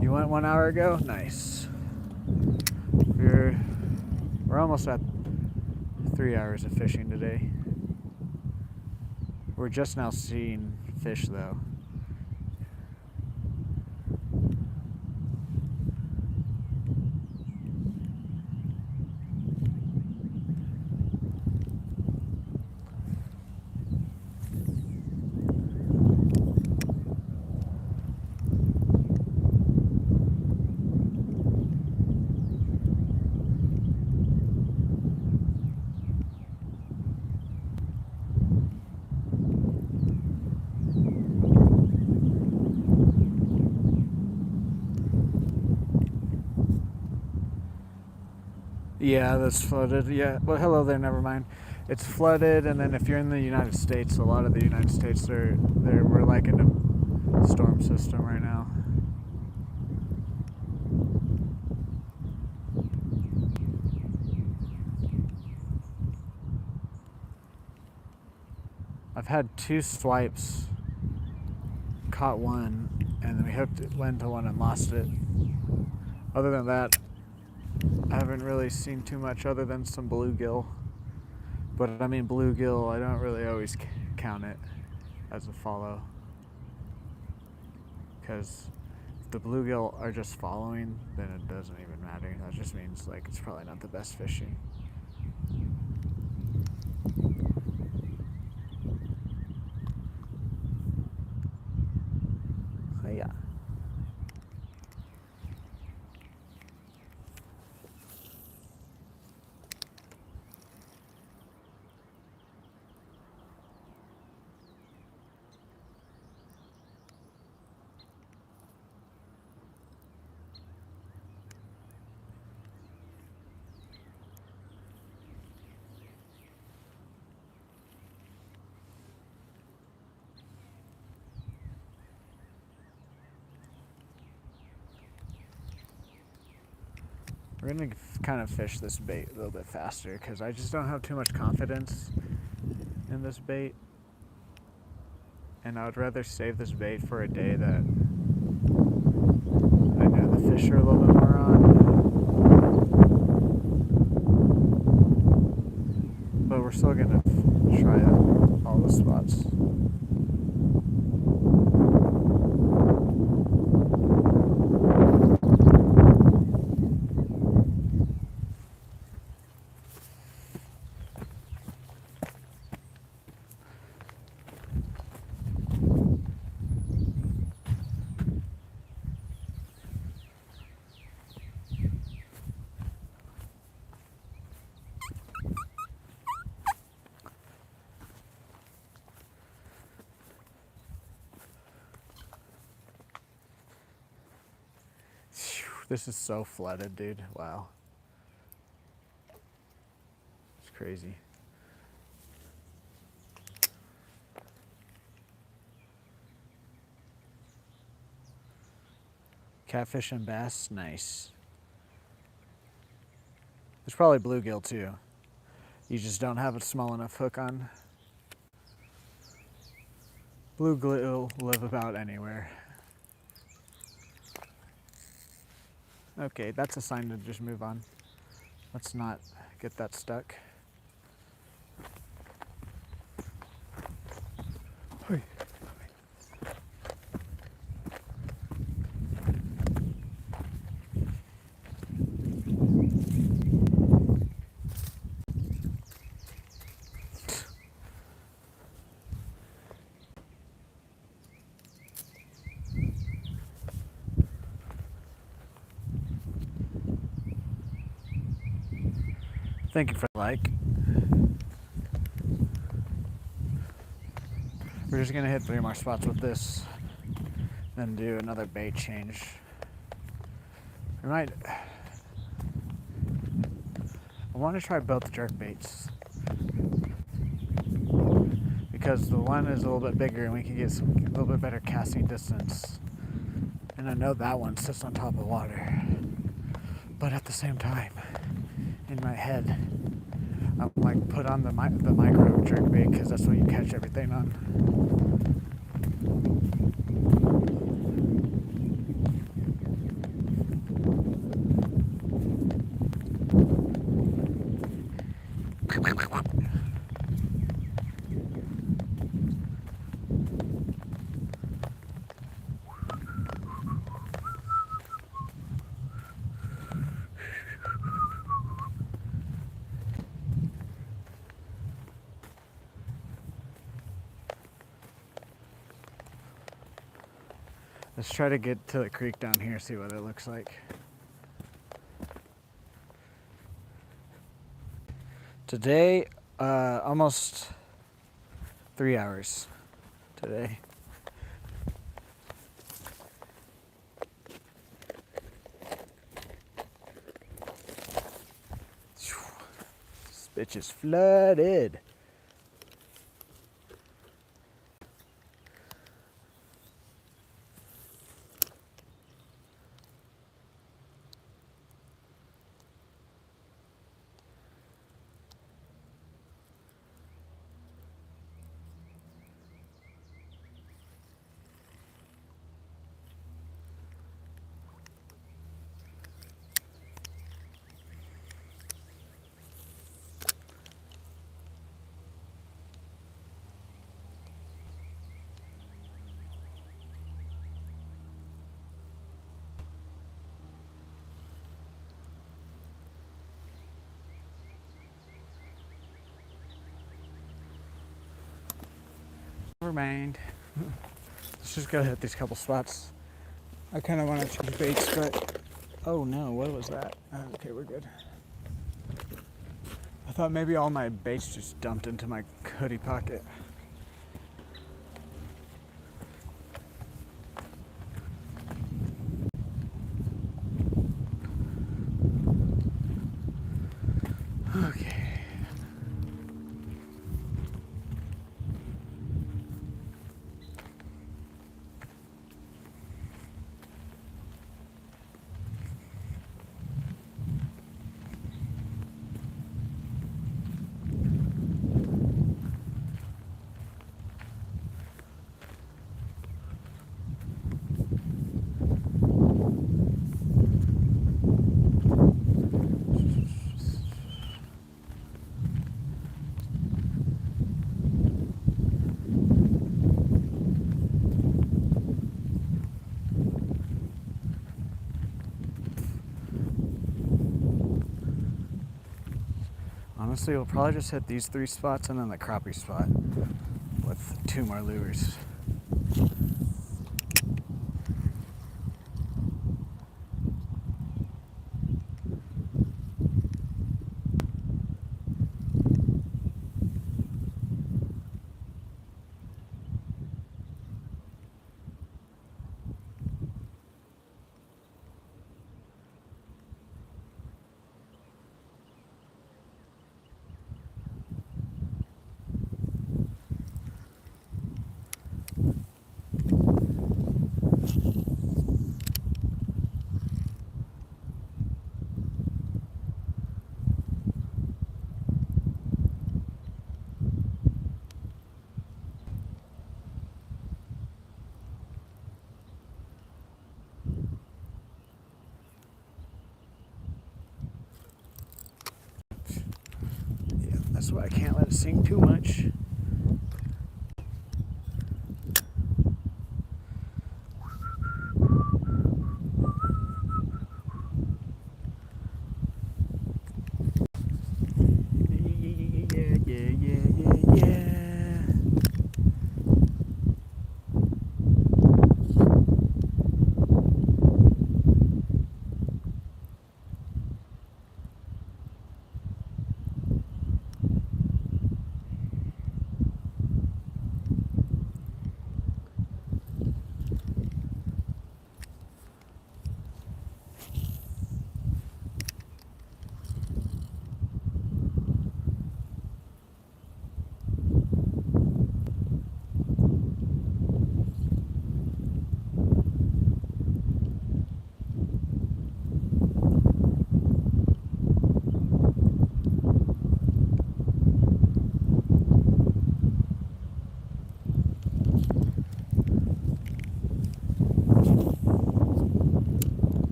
[SPEAKER 1] You went 1 hour ago? Nice. We're almost at 3 hours of fishing today. We're just now seeing fish though. Yeah, that's flooded. Yeah, well, hello there, never mind. It's flooded, and then if you're in the United States, a lot of the United States, we're like in a storm system right now. I've had 2 swipes, caught one, and then we hooked it, went to one and lost it. Other than that, I haven't really seen too much other than some bluegill. But I mean, bluegill, I don't really always count it as a follow. Because if the bluegill are just following, then it doesn't even matter. That just means like it's probably not the best fishing. Yeah. We're gonna kind of fish this bait a little bit faster because I just don't have too much confidence in this bait. And I would rather save this bait for a day that I know the fish are a little bit more on. But we're still gonna try all the spots. This is so flooded, dude. Wow. It's crazy. Catfish and bass, nice. There's probably bluegill too. You just don't have a small enough hook on. Bluegill live about anywhere. Okay, that's a sign to just move on. Let's not get that stuck. Hey. Thank you for the like. We're just gonna hit 3 more spots with this, then do another bait change. We might. I want to try both jerk baits because the one is a little bit bigger and we can get a little bit better casting distance. And I know that one sits on top of water, but at the same time, in my head, I'm like, put on the micro jerk bait because that's what you catch everything on. Let's try to get to the creek down here, see what it looks like. Today, almost 3 hours today. This bitch is flooded. Never mind. Let's just go hit these couple spots. I kind of want to change baits, but oh no, what was that? Okay, we're good. I thought maybe all my baits just dumped into my hoodie pocket. Okay. Honestly, we'll probably just hit these 3 spots and then the crappie spot with 2 more lures. That's why I can't let it sink too much. Yeah.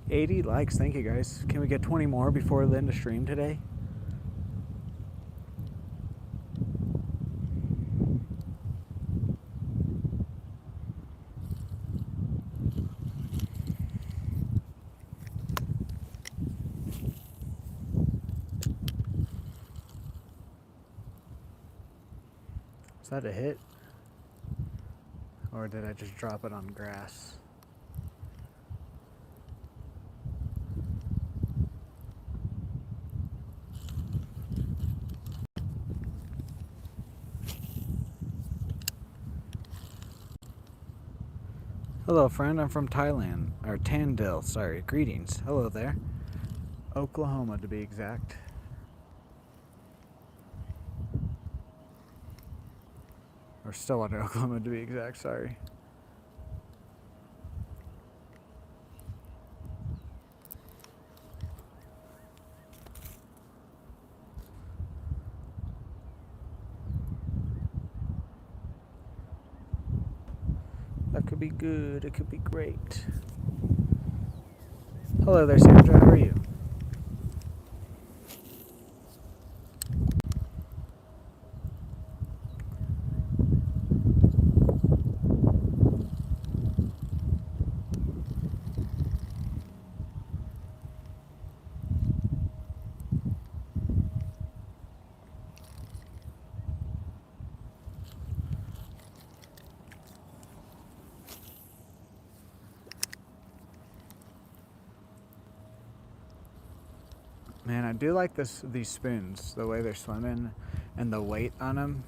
[SPEAKER 1] 80 likes, thank you guys. Can we get 20 more before the end of stream today? Is that a hit? Or did I just drop it on grass? Hello, friend. I'm from Thailand. Or Tandil, sorry. Greetings. Hello there. Oklahoma, to be exact. Or Stillwater, Oklahoma, to be exact. Sorry. That could be good. It could be great. Hello there, Sandra. How are you? Man, I do like these spoons, the way they're swimming and the weight on them.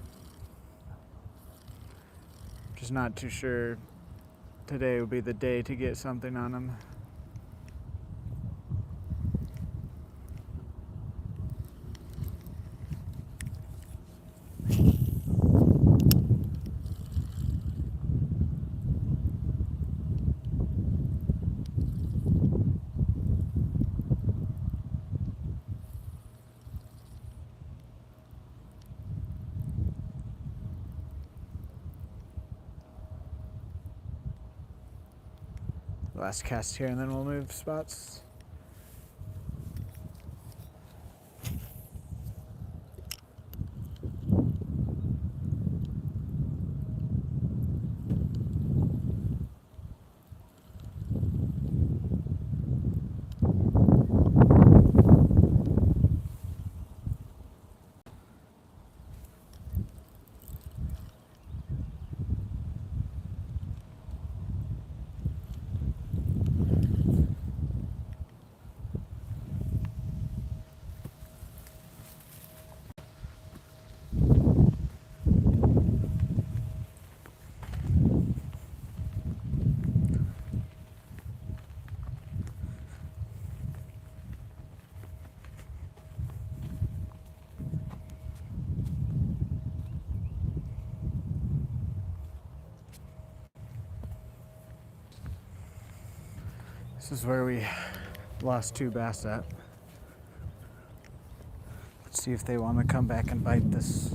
[SPEAKER 1] Just not too sure today would be the day to get something on them. Last cast here and then we'll move spots. This is where we lost 2 bass at. Let's see if they want to come back and bite this.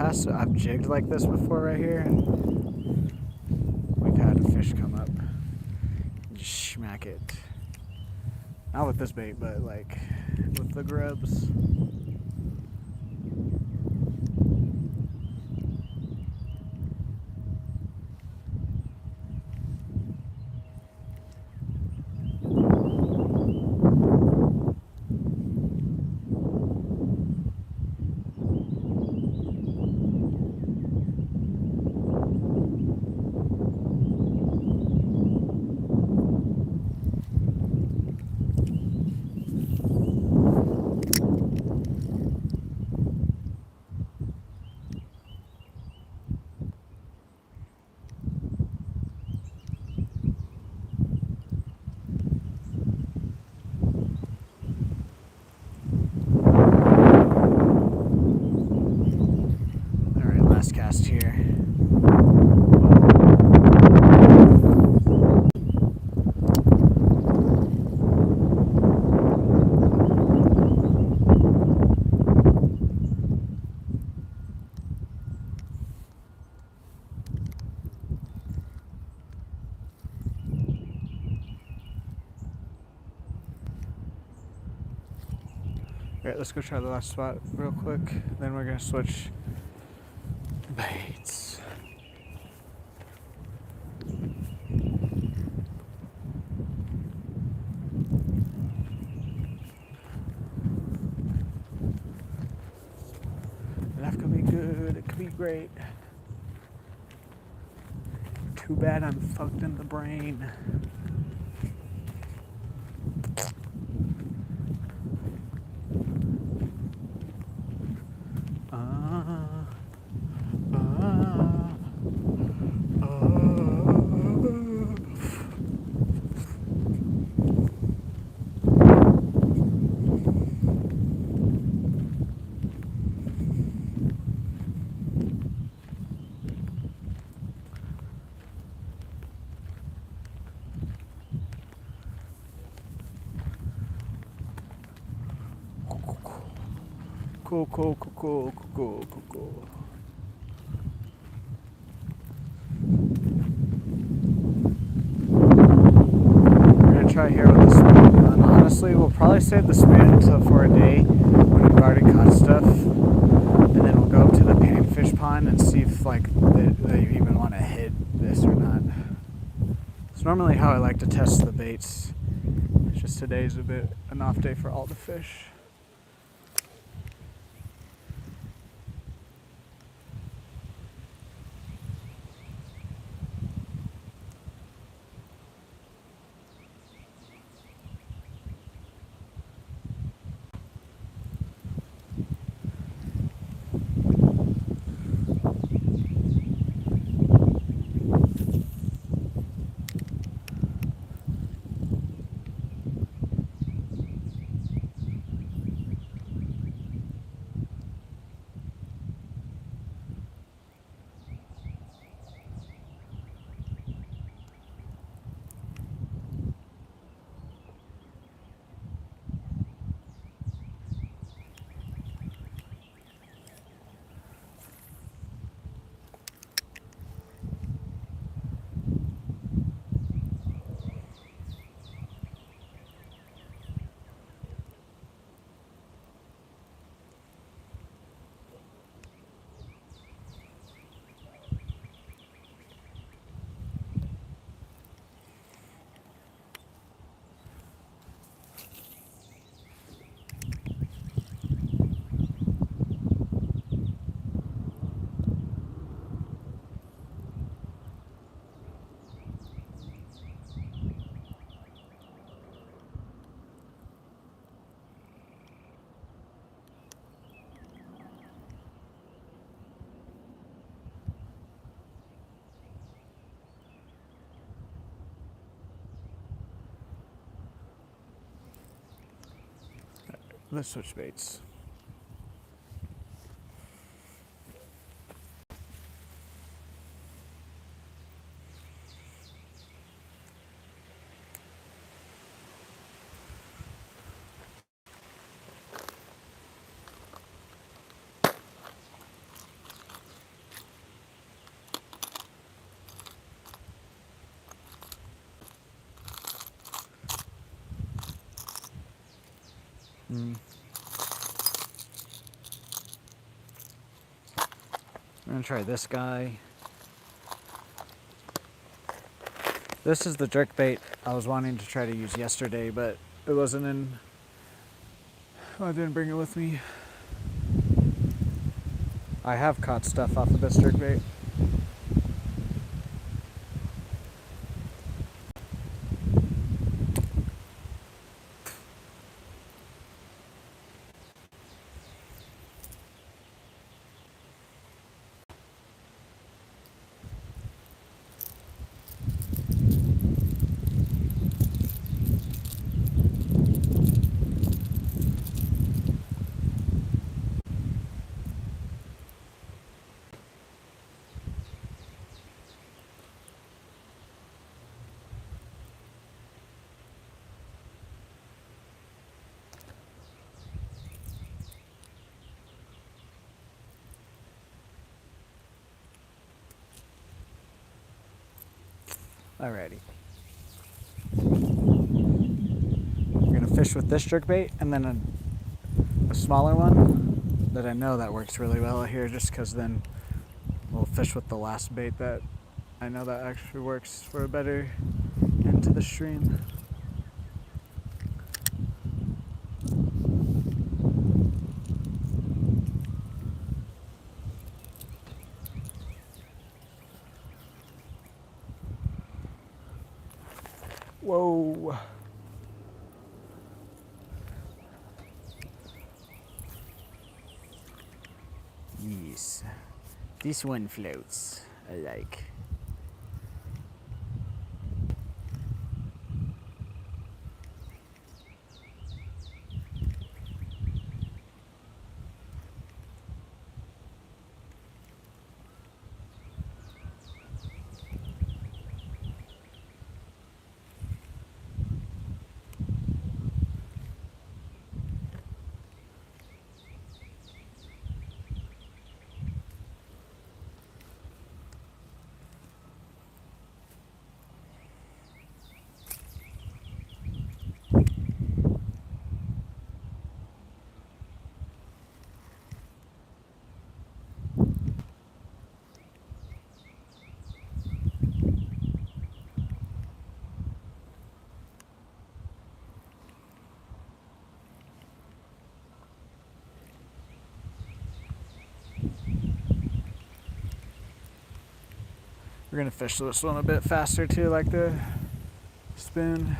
[SPEAKER 1] past, I've jigged like this before right here, and we've had a fish come up, just smack it. Not with this bait, but like with the grubs. Cast here. Alright, let's go try the last spot real quick. Then we're gonna switch baits. That could be good. It could be great. Too bad I'm fucked in the brain. Cool. We're gonna try here with the spoon. And honestly, we'll probably save the spoon until for a day when we've already caught stuff, and then we'll go up to the panfish pond and see if like they even want to hit this or not. It's normally how I like to test the baits. It's just today's a bit an off day for all the fish. Let's switch baits. I'm gonna try this guy. This is the jerkbait I was wanting to try to use yesterday, but it wasn't in. I didn't bring it with me. I have caught stuff off of this jerkbait. Alrighty. I'm gonna fish with this jerkbait and then a smaller one that I know that works really well here, just because then we'll fish with the last bait that I know that actually works for a better end to the stream. Whoa. Yes. This one floats, I like. We're gonna fish this one a bit faster too, like the spoon.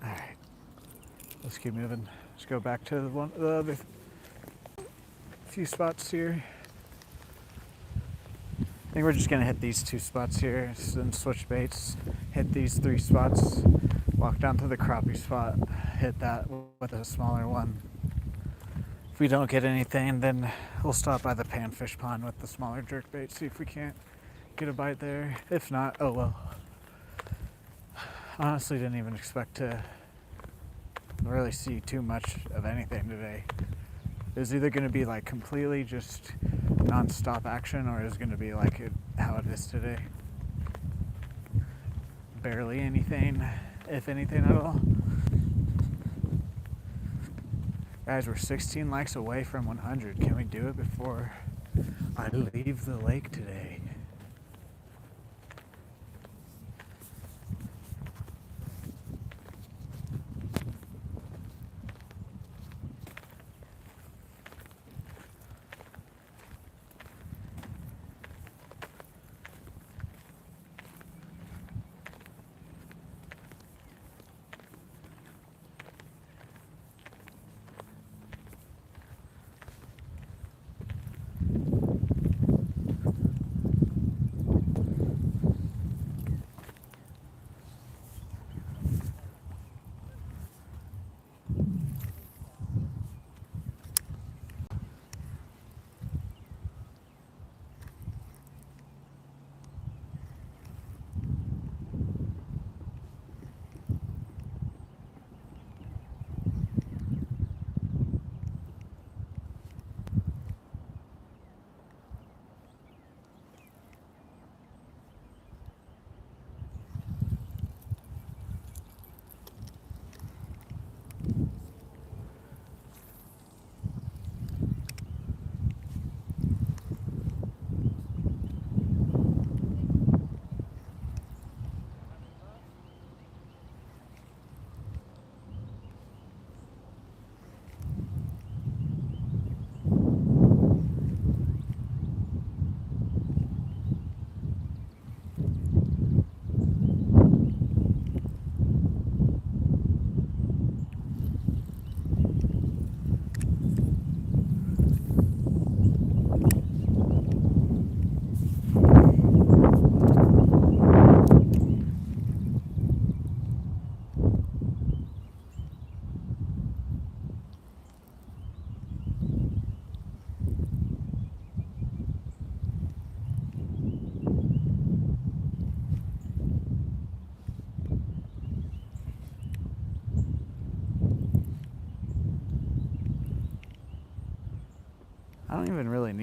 [SPEAKER 1] Alright. Let's keep moving. Let's go back to the other few spots here. I think we're just gonna hit these two spots here, then switch baits, hit these three spots, walk down to the crappie spot, hit that with a smaller one. If we don't get anything, then we'll stop by the panfish pond with the smaller jerkbait, see if we can't get a bite there. If not, oh well. Honestly, didn't even expect to really see too much of anything today. It was either going to be like completely just non-stop action, or it was going to be like how it is today. Barely anything, if anything at all. Guys, we're 16 likes away from 100. Can we do it before I leave the lake today?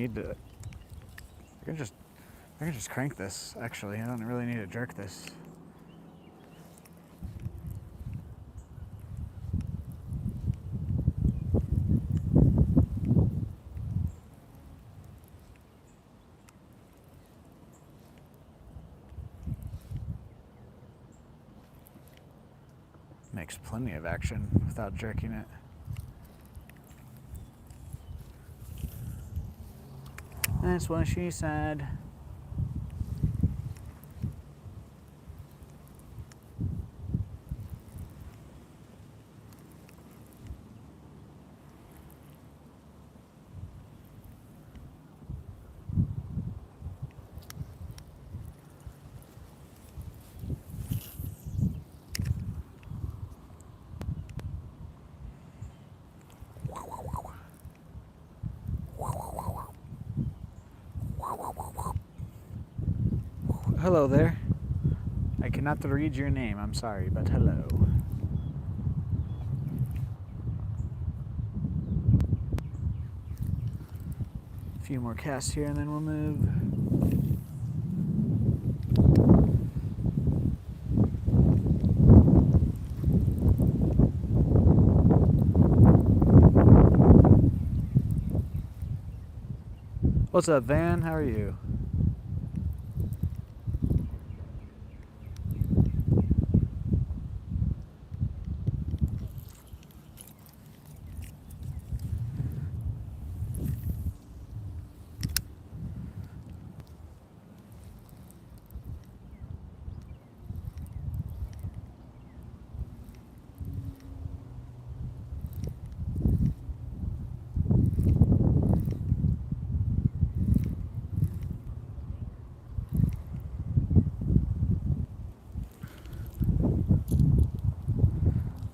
[SPEAKER 1] need to. I can just crank this. Actually, I don't really need to jerk this. Makes plenty of action without jerking it. That's what she said. Hello there. I cannot read your name, I'm sorry, but hello. A few more casts here and then we'll move. What's up, Van? How are you?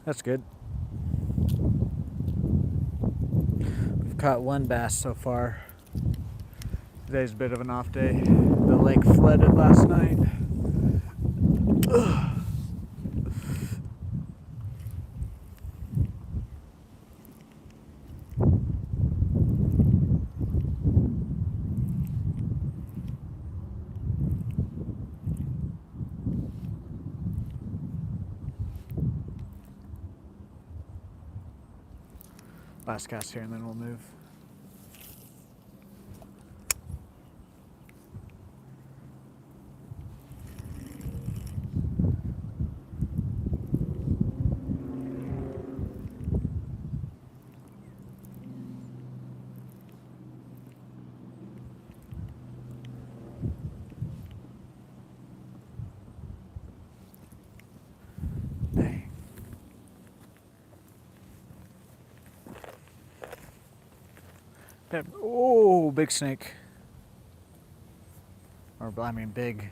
[SPEAKER 1] That's good. We've caught one bass so far. Today's a bit of an off day. The lake flooded last night. Ugh. Last cast here and then we'll move. Oh, big snake. Or, I mean, big.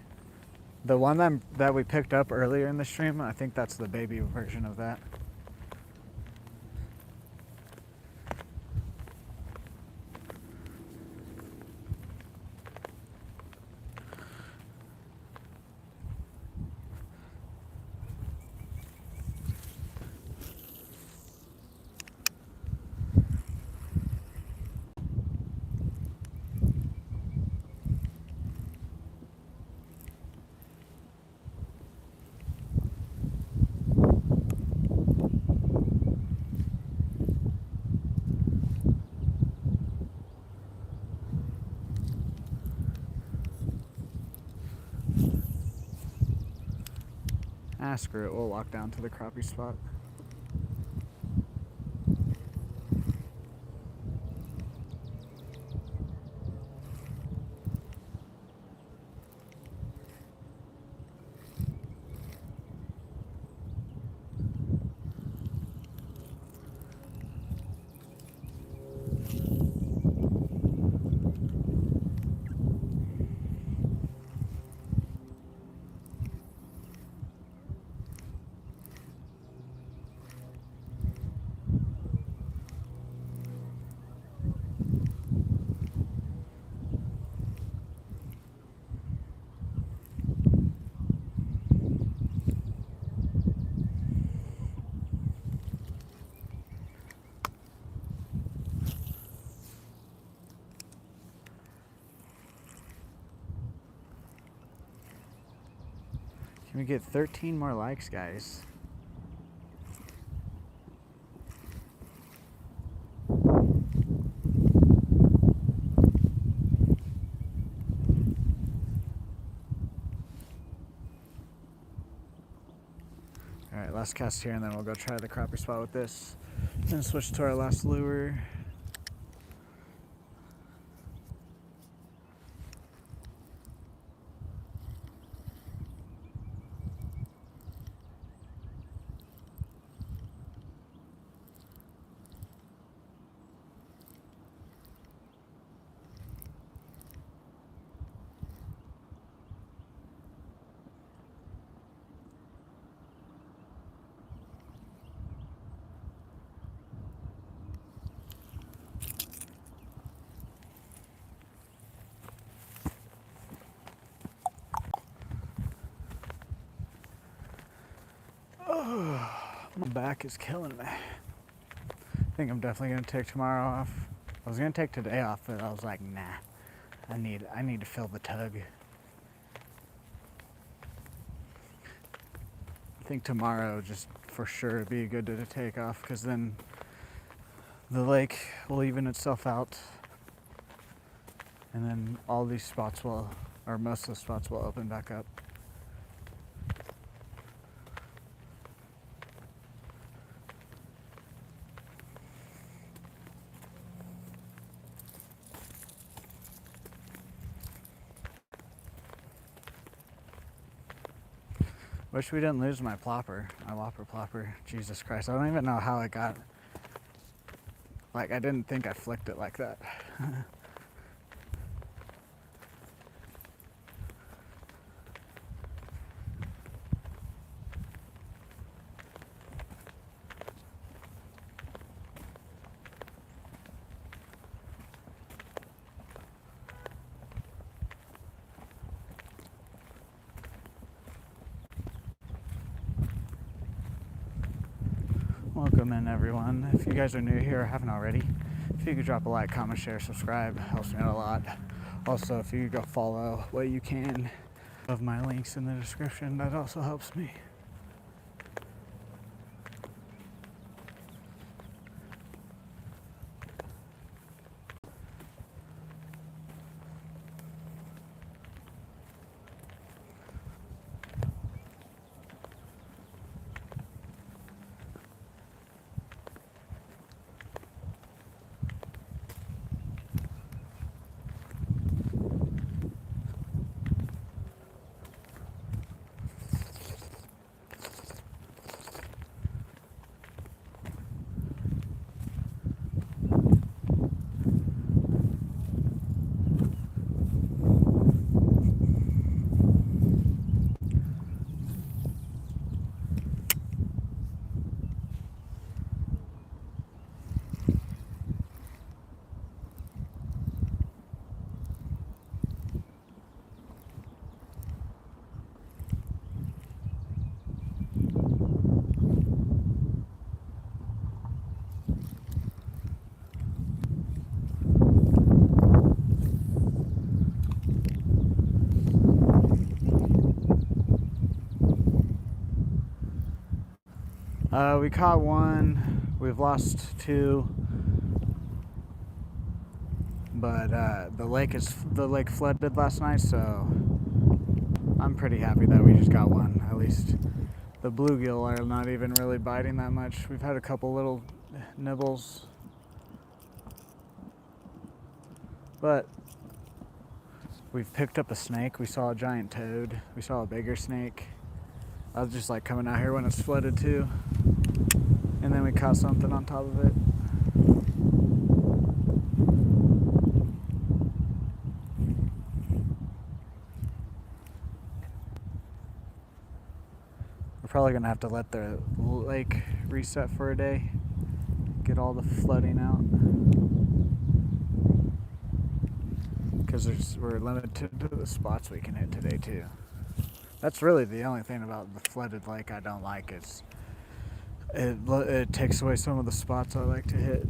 [SPEAKER 1] The one that we picked up earlier in the stream, I think that's the baby version of that. Ah, screw it, we'll walk down to the crappie spot. Can we get 13 more likes, guys? Alright, last cast here, and then we'll go try the crappie spot with this. Then switch to our last lure. My back is killing me. I think I'm definitely gonna take tomorrow off. I was gonna take today off, but I was like, nah. I need to feel the tug. I think tomorrow just for sure would be good to take off, because then the lake will even itself out, and then all these spots will, or most of the spots will open back up. Wish we didn't lose my plopper, my whopper plopper. Jesus Christ, I don't even know how it got, like, I didn't think I flicked it like that. Welcome in, everyone. If you guys are new here or haven't already, if you could drop a like, comment, share, subscribe, helps me out a lot. Also, if you could go follow what you can of my links in the description, that also helps me. We caught one, we've lost two, but the lake flooded last night, so I'm pretty happy that we just got one. At least the bluegill are not even really biting that much. We've had a couple little nibbles, but we've picked up a snake. We saw a giant toad. We saw a bigger snake. I was just like coming out here when it's flooded too. And then we caught something on top of it. We're probably gonna have to let the lake reset for a day, get all the flooding out, because we're limited to the spots we can hit today too. That's really the only thing about the flooded lake I don't like, is it takes away some of the spots I like to hit.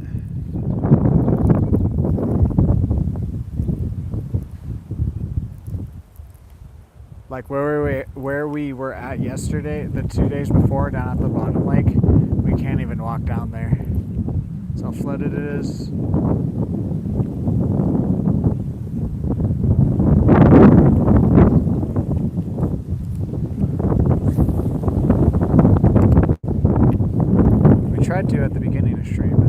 [SPEAKER 1] Like where we were at yesterday, the 2 days before, down at the bottom lake, we can't even walk down there. That's how flooded it is. We tried to at the beginning of stream.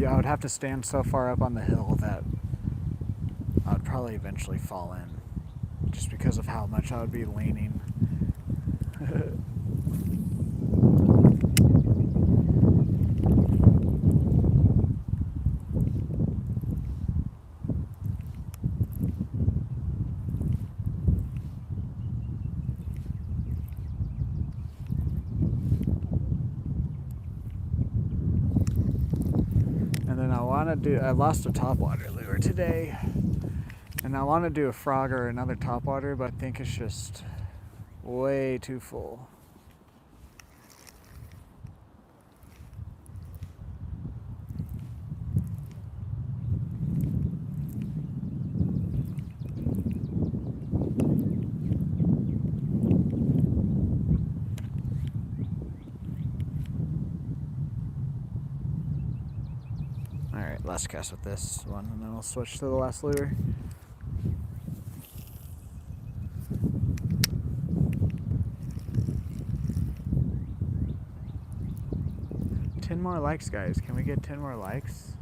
[SPEAKER 1] I would have to stand so far up on the hill that I would probably eventually fall in, just because of how much I would be leaning. I lost a topwater lure today, and I want to do a frog or another topwater, but I think it's just way too full. Alright, last cast with this one, and then we'll switch to the last lure. Ten more likes, guys. Can we get 10 more likes?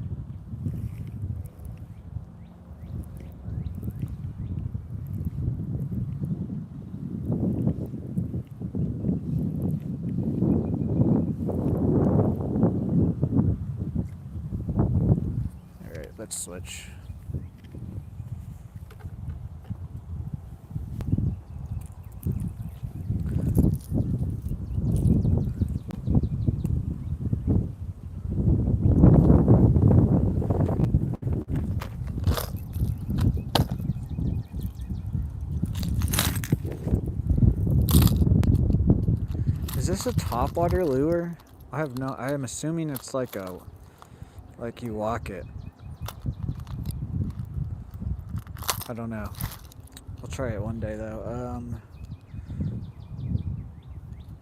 [SPEAKER 1] Alright, let's switch. Is this a topwater lure? I am assuming it's like you walk it. I don't know. I'll try it one day though.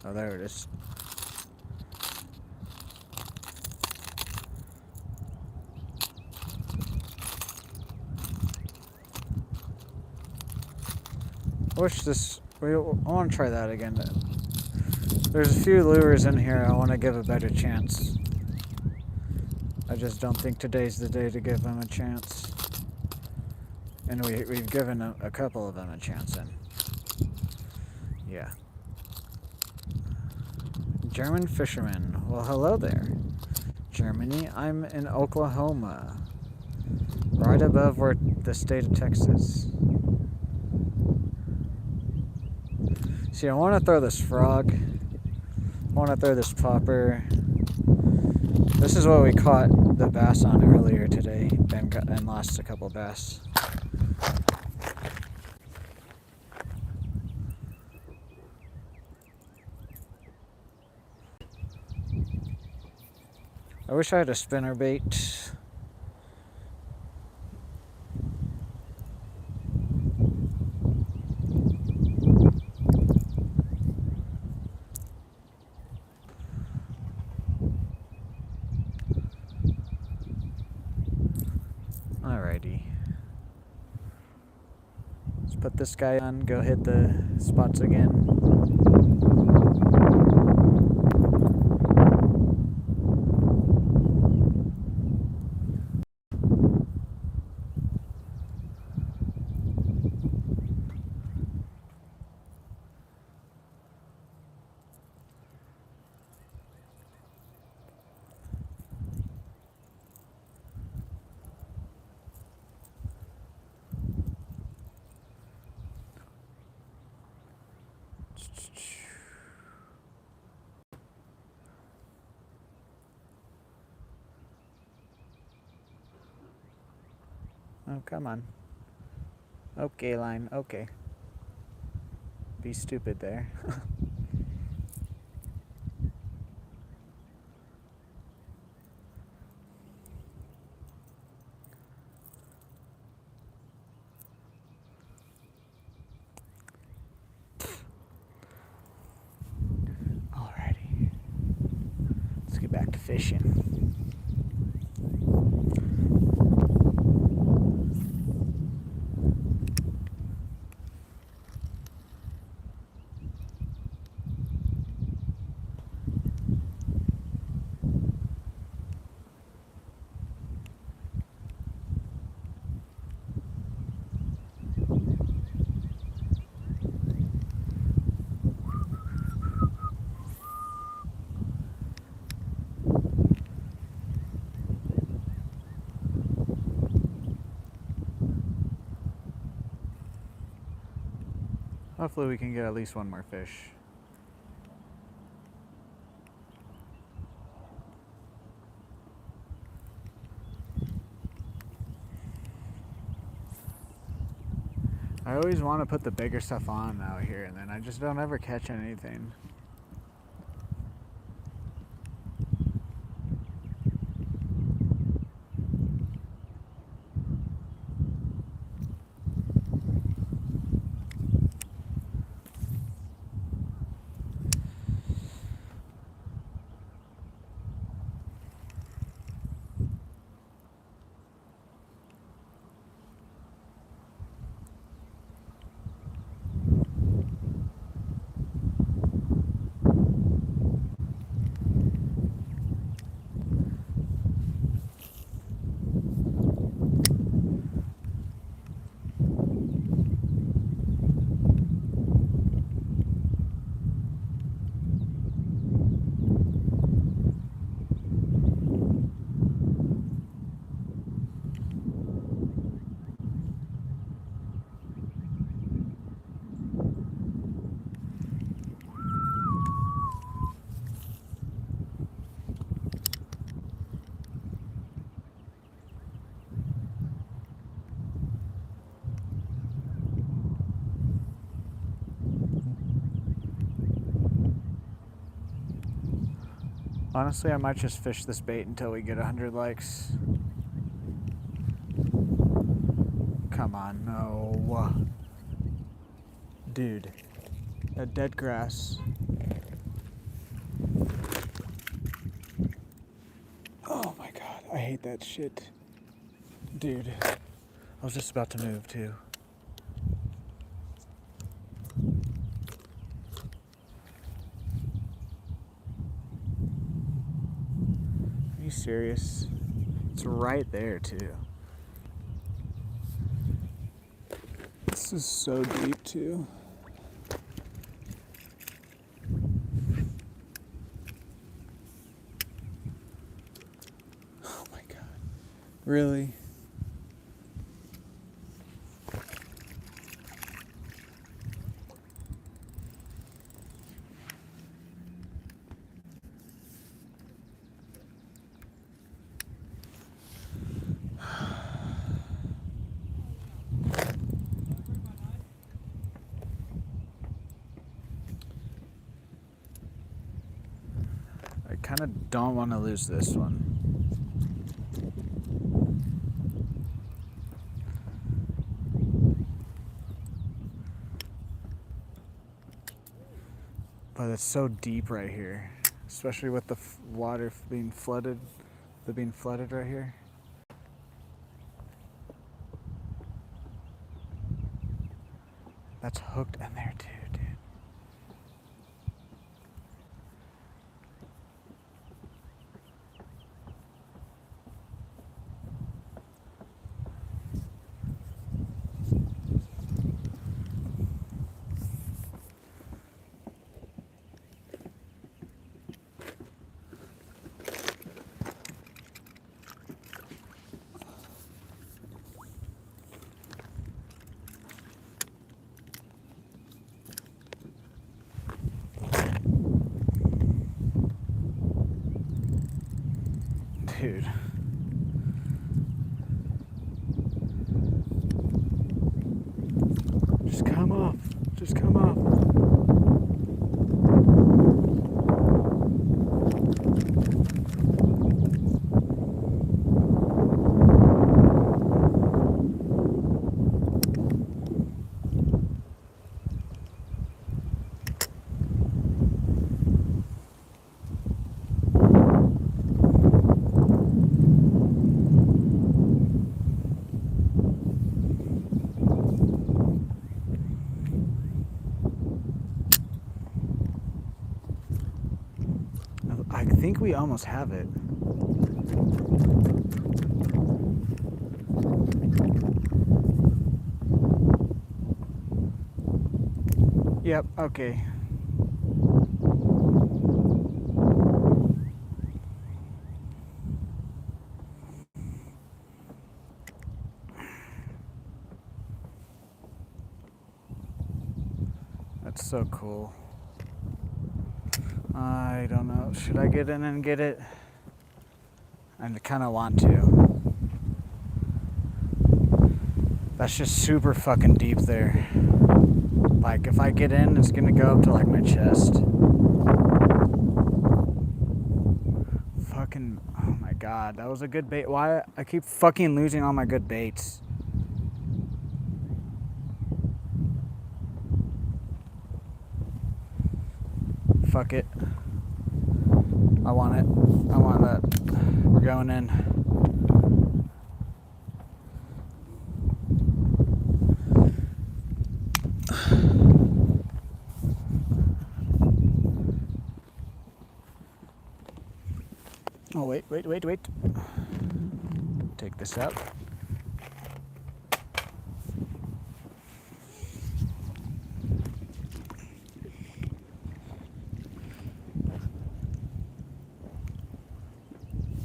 [SPEAKER 1] Oh, there it is. I want to try that again. There's a few lures in here I want to give a better chance. I just don't think today's the day to give them a chance. And we've given a couple of them a chance in. Yeah. German fisherman. Well, hello there. Germany. I'm in Oklahoma. Right above the state of Texas. See, I want to throw this frog. I want to throw this popper. This is what we caught the bass on earlier today and lost a couple bass. I wish I had a spinnerbait. Alrighty. Let's put this guy on, go hit the spots again. Oh, come on. Okay, line. Okay. Be stupid there. get back to fishing. Hopefully we can get at least one more fish. I always want to put the bigger stuff on out here, and then I just don't ever catch anything. Honestly, I might just fish this bait until we get 100 likes. Come on, no. Dude, that dead grass. Oh my god, I hate that shit. Dude, I was just about to move too. Are you serious? It's right there too. This is so deep too. Oh my god. Really? I kind of don't want to lose this one. But it's so deep right here, especially with the water being flooded. They're being flooded right here. That's hooked in there too, dude. Dude. Just come up. Just come up. think we almost have it. Yep, okay. That's so cool. I don't know. Should I get in and get it? I kind of want to. That's just super fucking deep there. Like, if I get in, it's gonna go up to like my chest. Fucking, oh my god, that was a good bait. Why? I keep fucking losing all my good baits. Fuck it. I want it. I want that. We're going in. Oh, wait. Take this out.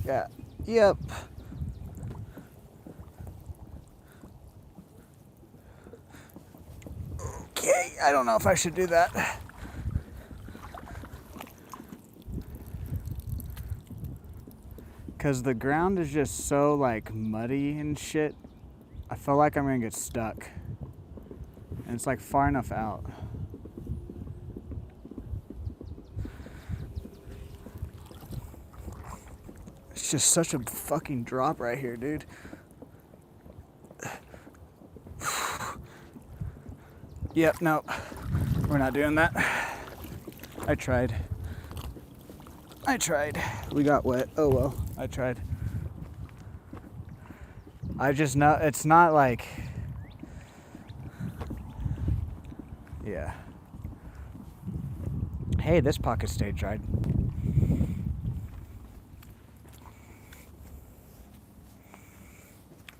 [SPEAKER 1] Yeah. Yep. Okay, I don't know if I should do that. Because the ground is just so, like, muddy and shit. I feel like I'm going to get stuck. And it's, like, far enough out. It's just such a fucking drop right here, dude. Yep, no. We're not doing that. I tried. We got wet. Oh well, I tried. I just know it's not like, yeah. Hey, this pocket stayed dried.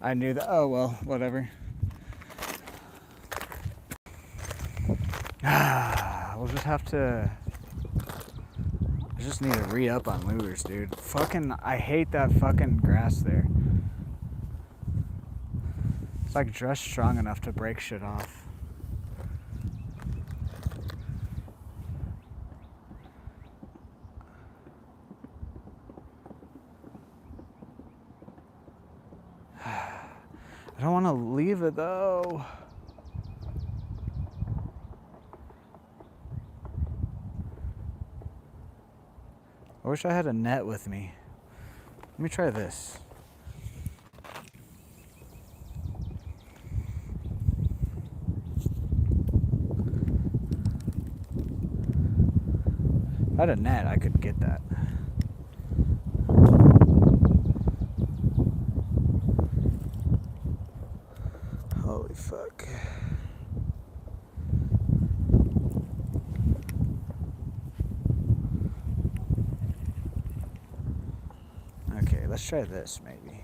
[SPEAKER 1] I knew that. Oh well, whatever. We'll just have to. I just need to re-up on lures, dude. Fucking, I hate that fucking grass there. It's like just strong enough to break shit off. I don't want to leave it though. I wish I had a net with me. Let me try this. If I had a net, I could get that. Holy fuck. Okay, let's try this maybe.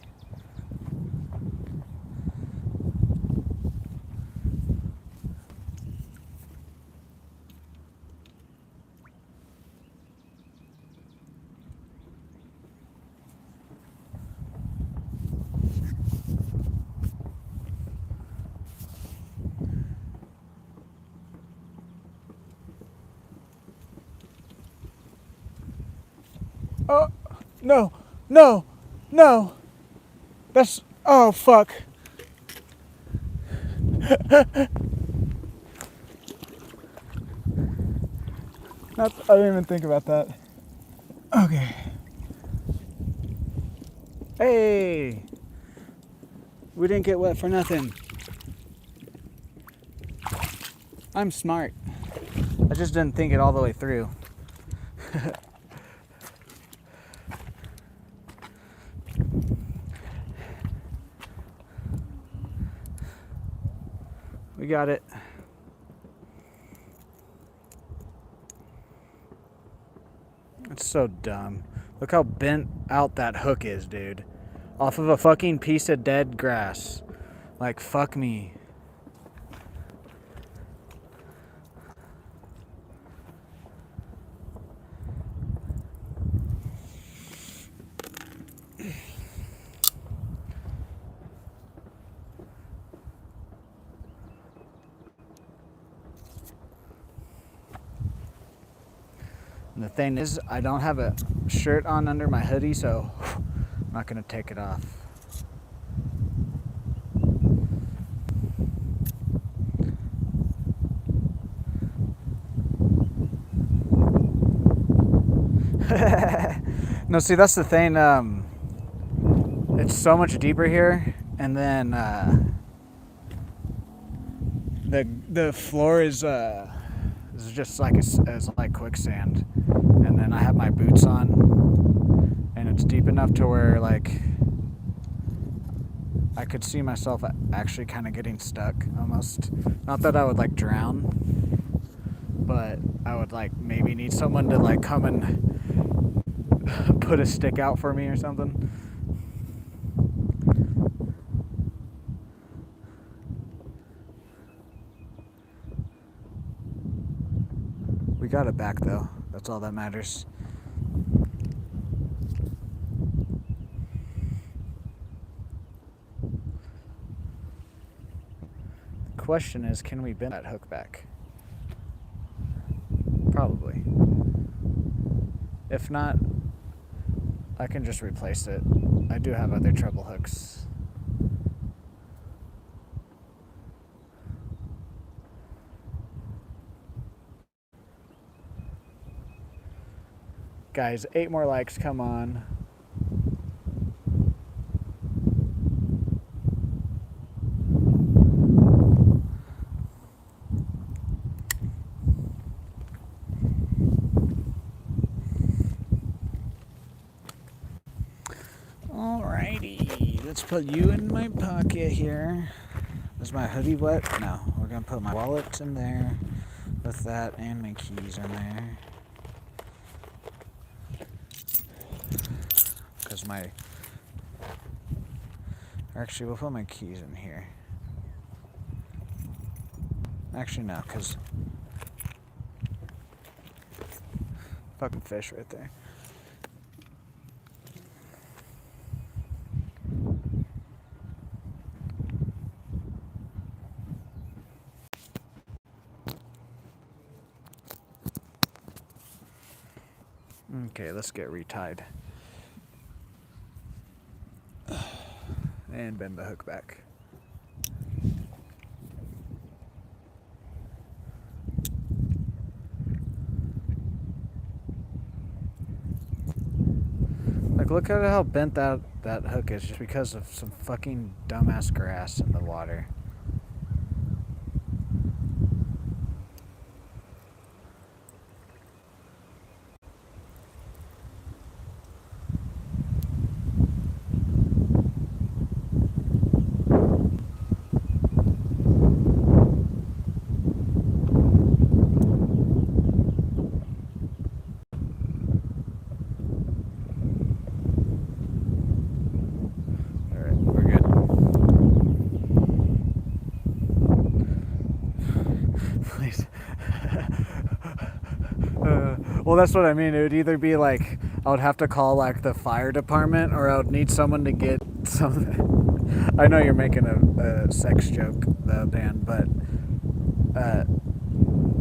[SPEAKER 1] Oh, no. That's, oh, fuck. I didn't even think about that. Okay. Hey. We didn't get wet for nothing. I'm smart. I just didn't think it all the way through. We got it. It's so dumb. Look how bent out that hook is, dude. Off of a fucking piece of dead grass. Like, fuck me. And the thing is, I don't have a shirt on under my hoodie, so I'm not gonna take it off. No, see, that's the thing. It's so much deeper here, and then the floor is just like as like quicksand, and then I have my boots on, and it's deep enough to where like I could see myself actually kind of getting stuck almost. Not that I would like drown, but I would like maybe need someone to like come and put a stick out for me or something. We got it back though. That's all that matters. The question is, can we bend that hook back? Probably. If not, I can just replace it. I do have other treble hooks. Guys, 8 more likes, come on. Alrighty, let's put you in my pocket here. Is my hoodie wet? No, we're gonna put my wallet in there with that and my keys in there. Because actually we'll put my keys in here. Actually no, because fucking fish right there. Okay, let's get retied. And bend the hook back. Like, look at how bent that hook is just because of some fucking dumbass grass in the water. Well, that's what I mean. It would either be like I would have to call like the fire department, or I would need someone to get some. I know you're making a sex joke, though, Dan, but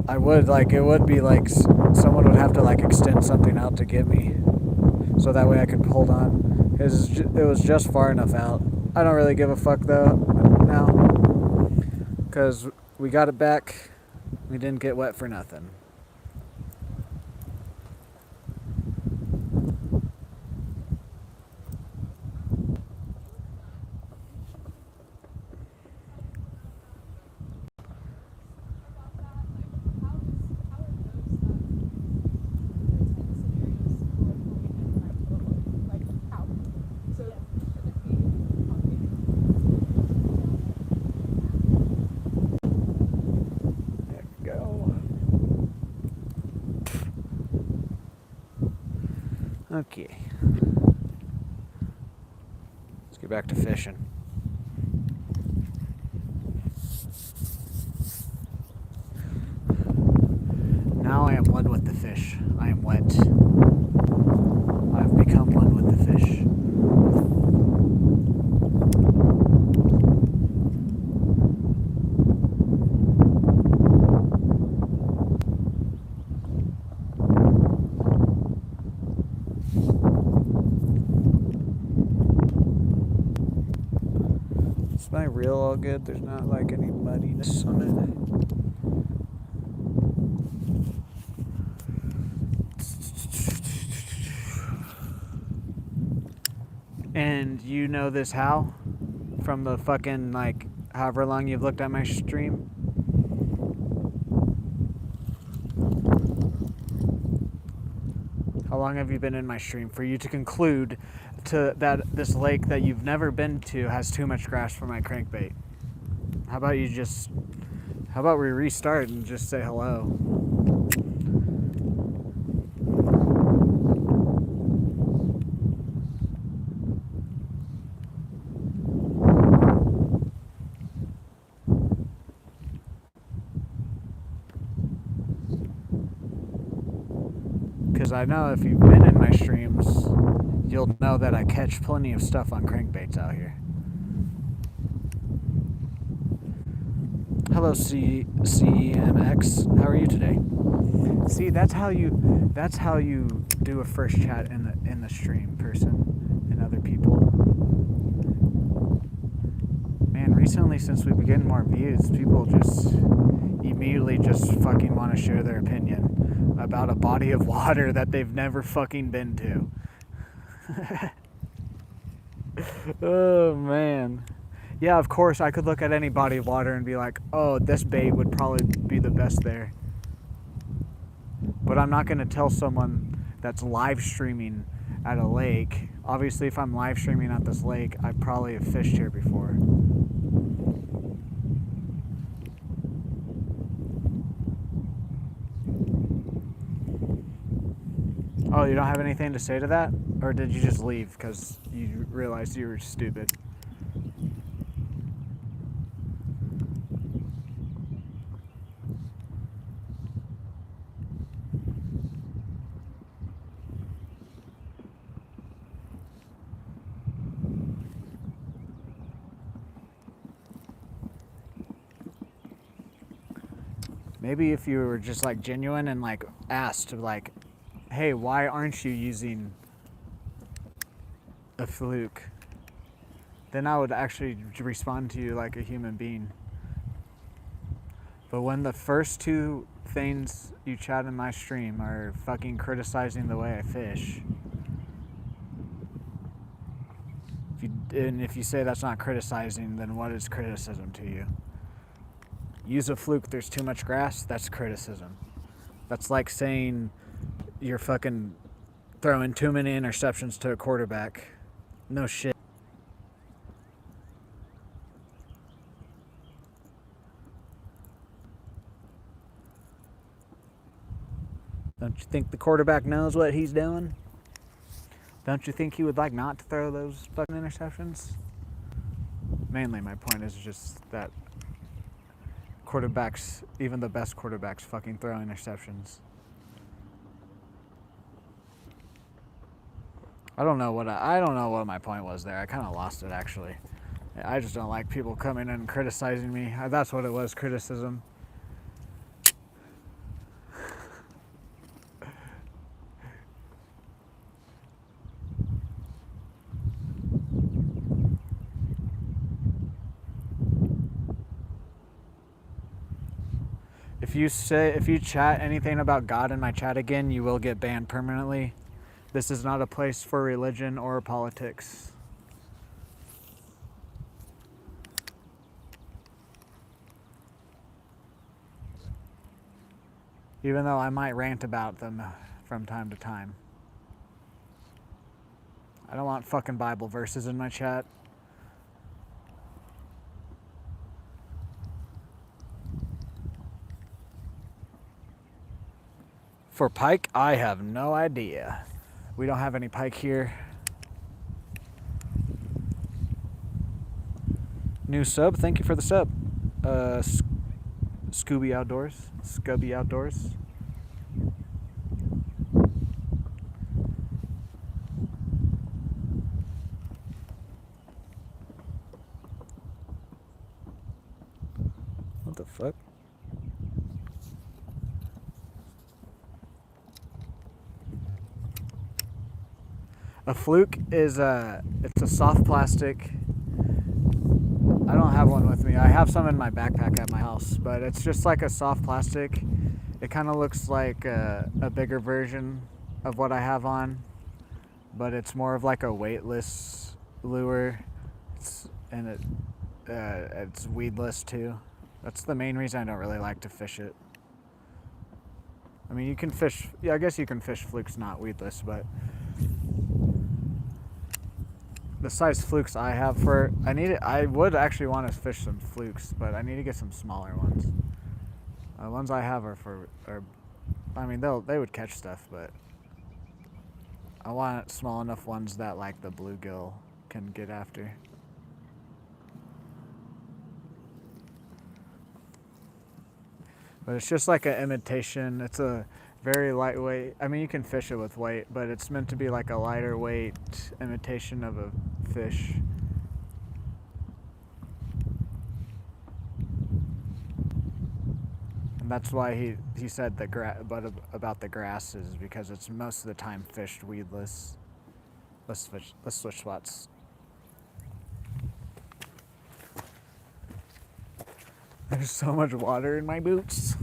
[SPEAKER 1] I would like it would be like someone would have to like extend something out to get me, so that way I could hold on. It was just far enough out. I don't really give a fuck though now, because we got it back. We didn't get wet for nothing. There we go. Okay. Let's get back to fishing. Now I am one with the fish. I am wet. I've become one with the fish. Is my reel all good? There's not like any muddiness on it. And you know this how? From the fucking, like, however long you've looked at my stream? How long have you been in my stream for you to conclude that this lake that you've never been to has too much grass for my crankbait? How about we restart and just say hello? Because I know if you've been in my streams, you'll know that I catch plenty of stuff on crankbaits out here. Hello, CEMX. How are you today? See, that's how you do a first chat in the stream, person and other people. Man, recently since we've been getting more views, people just immediately just fucking want to share their opinion about a body of water that they've never fucking been to. Oh man. Yeah, of course I could look at any body of water and be like, oh, this bait would probably be the best there. But I'm not going to tell someone that's live streaming at a lake. Obviously, if I'm live streaming at this lake, I probably have fished here before. Oh, you don't have anything to say to that? Or did you just leave because you realized you were stupid? Maybe if you were just like genuine and like asked like, hey, why aren't you using a fluke? Then I would actually respond to you like a human being. But when the first two things you chat in my stream are fucking criticizing the way I fish, if you say that's not criticizing, then what is criticism to you? Use a fluke, there's too much grass, that's criticism. That's like saying you're fucking throwing too many interceptions to a quarterback. No shit. Don't you think the quarterback knows what he's doing? Don't you think he would like not to throw those fucking interceptions? Mainly my point is just that quarterbacks, even the best quarterbacks, fucking throw interceptions. I don't know what my point was there. I kind of lost it actually. I just don't like people coming in and criticizing me. That's what it was, criticism. If you chat anything about God in my chat again, you will get banned permanently. This is not a place for religion or politics. Even though I might rant about them from time to time. I don't want fucking Bible verses in my chat. For pike, I have no idea. We don't have any pike here. New sub, thank you for the sub. Scooby Outdoors. Scubby Outdoors. What the fuck? A fluke is it's a soft plastic. I don't have one with me. I have some in my backpack at my house, but it's just like a soft plastic. It kind of looks like a bigger version of what I have on, but it's more of like a weightless lure. It's weedless too. That's the main reason I don't really like to fish it. I mean, you can fish, yeah, I guess you can fish flukes not weedless, but the size flukes I have I would actually want to fish some flukes, but I need to get some smaller ones. The ones I have I mean, they would catch stuff, but I want small enough ones that like the bluegill can get after. But it's just like an imitation. It's a very lightweight. I mean, you can fish it with weight, but it's meant to be like a lighter weight imitation of a fish. And that's why he said about the grass is because it's most of the time fished weedless. Let's switch spots. There's so much water in my boots.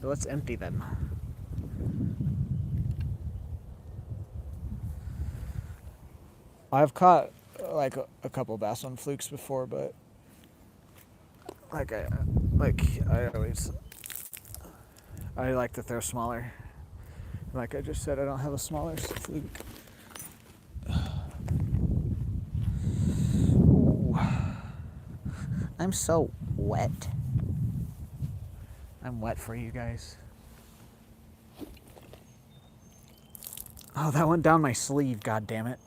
[SPEAKER 1] Let's empty them. I've caught like a couple bass on flukes before, but I like to throw smaller. Like I just said, I don't have a smaller fluke. Ooh. I'm so wet. I'm wet for you guys. Oh, that went down my sleeve, god damn it.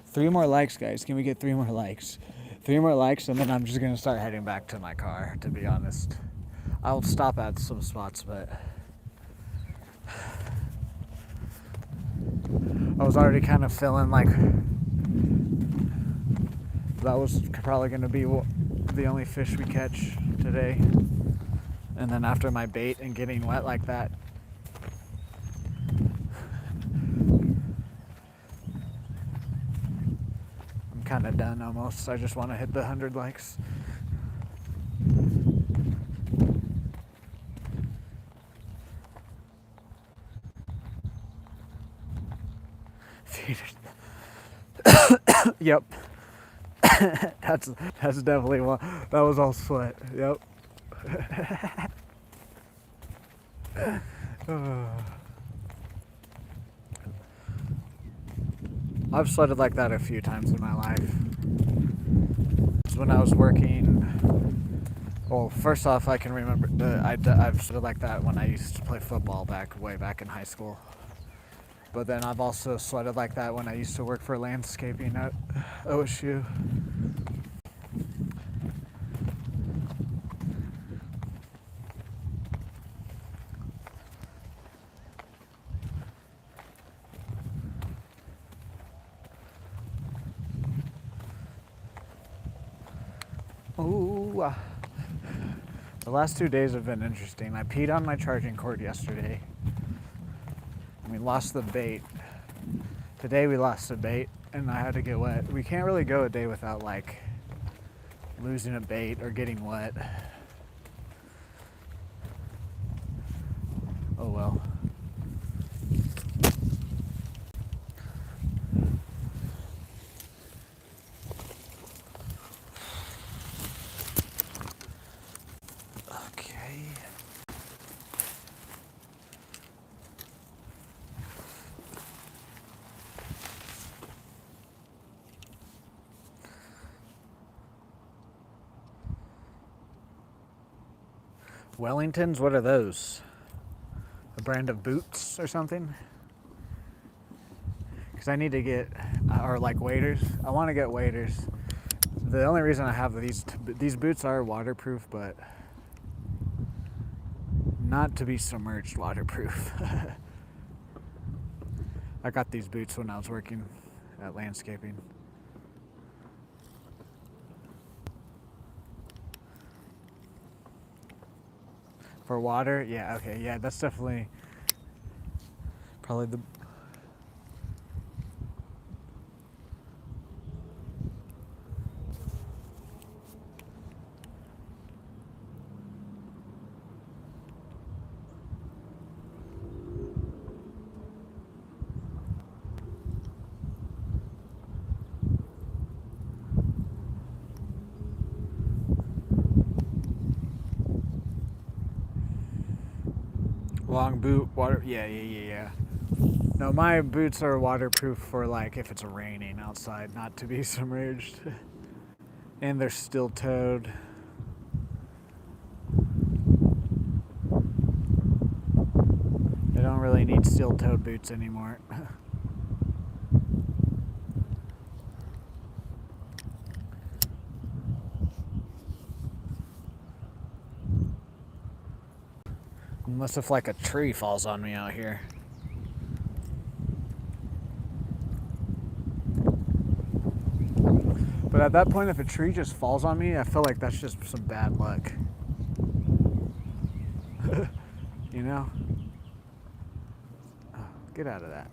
[SPEAKER 1] Three more likes, guys. Can we get 3 more likes? 3 more likes, and then I'm just gonna start heading back to my car, to be honest. I'll stop at some spots, but I was already kind of feeling like that was probably gonna be the only fish we catch today. And then after my bait and getting wet like that, I'm kind of done almost. I just want to hit the 100 likes. Yep. That's definitely one. That was all sweat. Yep. I've sweated like that a few times in my life. When I was working, well, first off, I can remember I've sweated like that when I used to play football way back in high school. But then I've also sweated like that when I used to work for landscaping at OSU. Ooh. The last 2 days have been interesting. I peed on my charging cord yesterday. We lost the bait. Today we lost the bait and I had to get wet. We can't really go a day without like losing a bait or getting wet. Oh well. Okay. Wellingtons, what are those? A brand of boots or something? Because I need to get, or like waders. I want to get waders. The only reason I have these boots are waterproof, but not to be submerged waterproof. I got these boots when I was working at landscaping. For water, yeah, okay, yeah, that's definitely probably the long boot water. Yeah. No, my boots are waterproof for like if it's raining outside, not to be submerged. And they're steel-toed. I don't really need steel-toed boots anymore. Unless if like a tree falls on me out here. But at that point, if a tree just falls on me, I feel like that's just some bad luck. You know? Oh, get out of that.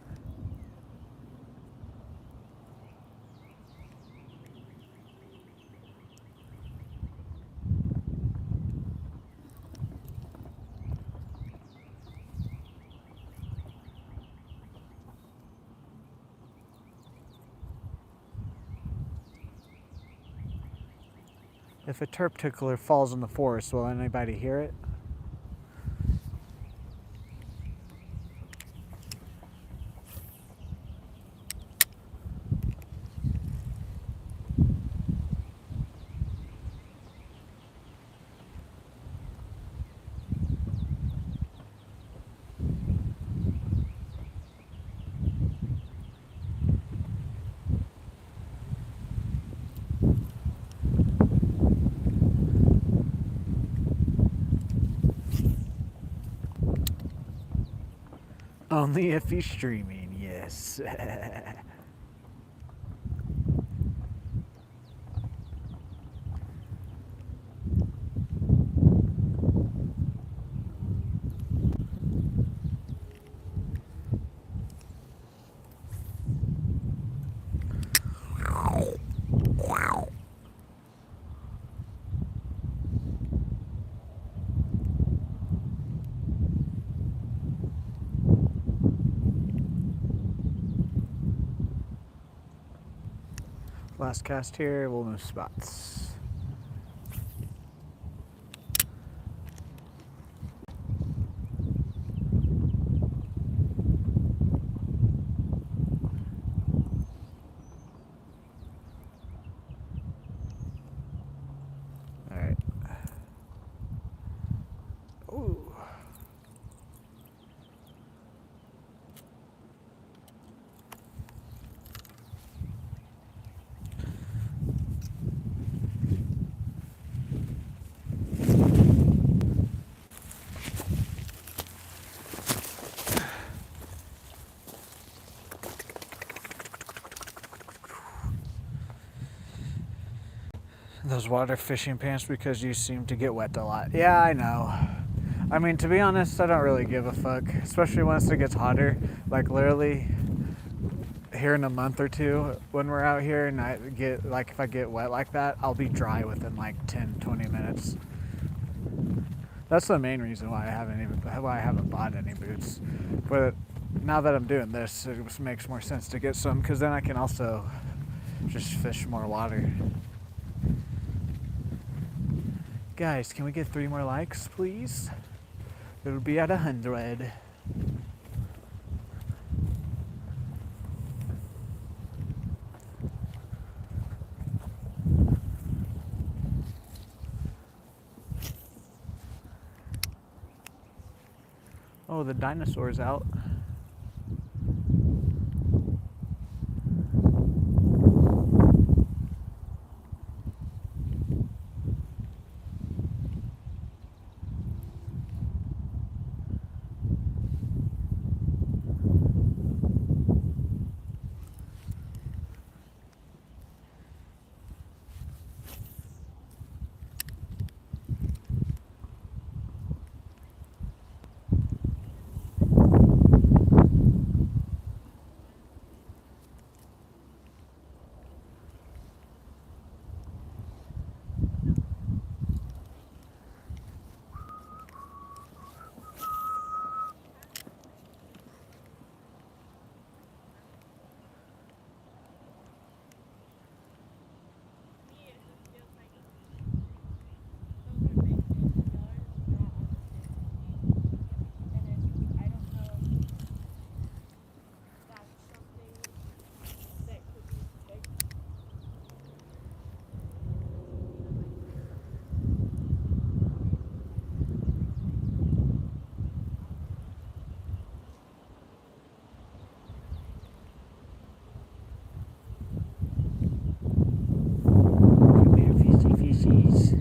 [SPEAKER 1] If a turp tickler falls in the forest, will anybody hear it? Only if he's streaming, yes. Last cast here, we'll move spots. All right. Ooh. Those water fishing pants because you seem to get wet a lot. Yeah, I know. I mean, to be honest, I don't really give a fuck, especially once it gets hotter. Like literally here in a month or two when we're out here and I get like if I get wet like that, I'll be dry within like 10-20 minutes. That's the main reason why I haven't bought any boots. But now that I'm doing this, it makes more sense to get some because then I can also just fish more water. Guys, can we get 3 more likes, please? It'll be at 100. Oh, the dinosaur's out. Come here, fishy fishies.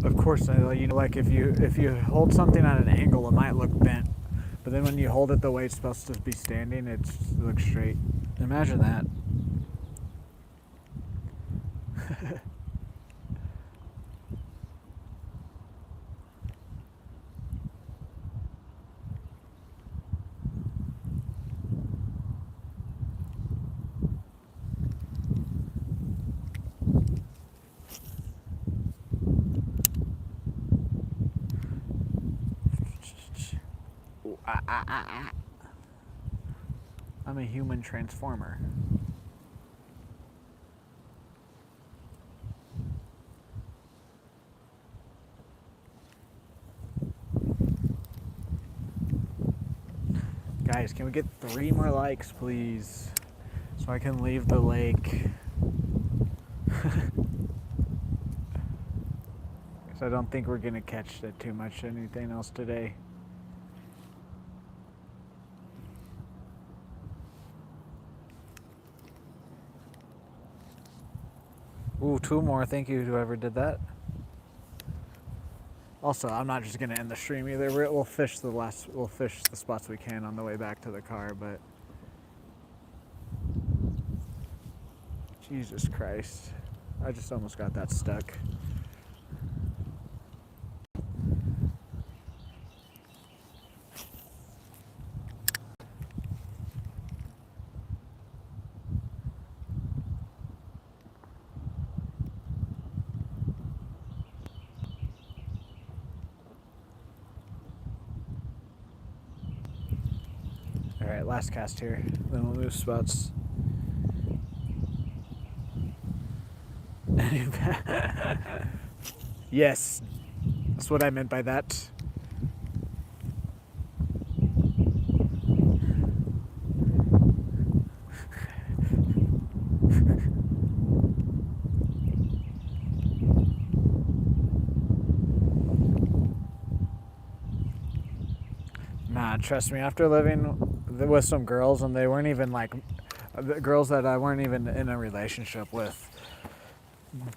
[SPEAKER 1] Of course, like if you hold something at an angle, it might look bent, but then when you hold it the way it's supposed to be standing, it looks straight. Imagine that. I'm a human transformer. Guys, can we get 3 more likes, please? So I can leave the lake. Because I don't think we're going to catch that too much anything else today. Ooh, 2 more. Thank you, whoever did that. Also, I'm not just gonna end the stream either. We'll fish the spots we can on the way back to the car, but Jesus Christ, I just almost got that stuck. Alright, last cast here. Then we'll move spots. Yes, that's what I meant by that. Nah, trust me, after living with some girls, and they weren't even like girls that I weren't even in a relationship with,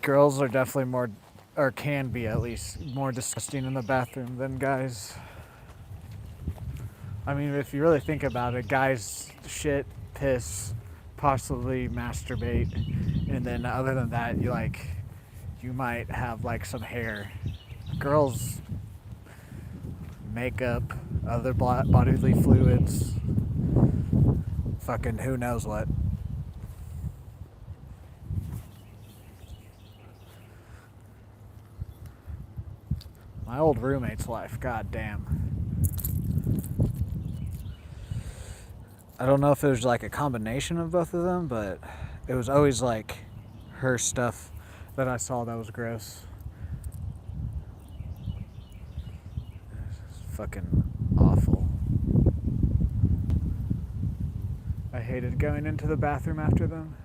[SPEAKER 1] girls are definitely more, or can be at least, more disgusting in the bathroom than guys. I mean, if you really think about it, guys shit, piss, possibly masturbate, and then other than that, you might have like some hair. Girls, makeup, other bodily fluids, fucking who knows what. My old roommate's life, goddamn. I don't know if it was like a combination of both of them, but it was always like her stuff that I saw that was gross. It's fucking awful. I hated going into the bathroom after them.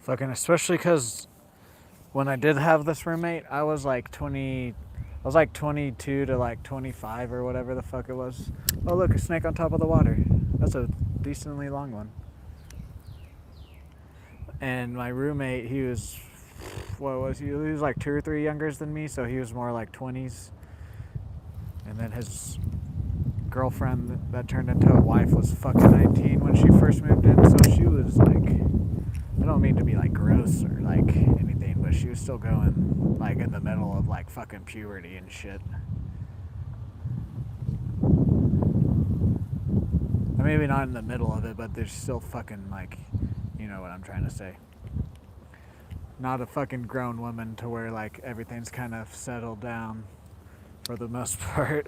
[SPEAKER 1] Fucking, especially because when I did have this roommate, I was like 20, I was like 22 to like 25 or whatever the fuck it was. Oh look, a snake on top of the water. That's a decently long one. And my roommate, he was, what was he? He was like 2 or 3 younger than me, so he was more like 20s. And then his girlfriend that turned into a wife was fucking 19 when she first moved in, so she was like, I don't mean to be like gross or like anything, but she was still going like in the middle of like fucking puberty and shit. Or maybe not in the middle of it, but there's still fucking like, you know what I'm trying to say. Not a fucking grown woman to where like everything's kind of settled down for the most part.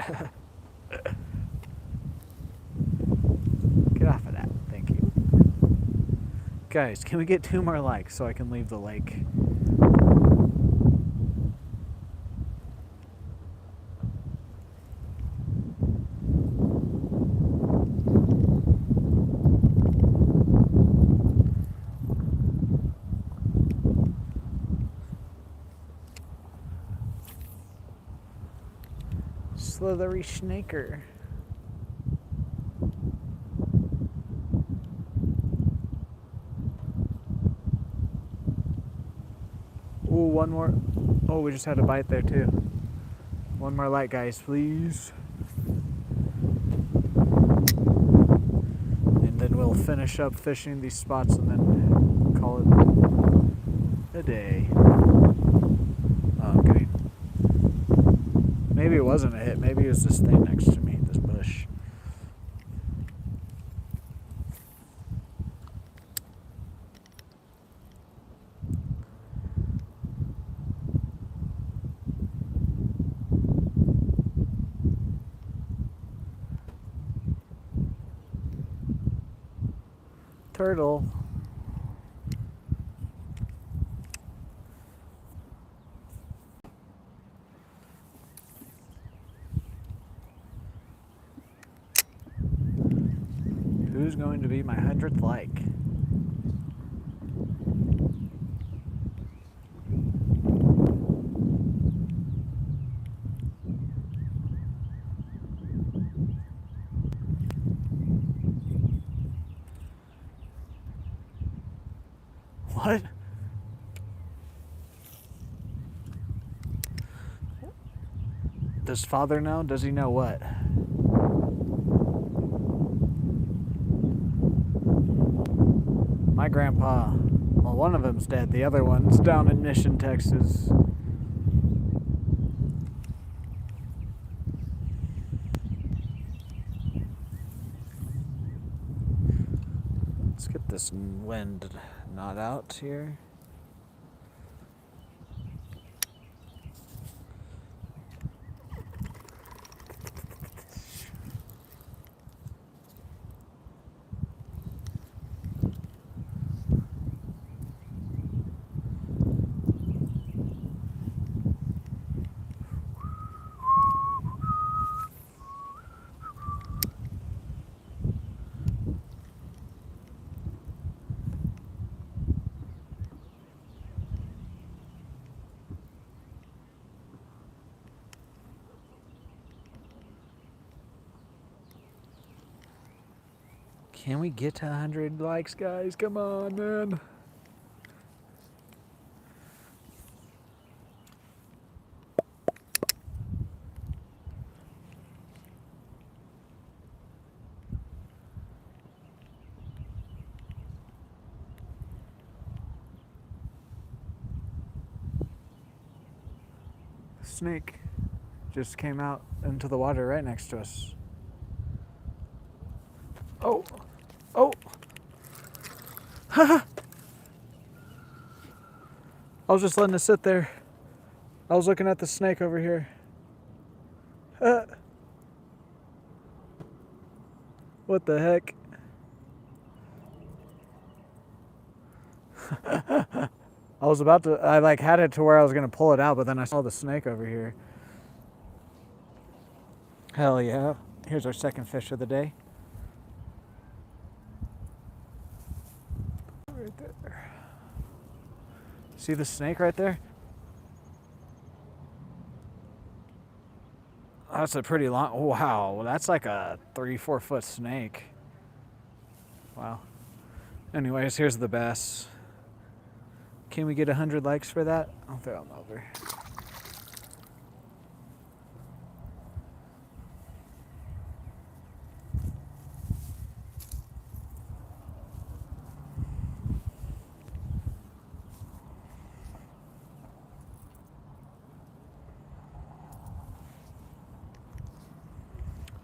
[SPEAKER 1] Get off of that. Thank you. Guys, can we get 2 more likes so I can leave the lake? Slithery snaker. Ooh, one more. Oh, we just had a bite there too. One more light, guys, please. And then we'll finish up fishing these spots and then call it a day. Oh, I'm kidding. Maybe it wasn't a hit. Maybe it was this thing next to me, this bush. Turtle. Who's going to be my 100th like? What? Does father know? Does he know what? My grandpa, well, one of them's dead. The other one's down in Mission, Texas. Let's get this wind not out here. Can we get to 100 likes, guys? Come on, man. snake just came out into the water right next to us. Oh! Oh! I was just letting it sit there. I was looking at the snake over here. What the heck? I like had it to where I was gonna pull it out, but then I saw the snake over here. Hell yeah. Here's our second fish of the day. Right there. See the snake right there? That's a pretty long, wow, that's like a 3-4 foot snake. Wow. Anyways, here's the bass. Can we get 100 likes for that? I'll throw them over.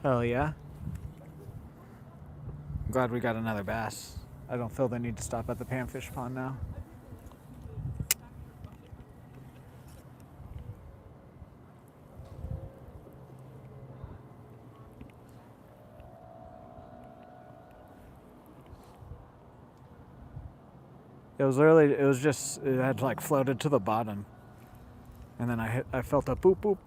[SPEAKER 1] Hell yeah. I'm glad we got another bass. I don't feel the need to stop at the panfish pond now. It had like floated to the bottom. And then I felt a boop boop.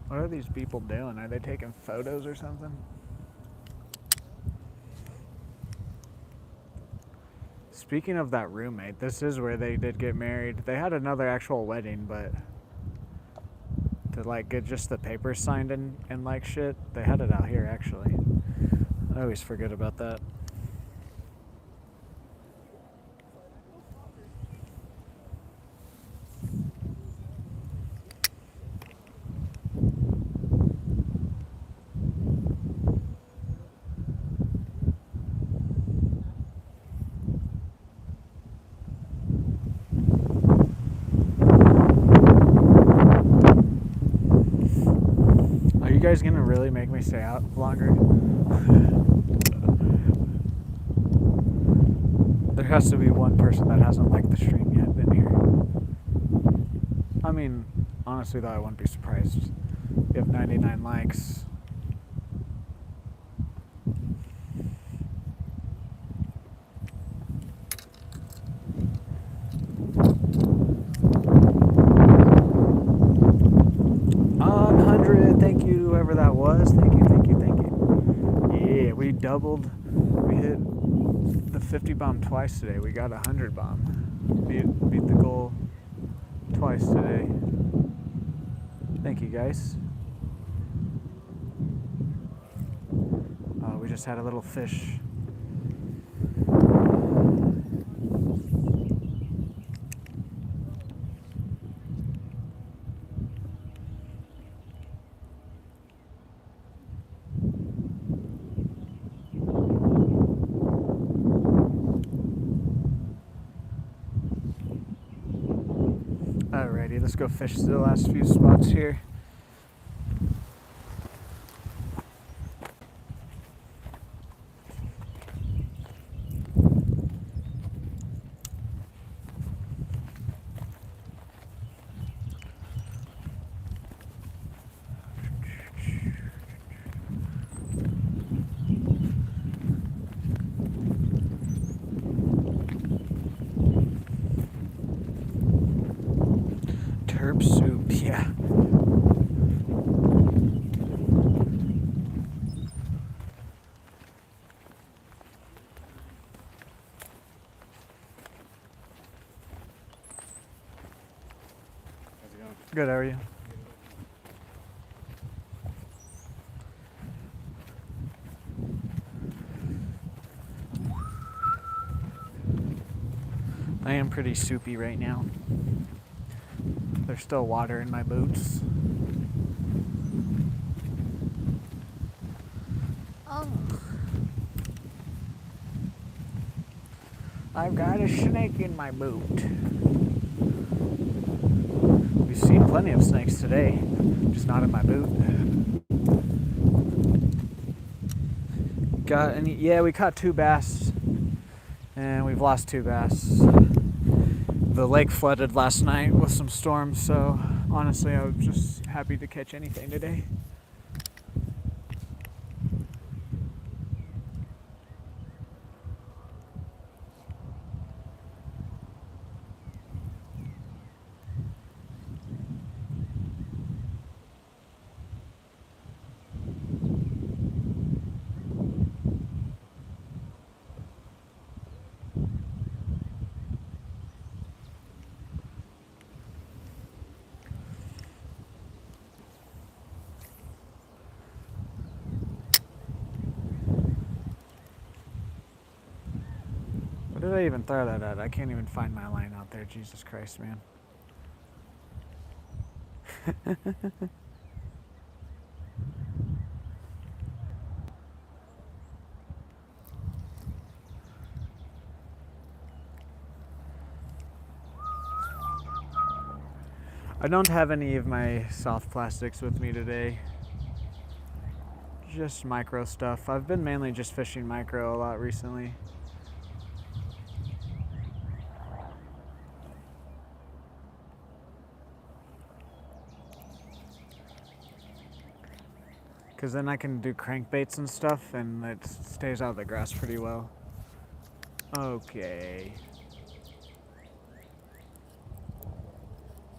[SPEAKER 1] What are these people doing? Are they taking photos or something? Speaking of that roommate, this is where they did get married. They had another actual wedding, but to like get just the papers signed and like shit, they had it out here actually. I always forget about that. Are you guys gonna really make me stay out longer? There has to be one person that hasn't liked the stream yet in here. I mean, honestly though, I wouldn't be surprised if 99 likes. Thank you, whoever that was. Thank you. Yeah, we doubled. We hit the 50 bomb twice today. We got 100 bomb. Beat the goal twice today. Thank you, guys. We just had a little fish. Alrighty, let's go fish the last few spots here. Herb soup, yeah.
[SPEAKER 2] How's it going?
[SPEAKER 1] Good, how are you? pretty soupy right now. There's still water in my boots. Oh. I've got a snake in my boot. We've seen plenty of snakes today, just not in my boot. Got any? Yeah, we caught 2 bass, and we've lost 2 bass. The lake flooded last night with some storms, so honestly, I was just happy to catch anything today. What did I even throw that at? I can't even find my line out there. Jesus Christ, man. I don't have any of my soft plastics with me today. Just micro stuff. I've been mainly just fishing micro a lot recently. Because then I can do crankbaits and stuff, and it stays out of the grass pretty well. Okay.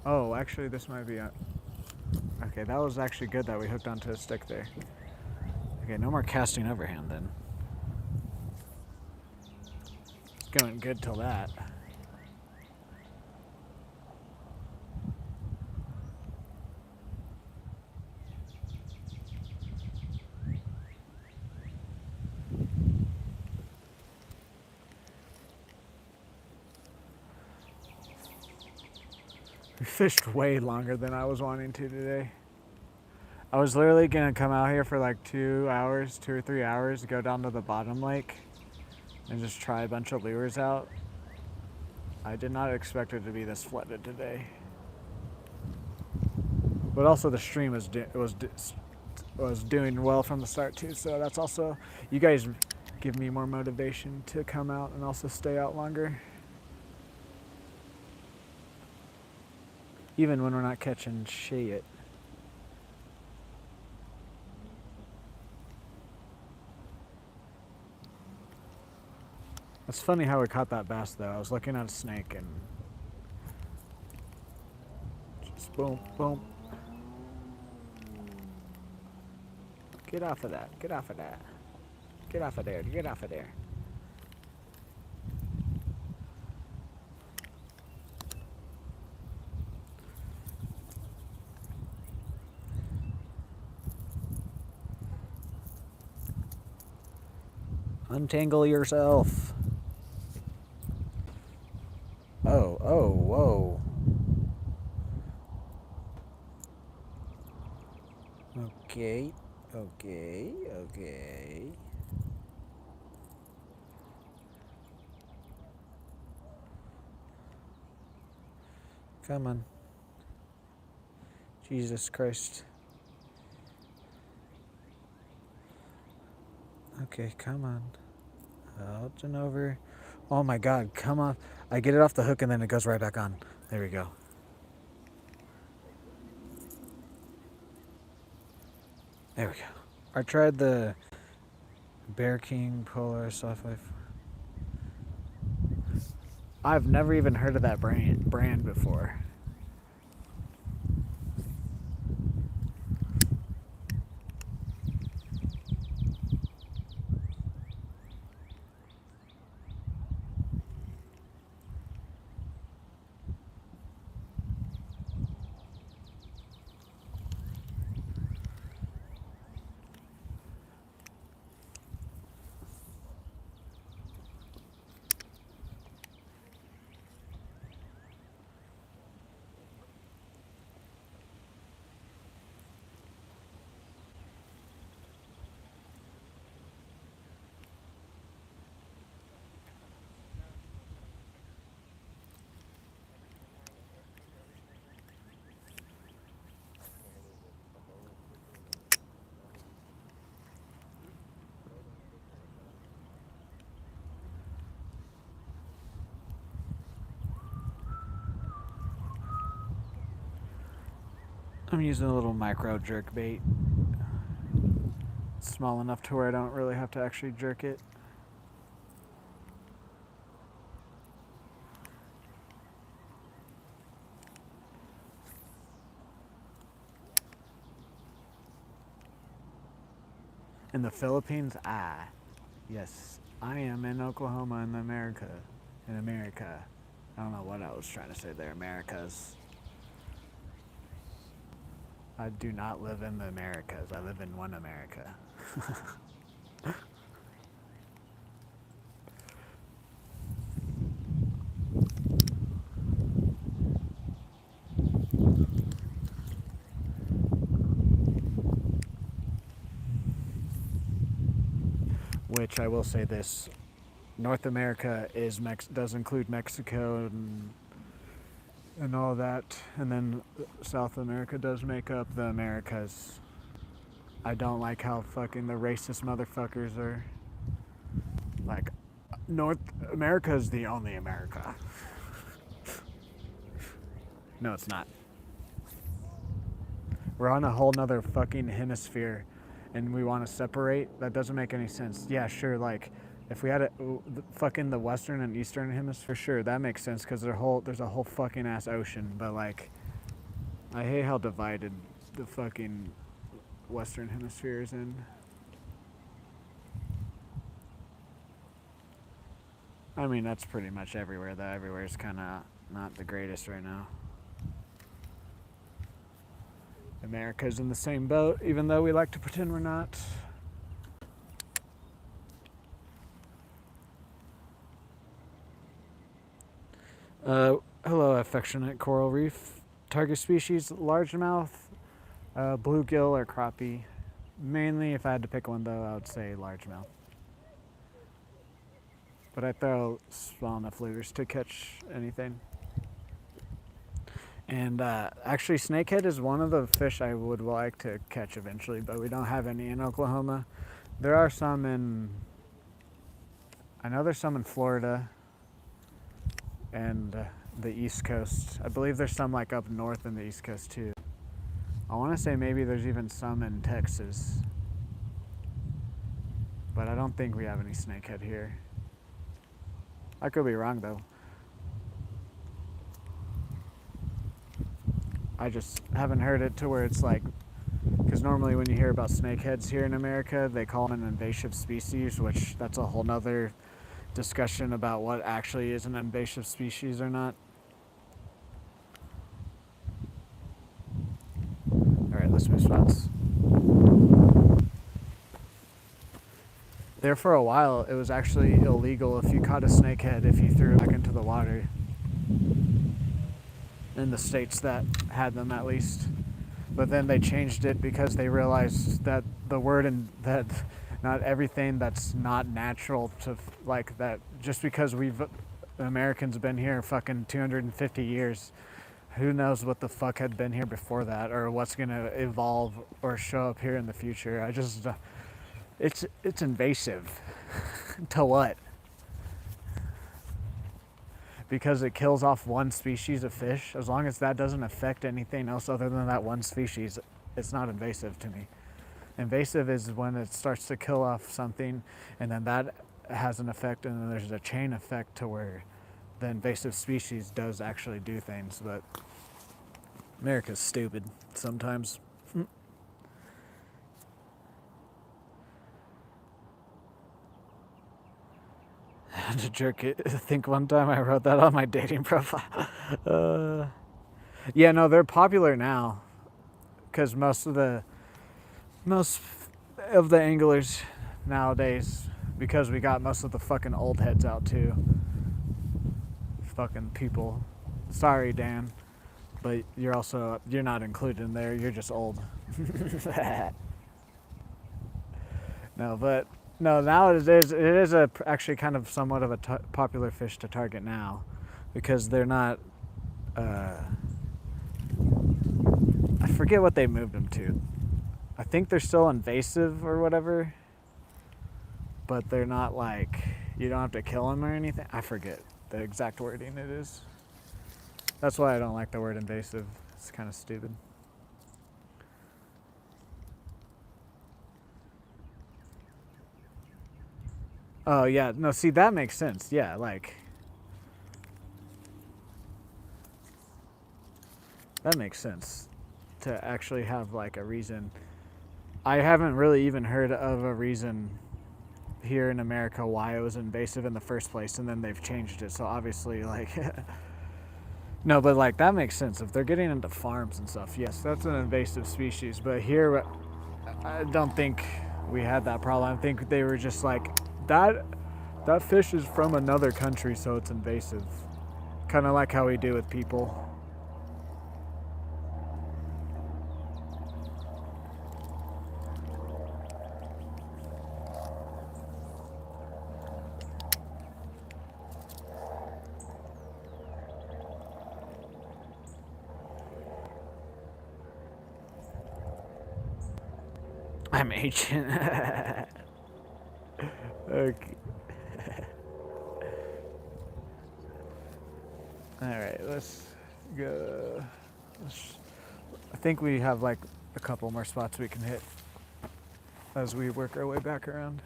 [SPEAKER 1] Oh, actually, this might be... Okay, that was actually good that we hooked onto a stick there. Okay, no more casting overhand then. It's going good till that. We fished way longer than I was wanting to today. I was literally gonna come out here for like 2 or 3 hours, to go down to the bottom lake and just try a bunch of lures out. I did not expect it to be this flooded today. But also the stream was doing well from the start too, so that's also, you guys give me more motivation to come out and also stay out longer. Even when we're not catching shit. It's funny how we caught that bass though. I was looking at a snake and just boom, boom. Get off of that, get off of that. Get off of there, get off of there. Untangle yourself. Oh, oh, whoa. Okay, okay, okay. Come on. Jesus Christ. Okay, come on. Out and over. Oh my God, come on. I get it off the hook and then it goes right back on. There we go. There we go. I tried the Bear King Polar Soft Life. I've never even heard of that brand before. I'm using a little micro jerk bait. It's small enough to where I don't really have to actually jerk it. In the Philippines, yes, I am in Oklahoma in America. In America. I don't know what I was trying to say there, Americas. I do not live in the Americas. I live in one America. Which I will say this, North America does include Mexico and all that, and then South America does make up the Americas. I don't like how fucking the racist motherfuckers are. Like, North America is the only America. No, it's not. We're on a whole nother fucking hemisphere, and we want to separate. That doesn't make any sense. Yeah, sure, like, if we had fucking the Western and Eastern hemisphere, sure, that makes sense, because there's a whole fucking ass ocean, but, like, I hate how divided the fucking Western hemisphere is in. I mean, that's pretty much everywhere, though. Everywhere is kind of not the greatest right now. America's in the same boat, even though we like to pretend we're not. Hello, affectionate coral reef. Target species, largemouth, bluegill, or crappie. Mainly, if I had to pick one, though, I would say largemouth. But I throw small enough lures to catch anything. And actually, snakehead is one of the fish I would like to catch eventually, but we don't have any in Oklahoma. There are some I know there's some in Florida and the East Coast. I believe there's some like up north in the East Coast too. I want to say maybe there's even some in Texas. But I don't think we have any snakehead here. I could be wrong though. I just haven't heard it to where it's like, because normally when you hear about snakeheads here in America, they call them an invasive species, which that's a whole nother discussion about what actually is an invasive species or not. Alright, let's move spots. There for a while, it was actually illegal if you caught a snakehead if you threw it back into the water. In the states that had them, at least. But then they changed it because they realized that the word and that not everything that's not natural to like that, just because Americans been here fucking 250 years, who knows what the fuck had been here before that or what's gonna evolve or show up here in the future. I just it's invasive. To what? Because it kills off one species of fish. As long as that doesn't affect anything else other than that one species, it's not invasive to me. Invasive is when it starts to kill off something and then that has an effect and then there's a chain effect to where the invasive species does actually do things. But America's stupid sometimes. To jerk it. I think one time I wrote that on my dating profile. Yeah, no, they're popular now because most of the anglers nowadays, because we got most of the fucking old heads out too. Fucking people. Sorry, Dan, but you're not included in there. You're just old. No, nowadays it is actually kind of somewhat of a popular fish to target now, because they're not. I forget what they moved them to. I think they're still invasive or whatever, but they're not like you don't have to kill them or anything. I forget the exact wording it is. That's why I don't like the word invasive. It's kind of stupid. Oh, yeah. No, see, that makes sense. Yeah, like... That makes sense. To actually have, like, a reason. I haven't really even heard of a reason here in America why it was invasive in the first place, and then they've changed it. So obviously, like... No, but, like, that makes sense. If they're getting into farms and stuff, yes, that's an invasive species. But here, I don't think we had that problem. I think they were just like, that fish is from another country, so it's invasive. Kind of like how we do with people. I'm ancient. Okay. All right, let's go. I think we have like a couple more spots we can hit as we work our way back around.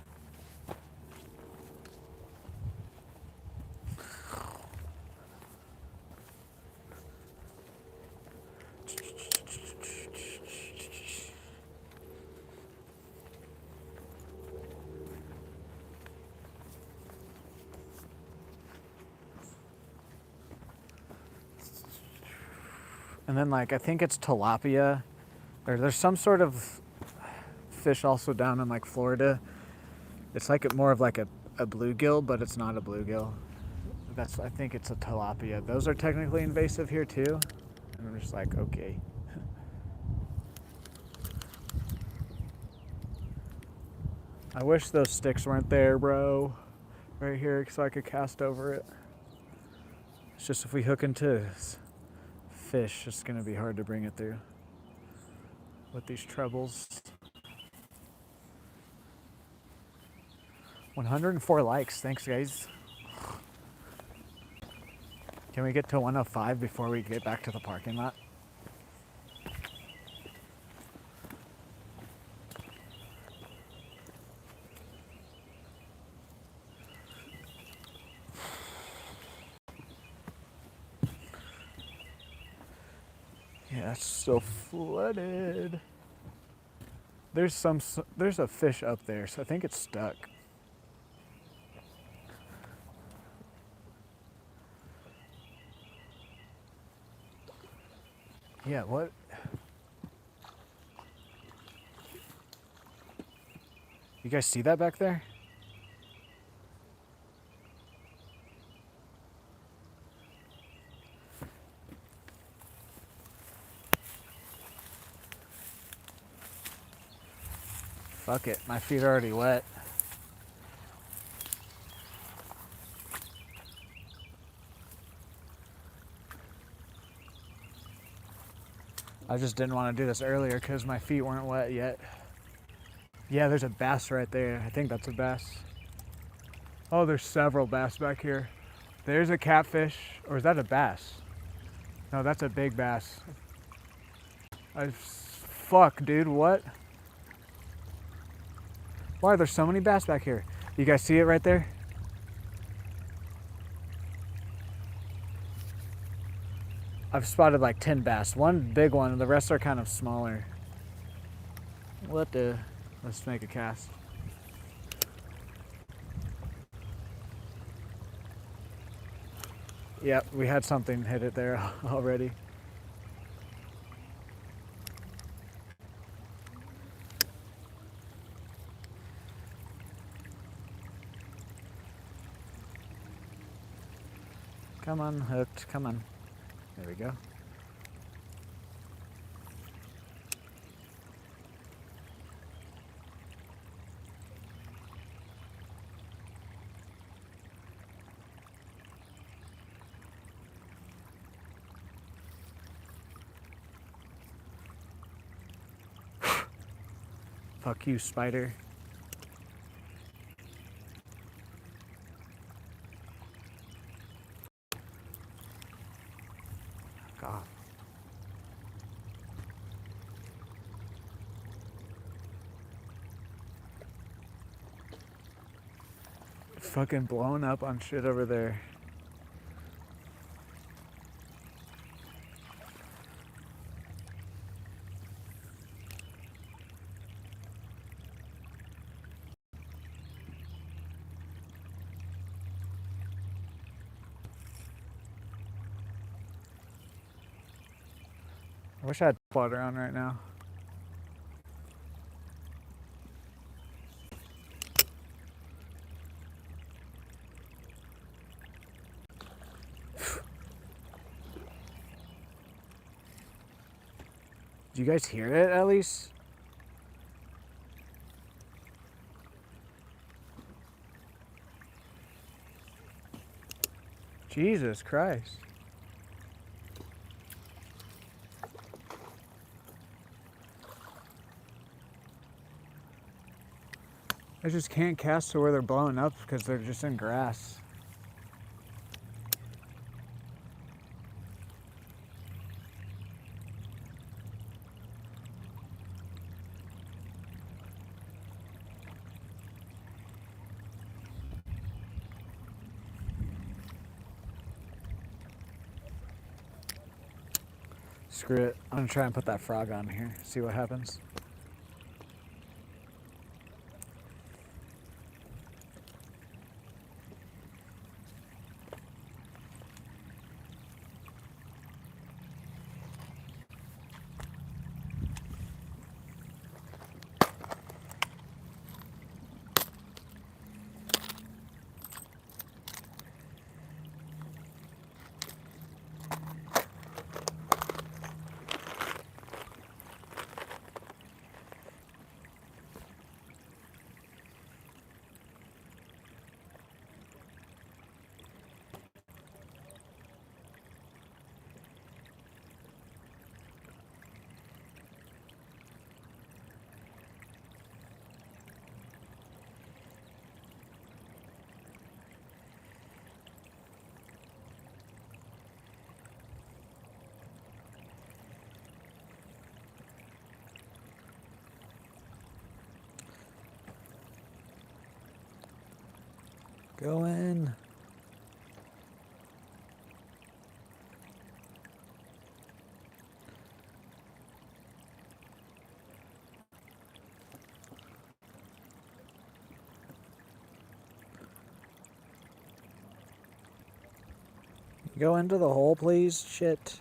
[SPEAKER 1] And then, like, I think it's tilapia, or there's some sort of fish also down in like Florida. It's like more of like a bluegill, but it's not a bluegill. I think it's a tilapia. Those are technically invasive here too. And I'm just like, okay. I wish those sticks weren't there, bro. Right here, so I could cast over it. It's just if we hook into fish, it's gonna be hard to bring it through with these trebles. 104 likes, thanks guys. Can we get to 105 before we get back to the parking lot? Yeah, it's so flooded. There's a fish up there, so I think it's stuck. Yeah, what? You guys see that back there? Fuck it, my feet are already wet. I just didn't want to do this earlier because my feet weren't wet yet. Yeah, there's a bass right there. I think that's a bass. Oh, there's several bass back here. There's a catfish, or is that a bass? No, that's a big bass. Fuck, dude, what? Why are there so many bass back here? You guys see it right there? I've spotted like 10 bass. One big one, the rest are kind of smaller. What the? Let's make a cast. Yep, we had something hit it there already. Come on, hooked, come on. There we go. Fuck you, spider. God. fucking blowing up on shit over there. I wish I had water on right now. Do you guys hear it at least? Jesus Christ. I just can't cast to where they're blowing up because they're just in grass. Screw it. I'm gonna try and put that frog on here, see what happens. Go in. Go into the hole, please. Shit.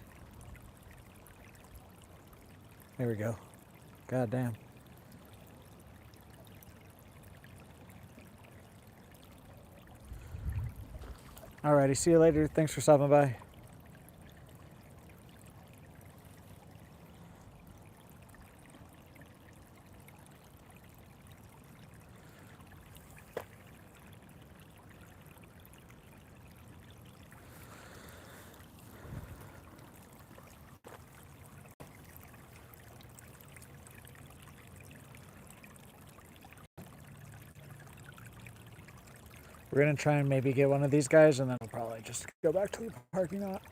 [SPEAKER 1] There we go. God damn. Alrighty, see you later. Thanks for stopping by. We're gonna try and maybe get one of these guys, and then we'll probably just go back to the parking lot.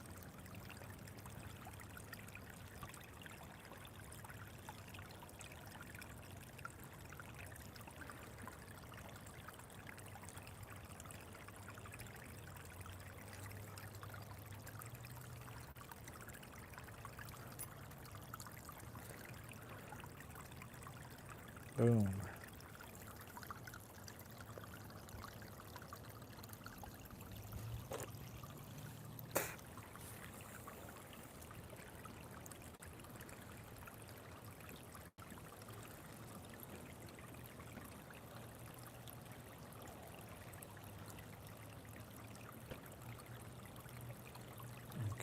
[SPEAKER 1] Boom.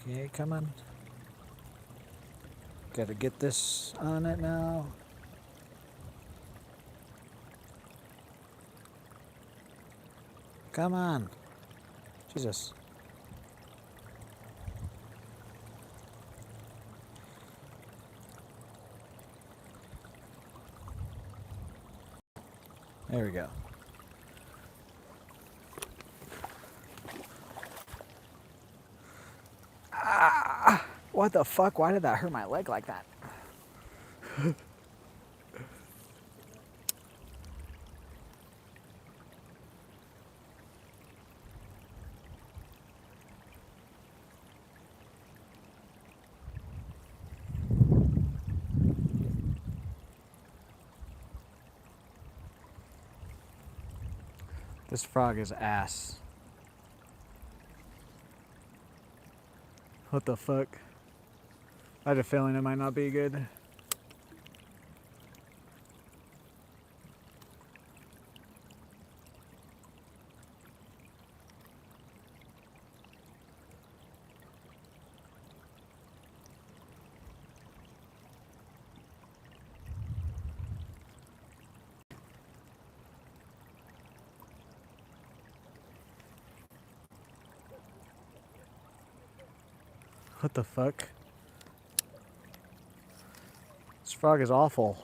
[SPEAKER 1] Okay, come on. Gotta get this on it now. Come on. Jesus. There we go. Ah, what the fuck? Why did that hurt my leg like that? This frog is ass. What the fuck? I had a feeling it might not be good. What the fuck? This frog is awful.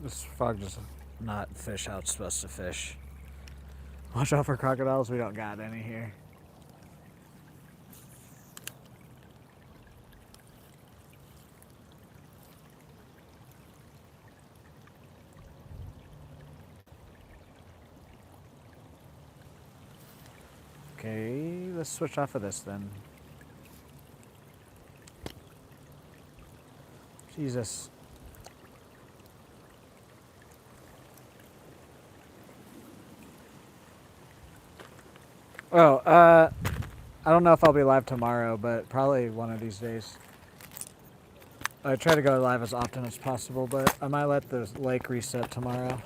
[SPEAKER 1] This frog does not fish how it's supposed to fish. Watch out for crocodiles, we don't got any here. Okay, let's switch off of this then. Jesus. Oh, I don't know if I'll be live tomorrow, but probably one of these days. I try to go live as often as possible, but I might let the lake reset tomorrow.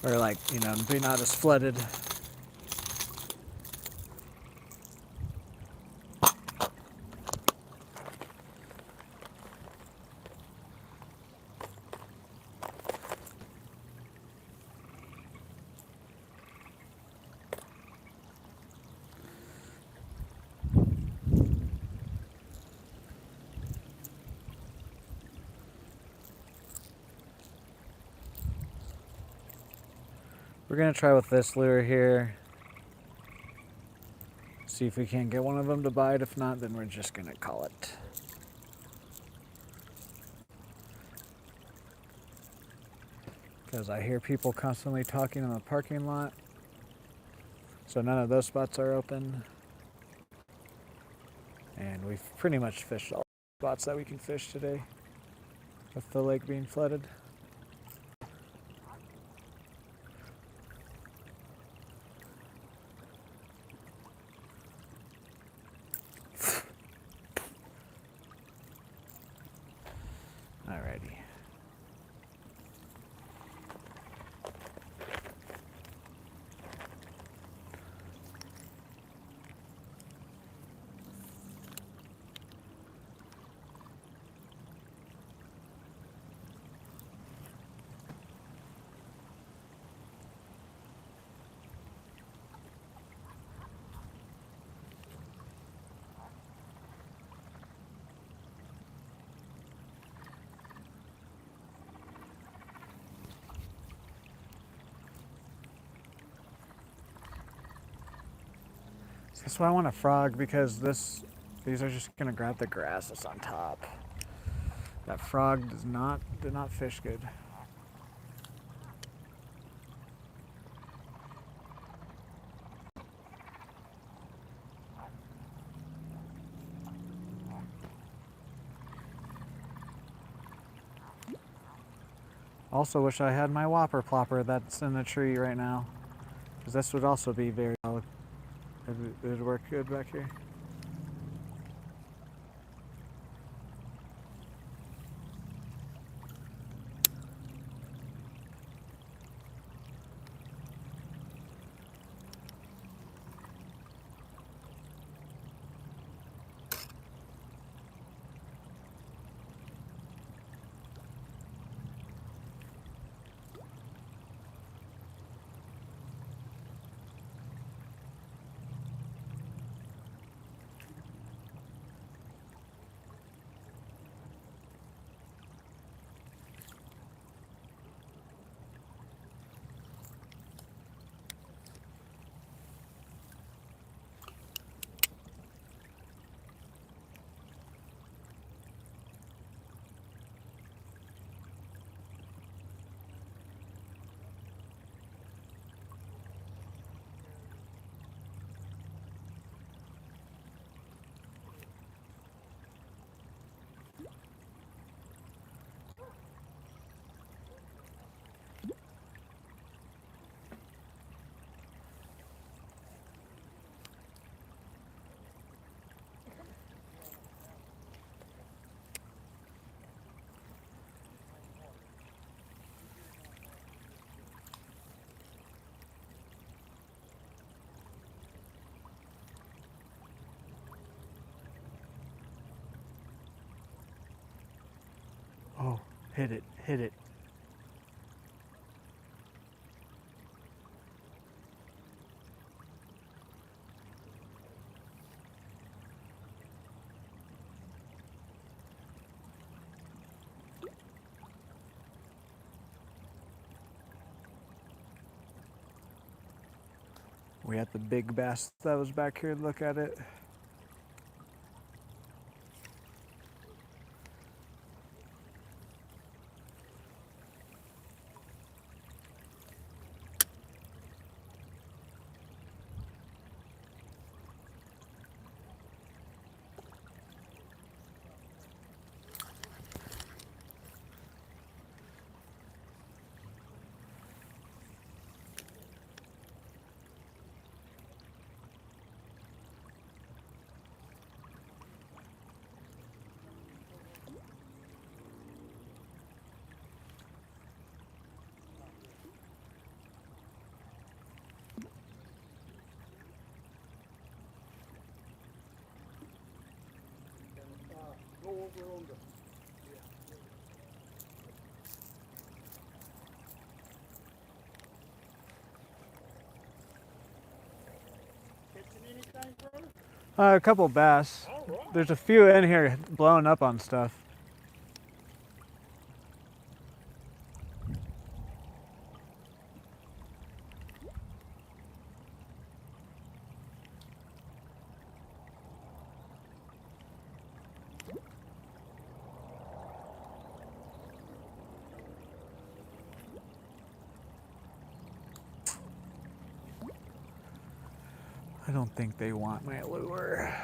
[SPEAKER 1] Or like, you know, be not as flooded. We're gonna try with this lure here. See if we can get one of them to bite. If not, then we're just gonna call it. Because I hear people constantly talking in the parking lot. So none of those spots are open. And we've pretty much fished all the spots that we can fish today with the lake being flooded. Alrighty. That's why I want a frog, because these are just gonna grab the grass that's on top. That frog did not fish good. Also wish I had my whopper plopper that's in the tree right now, because this would also be very, it would work good back here. Hit it, hit it. We had the big bass that was back here. Look at it.
[SPEAKER 2] Go over on the. Catching anything, brother?
[SPEAKER 1] A couple bass.
[SPEAKER 2] All right.
[SPEAKER 1] There's a few in here blowing up on stuff. I don't think they want my lure. I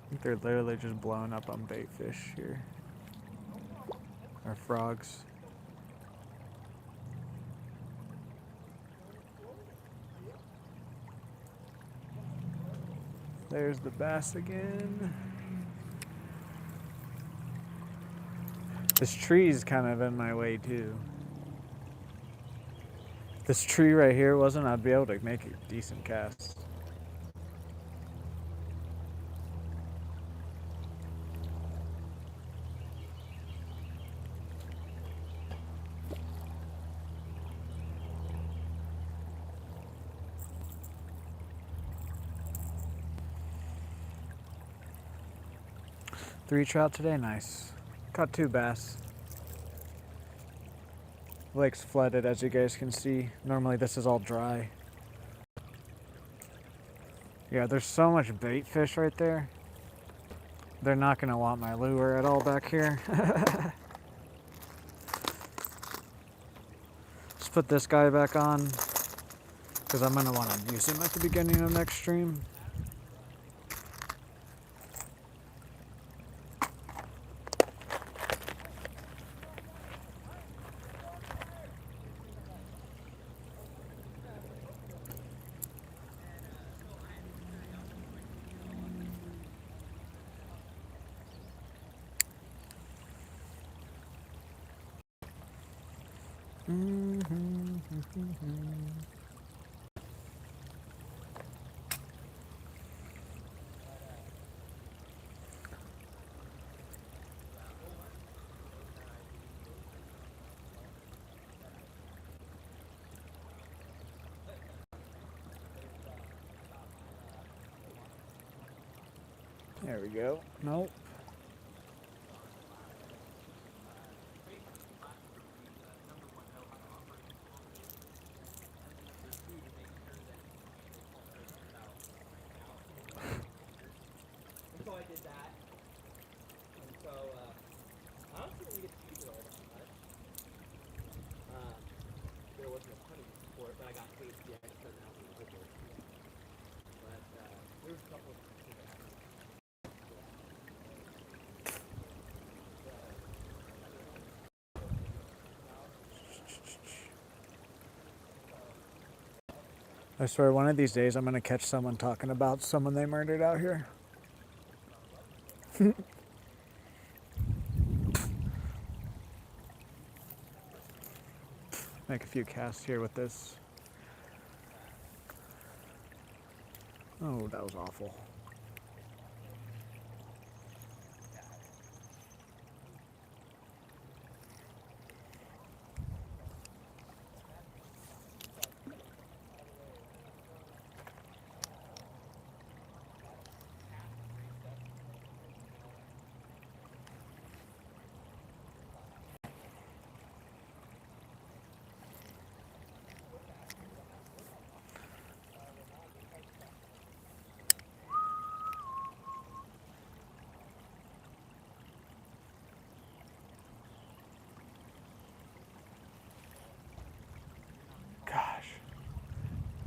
[SPEAKER 1] think they're literally just blowing up on bait fish here. Or frogs. There's the bass again. This tree's kind of in my way too. If this tree right here wasn't, I'd be able to make a decent cast. Three trout today, nice. Caught 2 bass. Lake's flooded, as you guys can see. Normally this is all dry. Yeah, there's so much bait fish right there. They're not gonna want my lure at all back here. Let's put this guy back on, because I'm gonna want to use him at the beginning of next stream. There we go. Nope.
[SPEAKER 3] And so I did that. And so, I honestly didn't get to use it all that much. There wasn't a ton of use for it, but I got paid the extra amount of the video. But, there was a couple of things that happened.
[SPEAKER 1] I swear one of these days I'm gonna catch someone talking about someone they murdered out here. Make a few casts here with this. Oh, that was awful. Gosh.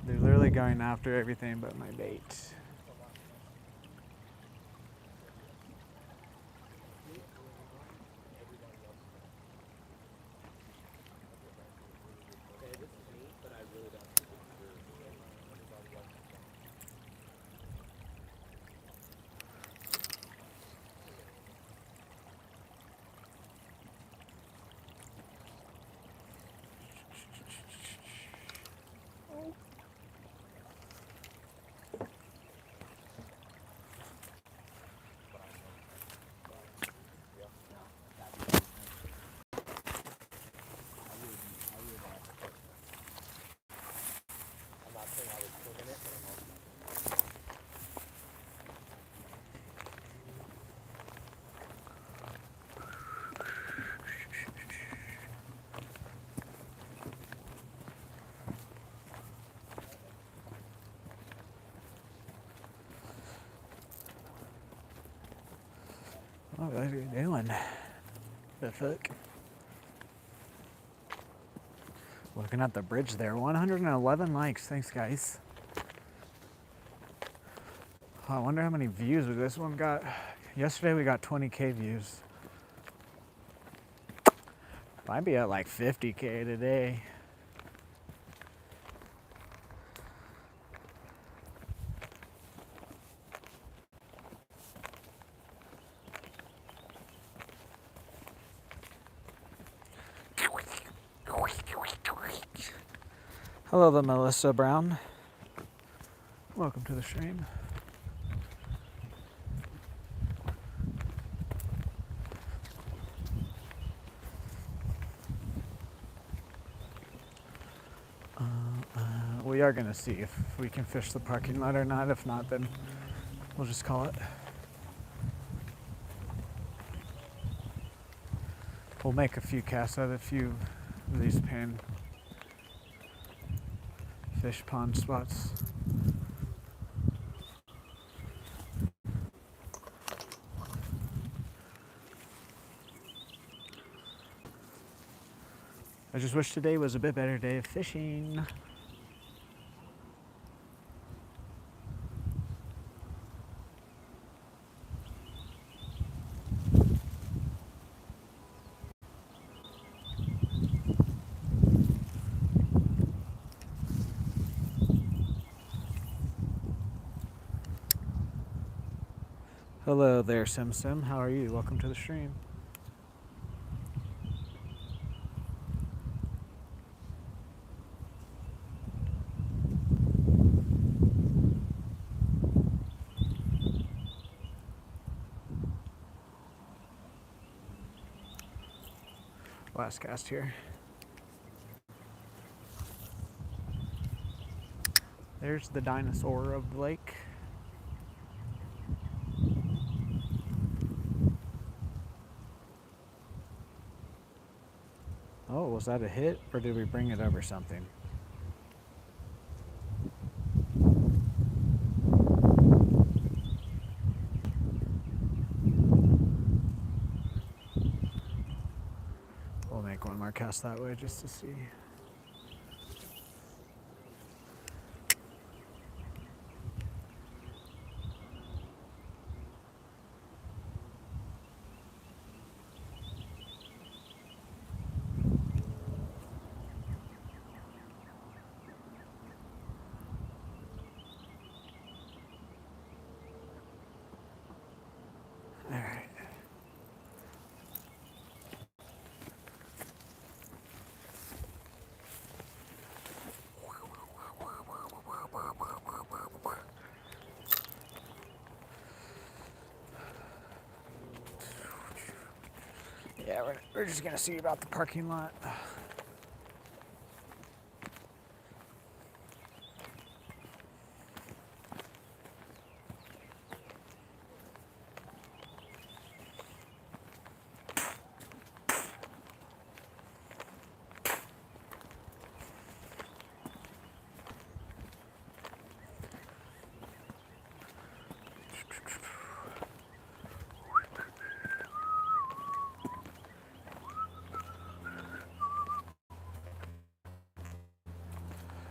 [SPEAKER 1] They're literally going after everything but my bait.
[SPEAKER 3] Okay, this is neat, but I really don't think it's true. I'm not saying I was swimming it, but I'm also
[SPEAKER 1] Oh, what are you doing? The fuck? Looking at the bridge there. 111 likes. Thanks, guys. Oh, I wonder how many views this one got. Yesterday we got 20K views. Might be at like 50K today. Hello, the Melissa Brown. Welcome to the stream. We are going to see if we can fish the parking lot or not. If not, then we'll just call it. We'll make a few casts at a few of these pan fish pond spots. I just wish today was a bit better day of fishing. Hello there, Sim Sim. How are you? Welcome to the stream. Last cast here. There's the dinosaur of the lake. Oh, was that a hit or did we bring it over something? We'll make one more cast that way just to see. All right. Yeah, we're just gonna see about the parking lot.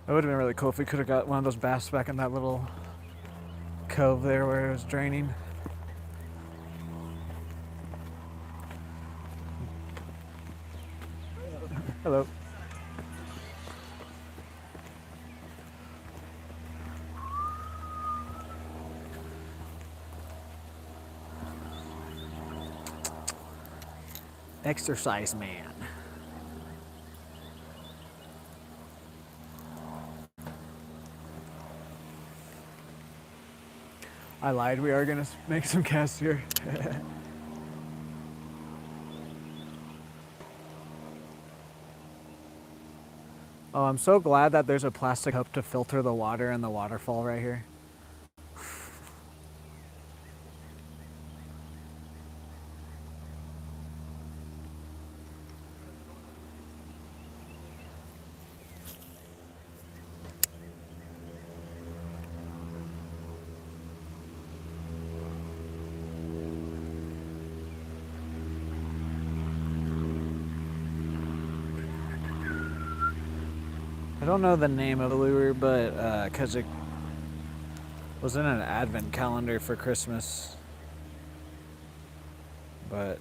[SPEAKER 1] It would have been really cool if we could have got one of those bass back in that little cove there where it was draining. Hello. Exercise man. I lied, we are gonna make some casts here. Oh, I'm so glad that there's a plastic cup to filter the water in the waterfall right here. I don't know the name of the lure, but because it was in an advent calendar for Christmas. But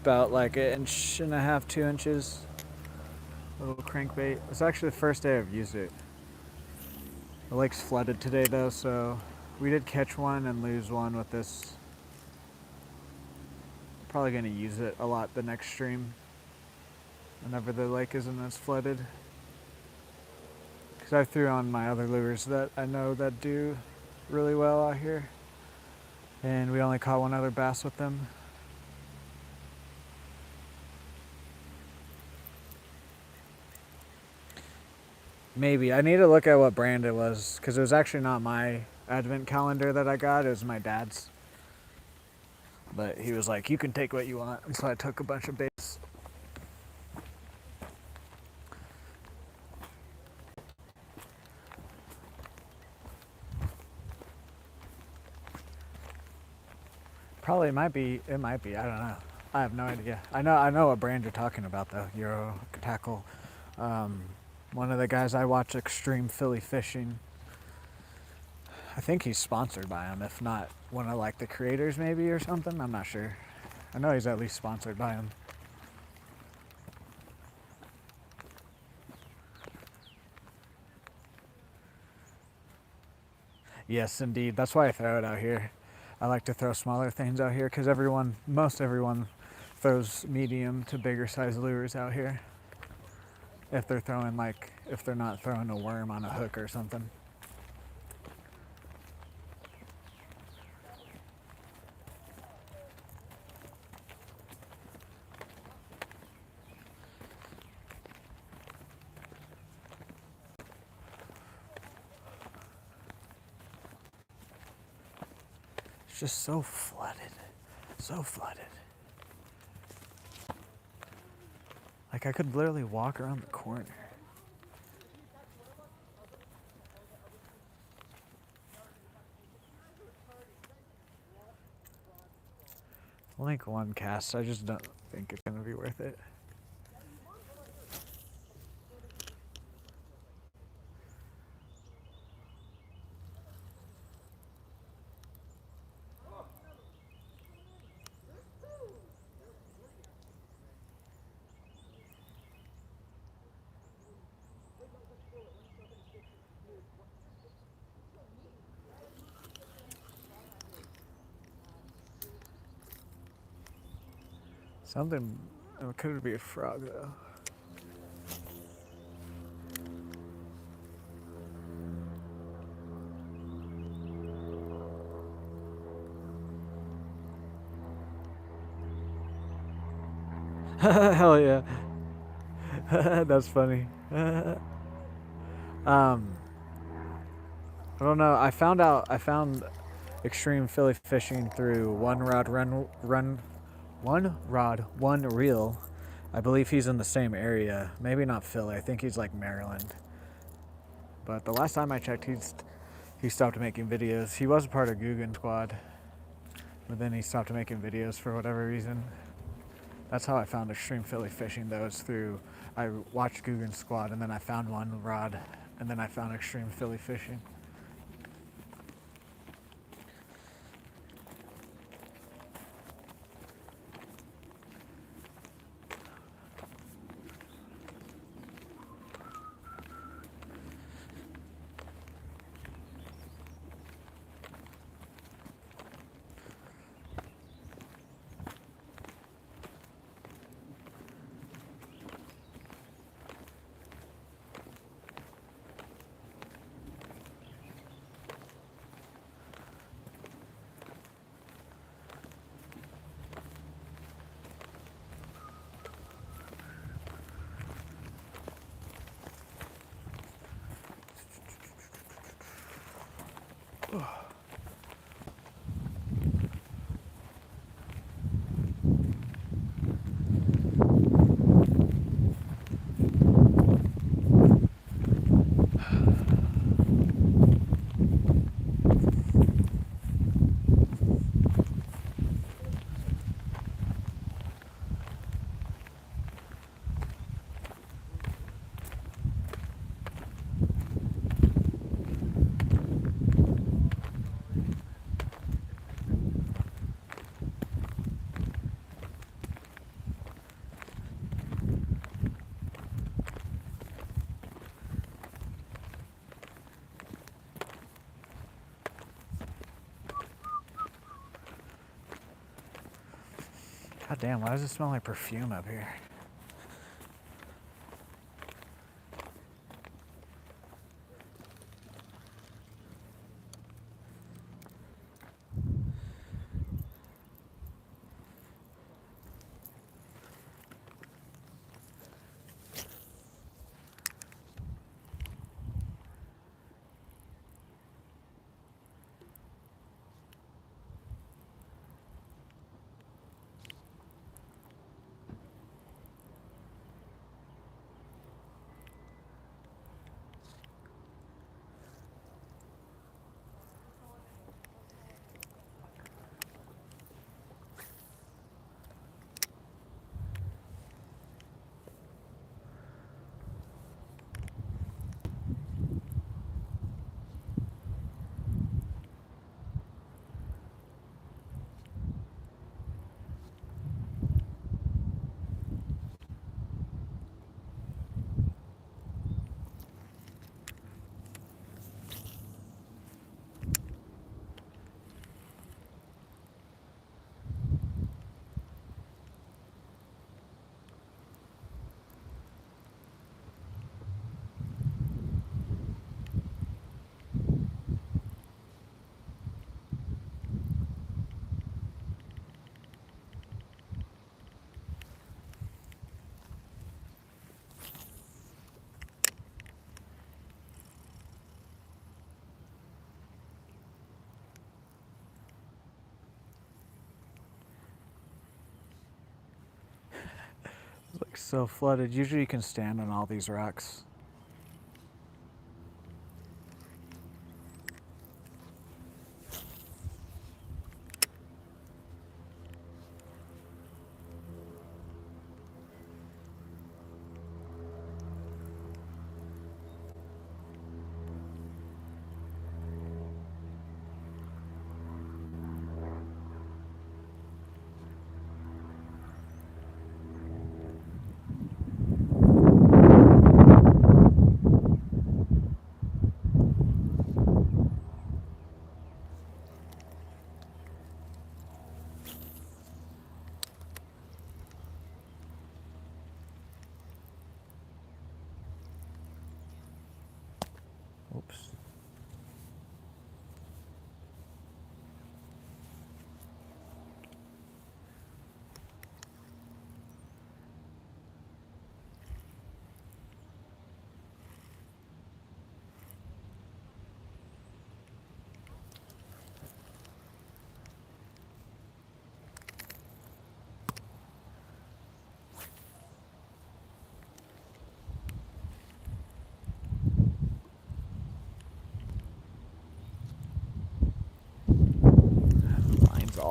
[SPEAKER 1] about like 1.5 inches, 2 inches. Little crankbait. It's actually the first day I've used it. The lake's flooded today though, so we did catch one and lose one with this. Probably gonna use it a lot the next stream whenever the lake isn't as flooded. Because I threw on my other lures that I know that do really well out here. And we only caught one other bass with them. Maybe. I need to look at what brand it was, because it was actually not my advent calendar that I got, it was my dad's. But he was like, you can take what you want. And so I took a bunch of baits. Probably it might be, I don't know. I have no idea. I know what brand you're talking about though, Euro Tackle. One of the guys I watch, Extreme Philly Fishing. I think he's sponsored by him, if not one of like the creators maybe or something, I'm not sure. I know he's at least sponsored by him. Yes, indeed. That's why I throw it out here. I like to throw smaller things out here because most everyone throws medium to bigger size lures out here. If they're not throwing a worm on a hook or something. It's just so flooded. So flooded. Like I could literally walk around the corner. Like one cast, I just don't think it's gonna be worth it. Something, it could be a frog though. Hell yeah. That's funny. I don't know. I found extreme Philly fishing through one rod one reel. I believe he's in the same area. Maybe not Philly. I think he's like Maryland. But the last time I checked, he stopped making videos. He was a part of Guggen Squad, but then he stopped making videos for whatever reason. That's how I found extreme Philly fishing. Though is through I watched Guggen Squad, and then I found one rod, and then I found extreme Philly fishing. God damn, why does it smell like perfume up here? It's like so flooded. Usually you can stand on all these rocks.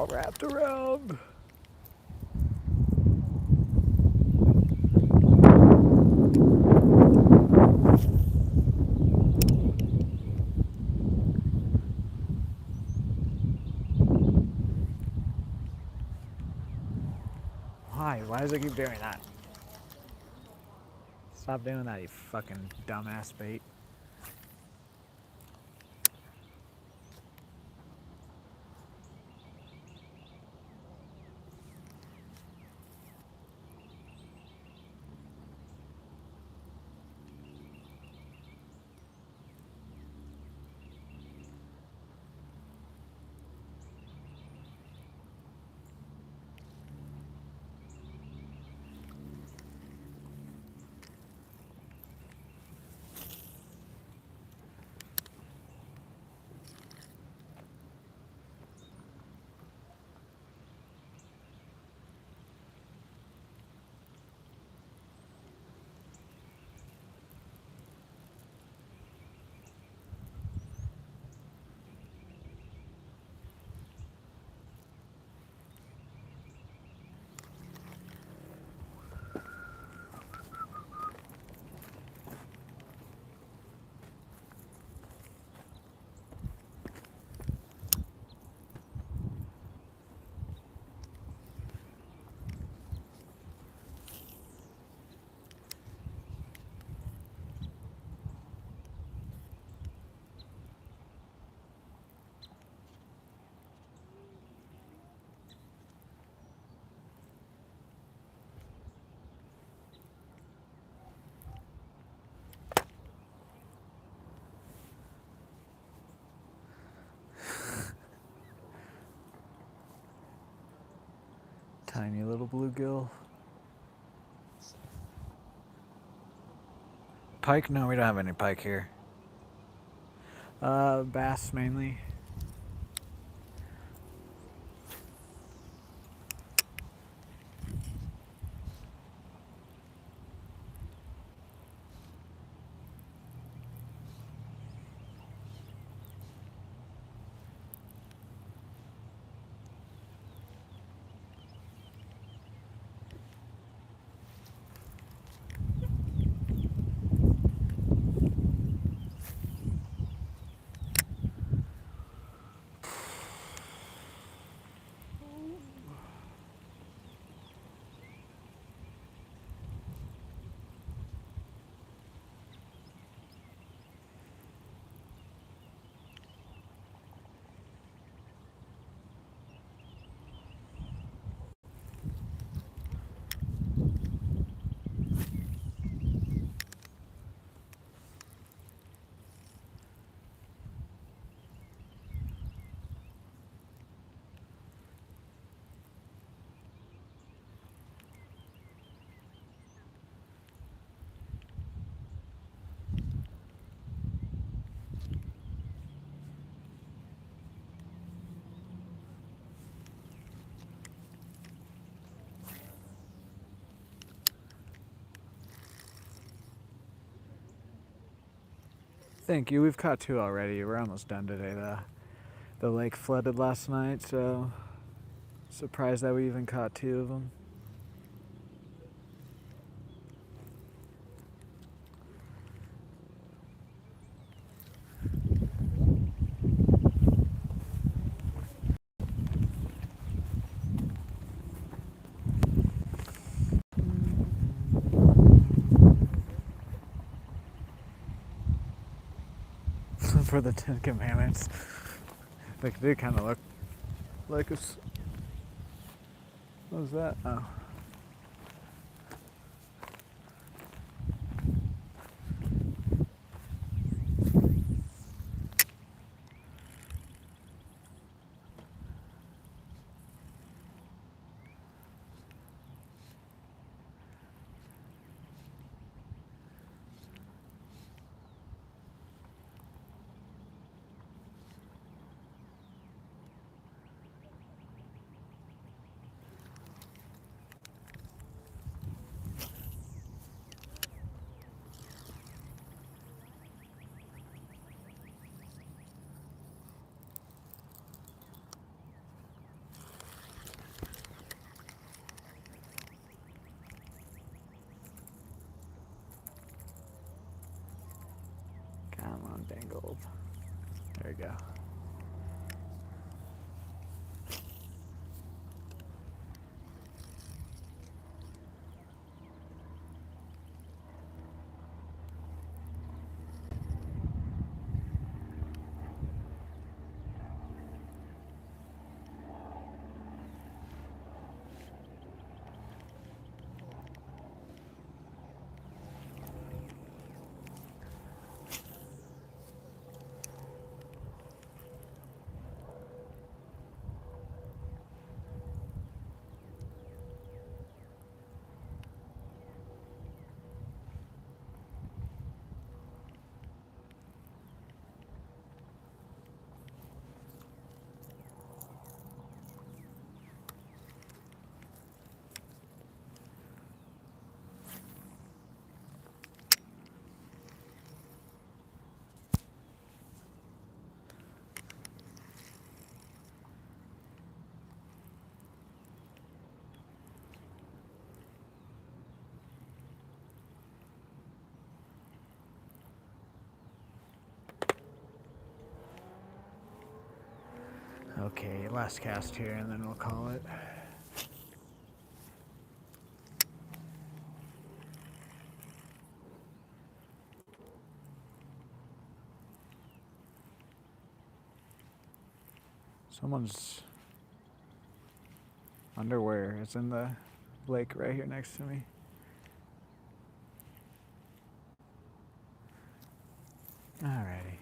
[SPEAKER 1] all wrapped around. Why? Why does it keep doing that? Stop doing that, you fucking dumbass bait. Tiny little bluegill. Pike? No, we don't have any pike here. Bass mainly. Thank you. We've caught 2 already. We're almost done today. The lake flooded last night, so surprised that we even caught 2 of them. For the 10 Commandments. They do kind of look like us. What was that? Oh. Entangled. There you go. Okay, last cast here and then we'll call it. Someone's underwear is in the lake right here next to me. Alrighty.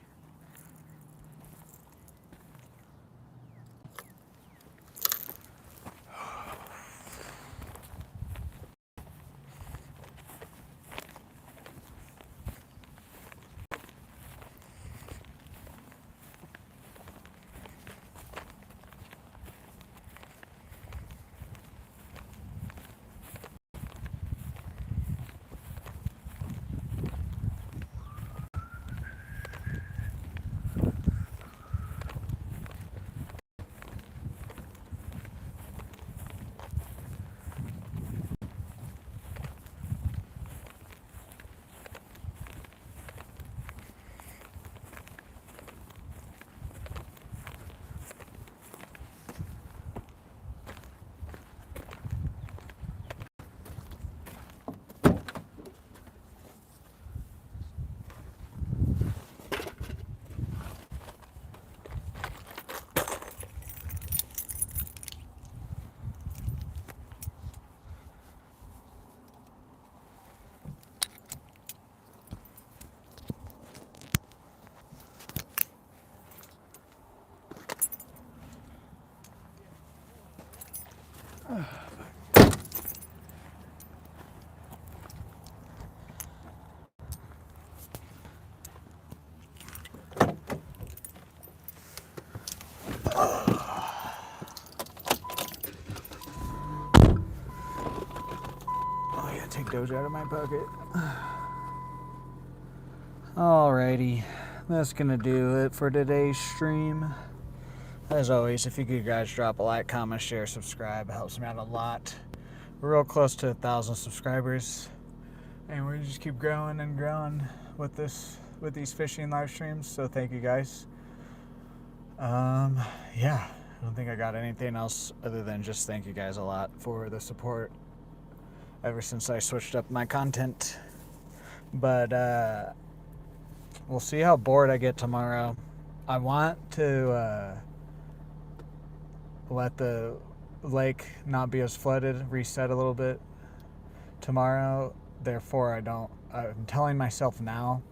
[SPEAKER 1] Oh yeah, take Doge out of my pocket. Alrighty, that's gonna do it for today's stream. As always, if you could guys drop a like, comment, share, subscribe, it helps me out a lot. We're real close to 1,000 subscribers, and we just keep growing and growing with these fishing live streams. So thank you guys. Yeah, I don't think I got anything else other than just thank you guys a lot for the support ever since I switched up my content. But we'll see how bored I get tomorrow. I want to let the lake not be as flooded, reset a little bit tomorrow. Therefore, I'm telling myself now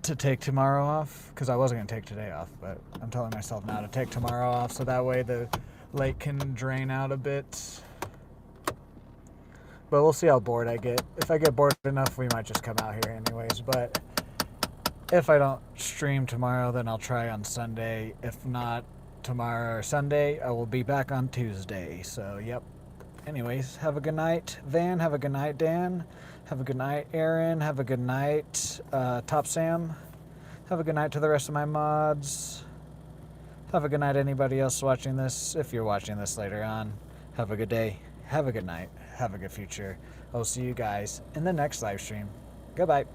[SPEAKER 1] to take tomorrow off, because I wasn't going to take today off, but I'm telling myself now to take tomorrow off so that way the lake can drain out a bit. But we'll see how bored I get. If I get bored enough, we might just come out here anyways. But if I don't stream tomorrow, then I'll try on Sunday. If not tomorrow or Sunday, I will be back on Tuesday. So, yep. Anyways, have a good night, Van. Have a good night, Dan. Have a good night, Aaron. Have a good night, Top Sam. Have a good night to the rest of my mods. Have a good night, anybody else watching this. If you're watching this later on, have a good day. Have a good night. Have a good future. I'll see you guys in the next live stream. Goodbye.